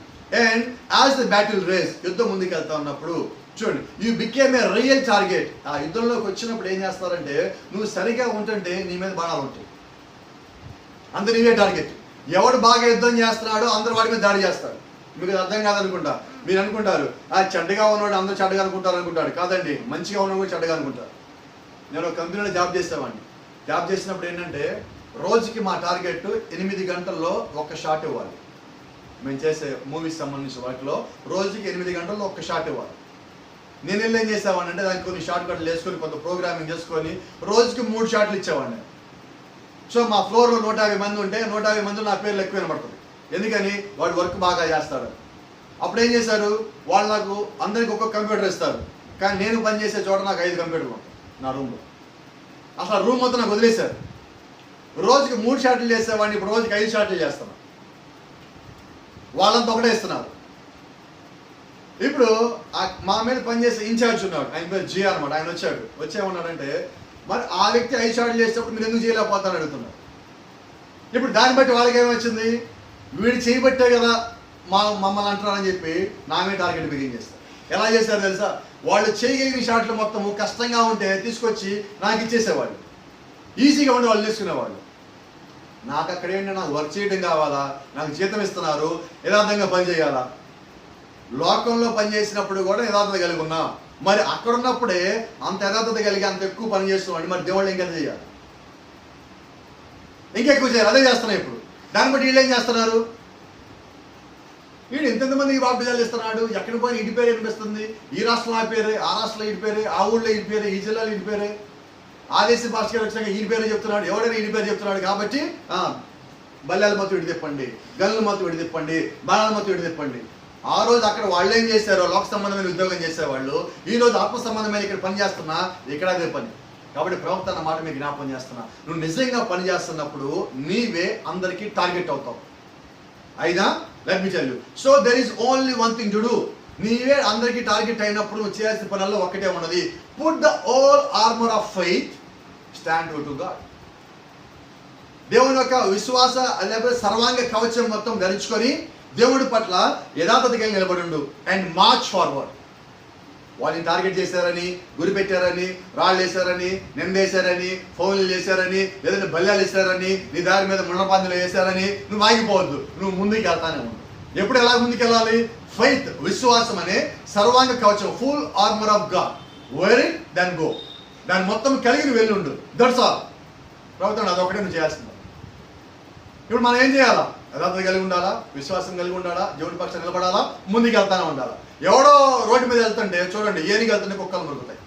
And as the battle race, యుద్ధం ముందుకు వెళ్తా ఉన్నప్పుడు చూడండి, you became a real target. ఆ యుద్ధంలోకి వచ్చినప్పుడు ఏం చేస్తారంటే నువ్వు సరిగా ఉంటుంటే నీ మీద బాణాలు ఉంటాయి. అందరు నీవే టార్గెట్. ఎవడు బాగా యుద్ధం చేస్తున్నాడో అందరు వాడి మీద దాడి చేస్తాడు. మీకు అర్థం కాదనుకుంటా. మీరు అనుకుంటారు చెడ్డగా ఉన్నవాడు అందరూ చెడ్డగా అనుకుంటారు అనుకుంటాడు. కాదండి, మంచిగా ఉన్నవాడు కూడా చెడ్డగా అనుకుంటారు. నేను ఒక కంపెనీలో జాబ్ చేసేవాడిని. జాబ్ చేసినప్పుడు ఏంటంటే రోజుకి మా టార్గెట్ 8 గంటల్లో ఒక షాట్ ఇవ్వాలి. మేము చేసే మూవీస్ సంబంధించిన వాటిలో రోజుకి 8 గంటల్లో ఒక షాట్ ఇవ్వాలి. నేను వెళ్ళి ఏం చేసేవాడిని అంటే దానికి కొన్ని షార్ట్ కట్లు వేసుకొని కొంత ప్రోగ్రామింగ్ చేసుకొని రోజుకి 3 షాట్లు ఇచ్చేవాడిని. సో మా ఫ్లోర్లో 150 మంది ఉంటే 150 మంది నా పేర్లు ఎక్కువ వినపడుతుంది. ఎందుకని? వాడు వర్క్ బాగా చేస్తాడు. అప్పుడు ఏం చేశారు వాళ్ళు, నాకు అందరికి ఒక్కొక్క కంప్యూటర్ ఇస్తారు. కానీ నేను పనిచేసే చోట నాకు 5 కంప్యూటర్లు ఉంటాయి నా రూమ్లో. అసలు రూమ్ మొత్తం నాకు వదిలేశారు. రోజుకి 3 షాట్లు చేసేవాడిని, ఇప్పుడు రోజుకి 5 షాట్లు చేస్తాను. వాళ్ళంతా ఒకటే ఇస్తున్నారు. ఇప్పుడు మా మీద పనిచేసే ఇన్ఛార్జ్ ఉన్నాడు, ఆయన పేరు జీ అనమాట. ఆయన వచ్చేమన్నాడంటే మరి ఆ వ్యక్తి 5 షాట్లు చేసేటప్పుడు మీరు ఎందుకు చేయలేకపోతారని అడుగుతున్నారు. ఇప్పుడు దాన్ని బట్టి వాళ్ళకి ఏమొచ్చింది, వీడు చేయబట్టే కదా మమ్మల్ని అంటున్నారని చెప్పి నా మీద టార్గెట్ బిగిన్ చేస్తారు. ఎలా చేశారు తెలుసా? వాళ్ళు చేయగలిగిన షాట్లు మొత్తము కష్టంగా ఉంటే తీసుకొచ్చి నాకు ఇచ్చేసేవాళ్ళు. ఈజీగా ఉండి వాళ్ళు తీసుకునేవాళ్ళు. నాకు అక్కడ ఏంటంటే నాకు వర్క్ చేయడం కావాలా, నాకు జీతం ఇస్తున్నారు, యథార్థంగా పని చేయాలా. లోకంలో పని చేసినప్పుడు కూడా యథార్థత కలిగి ఉన్నా, మరి అక్కడ ఉన్నప్పుడే అంత యథార్థత కలిగి అంత ఎక్కువ పని చేస్తున్నాడు. మరి దేవుళ్ళు ఇంకెంత చేయాలి? ఇంకెక్కువ చేయాలి. అదే చేస్తున్నాయి ఇప్పుడు. దాన్ని బట్టి వీళ్ళు ఏం చేస్తున్నారు, వీడు ఎంతమందికి బాప్టిజాలు ఇస్తున్నాడు, ఎక్కడ పోయిన ఇంటి పేరు వినిపిస్తుంది, ఈ రాష్ట్రంలో ఆ పేరే, ఆ రాష్ట్రంలో ఇంటి పేరే, ఆ ఊళ్ళో ఇంటి పేరే, ఈ జిల్లాలో ఇంటి పేరే, ఆదేశ భాషగా వచ్చాక ఈ పేరు చెప్తున్నాడు, ఎవడైనా ఇంటి పేరు చెప్తున్నాడు. కాబట్టి బల్లాల మొత్తం విడి తిప్పండి, గల్లు మొత్తం విడి తిప్పండి, బాణాల మొత్తం విడి తిప్పండి. ఆ రోజు అక్కడ వాళ్ళు ఏం చేశారో లోక సంబంధమైన ఉద్యోగం చేసేవాళ్ళు, ఈ రోజు ఆత్మ సంబంధమైన ఇక్కడ పని చేస్తున్నా, ఇక్కడ అదే పని. కాబట్టి ప్రవక్త అన్న మాట మీకు జ్ఞాపకం చేస్తున్నా, నువ్వు నిజంగా పని చేస్తున్నప్పుడు నీవే అందరికీ టార్గెట్ అవుతావు. అయినా let me tell you, so there is only one thing to do. నీవే అందరికీ టార్గెట్ అయినప్పుడు నువ్వు చేయాల్సిన పనుల్లో ఒక్కటే ఉన్నది, put the all armour of faith, stand to God. దేవుని యొక్క విశ్వాస లేకపోతే సర్వాంగ కవచం మొత్తం ధరించుకొని దేవుడి పట్ల యథార్థతగా నిలబడి అండ్ మార్చ్ ఫార్వర్డ్. వాళ్ళని టార్గెట్ చేశారని, గురి పెట్టారని, రాళ్ళు వేశారని, నిందేశారని, ఫోన్లు చేశారని, లేదంటే బల్యాలు వేశారని, నీ దారి మీద ముళ్ళపందులు వేశారని నువ్వు ఆగిపోవద్దు. నువ్వు ముందుకు వెళ్తానే ఉండు. ఎప్పుడు ఎలా ముందుకు వెళ్ళాలి? ఫెయిత్, విశ్వాసం అనే సర్వాంగ కవచం, full armour of God, where it then go. దాన్ని మొత్తం కలిగి నువ్వు వెళ్ళి ఉండు. That's all. ప్రభుత్వం అదొకటే నువ్వు చేయాల్సింది. ఇప్పుడు మనం ఏం చేయాలా? యథార్థత కలిగి ఉండాలా, విశ్వాసం కలిగి ఉండాలా, దేవుడి పక్షం నిలబడాలా, ముందుకు వెళ్తానే ఉండాలా. ఎవడో రోడ్డు మీద వెళ్తుంటే చూడండి, ఏనికి వెళ్తుంటే కుక్కలు మురుగుతాయి,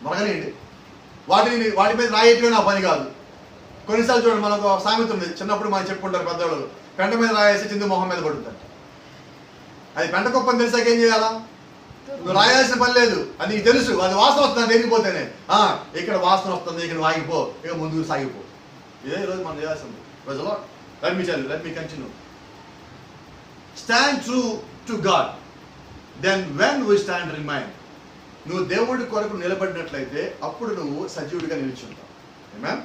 మరగలేండి. వాటి మీద రాయటమే నా పని కాదు. కొన్నిసార్లు చూడండి, మనకు ఒక సామెత ఉంది, చిన్నప్పుడు మనం చెప్పుకుంటారు పెద్దవాళ్ళు, పెంట మీద రాయేసి చిందు మొహం మీద పడుతుంది. అది పెంట కుప్పని తెలిసాక ఏం చేయాలా? నువ్వు రాయాల్సిన పని లేదు, అది నీకు తెలుసు, అది వాసన వస్తుంది వెళ్ళిపోతేనే. ఇక్కడ వాసన వస్తుంది, ఇక్కడ ఆగిపో, ఇక ముందుకు సాగిపో. ఇదే ఈరోజు మనం చేయాల్సింది. Let me continue. Stand true to God. Then when we stand remain. నువ్వు దేవుడి కొరకు నిలబడినట్లయితే అప్పుడు నువ్వు సజీవుడిగా నిలిచుంటావు. Amen.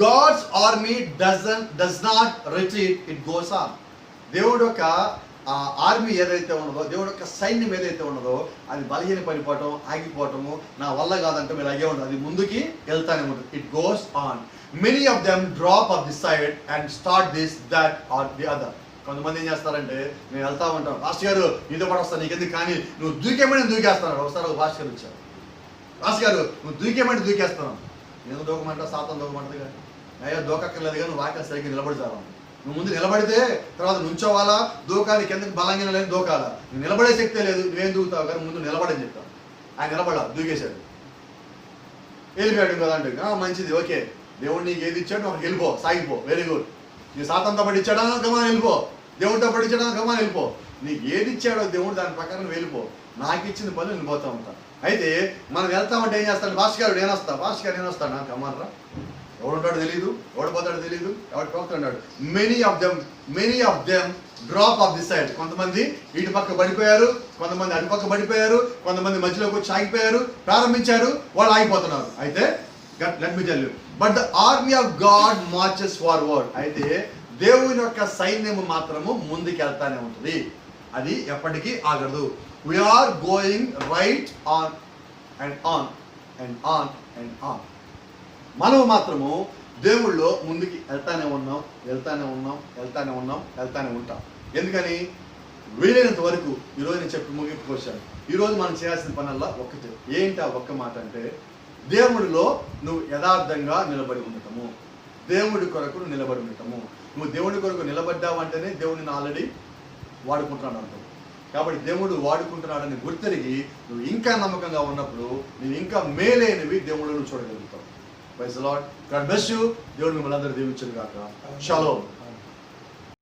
God's army does not retreat, it goes on. దేవుడు యొక్క ఆర్మీ ఏదైతే ఉన్నదో, దేవుడు యొక్క సైన్యం ఏదైతే ఉన్నదో, అది బలహీన పడిపోవటం, ఆగిపోవటము, నా వల్ల కాదంటే మీరు అయ్యే ఉంటుంది, అది ముందుకి వెళ్తానే ఉంటుంది. It goes on. Many of them drop off the side and start this that or the other. కొంతమంది ఏం చేస్తారంటే, నేను వెళ్తా ఉంటాను, పాస్టర్ గారు నీతో పాటు వస్తాను, నీకు ఎందుకు, కానీ నువ్వు దూకేమని దూకేస్తాను. ఒకసారి ఒక పాస్టర్ గారు వచ్చారు, పాస్టర్ గారు నువ్వు దూకేమని దూకేస్తాను. నేను దూకమంటా, సాతం దూకమంటది కానీ, అయ్యో దూకక్కర్లేదు కానీ నువ్వు వాక్యం సరిగ్గా నిలబడతావు. నువ్వు ముందు నిలబడితే తర్వాత నుంచోవాలా, దూకాలి, కిందకి బలంగా లేని దూకాలా. నువ్వు నిలబడే శక్తే లేదు, నువ్వేం దూకుతావు కానీ ముందు నిలబడని చెప్తావు. ఆయన నిలబడా, దూకేశాడు, వెళ్ళిపోయాడు కదా అంటే మంచిది, ఓకే, దేవుడు నీకు ఏది ఇచ్చాడు నువ్వు వెళ్ళిపో, సాగిపో, వెరీ గుడ్. నీ సాతంతో పాటు ఇచ్చాడా గమాన్ వెళ్ళిపో, దేవుడితో పాటు ఇచ్చాడా గమాన్ వెళ్ళిపో. నీకు ఏది ఇచ్చాడో దేవుడు దాని ప్రకారం వెళ్ళిపో. నాకు ఇచ్చిన పనులు నేను పోతా ఉంటాను. అయితే మనం వెళ్తామంటే ఏం చేస్తాడు, భాస్కర్ గారు నేను వస్తా, భాస్కర్ నేను వస్తాను, నాకు కమానరా, ఎవడు ఉంటాడో తెలియదు, ఎవడు పోతాడో తెలియదు, ఎవడు పోతున్నాడు. Many of them drop off the side. కొంతమంది ఇటు పక్క పడిపోయారు, కొంతమంది అటు పక్క పడిపోయారు, కొంతమంది మధ్యలోకి వచ్చి ఆగిపోయారు, ప్రారంభించారు, వాళ్ళు ఆగిపోతున్నారు. అయితే let me tell you, but the army of God marches forward. అయితే దేవుని యొక్క సైన్యము మాత్రము ముందుకు వెళ్తానే ఉంటుంది, అది ఎప్పటికీ ఆగదు. We are going right on and on and on and on. మనము మాత్రము దేవుళ్ళో ముందుకి వెళ్తానే ఉంటాం. ఎందుకని? వీలైనంత వరకు ఈరోజు నేను చెప్పి ముగింపుకొచ్చాను. ఈరోజు మనం చేయాల్సిన పనల్లా ఒక్కటే. ఏంటి ఆ ఒక్క మాట అంటే, దేవుడిలో నువ్వు యథార్థంగా నిలబడి ఉండటము, దేవుడి కొరకు నిలబడి ఉండటము. నువ్వు దేవుడి కొరకు నిలబడ్డావు అంటేనే దేవుడిని ఆల్రెడీ వాడుకుంటున్నాడు అంటావు. కాబట్టి దేవుడు వాడుకుంటున్నాడని గుర్తెరిగి నువ్వు ఇంకా నమ్మకంగా ఉన్నప్పుడు నువ్వు ఇంకా మేలైనవి దేవుడు చూడగలుగుతావు. Praise the Lord. God bless you. దేవుడు మిమ్మల్ని అందరూ దీవించును గాక. షాలోమ్.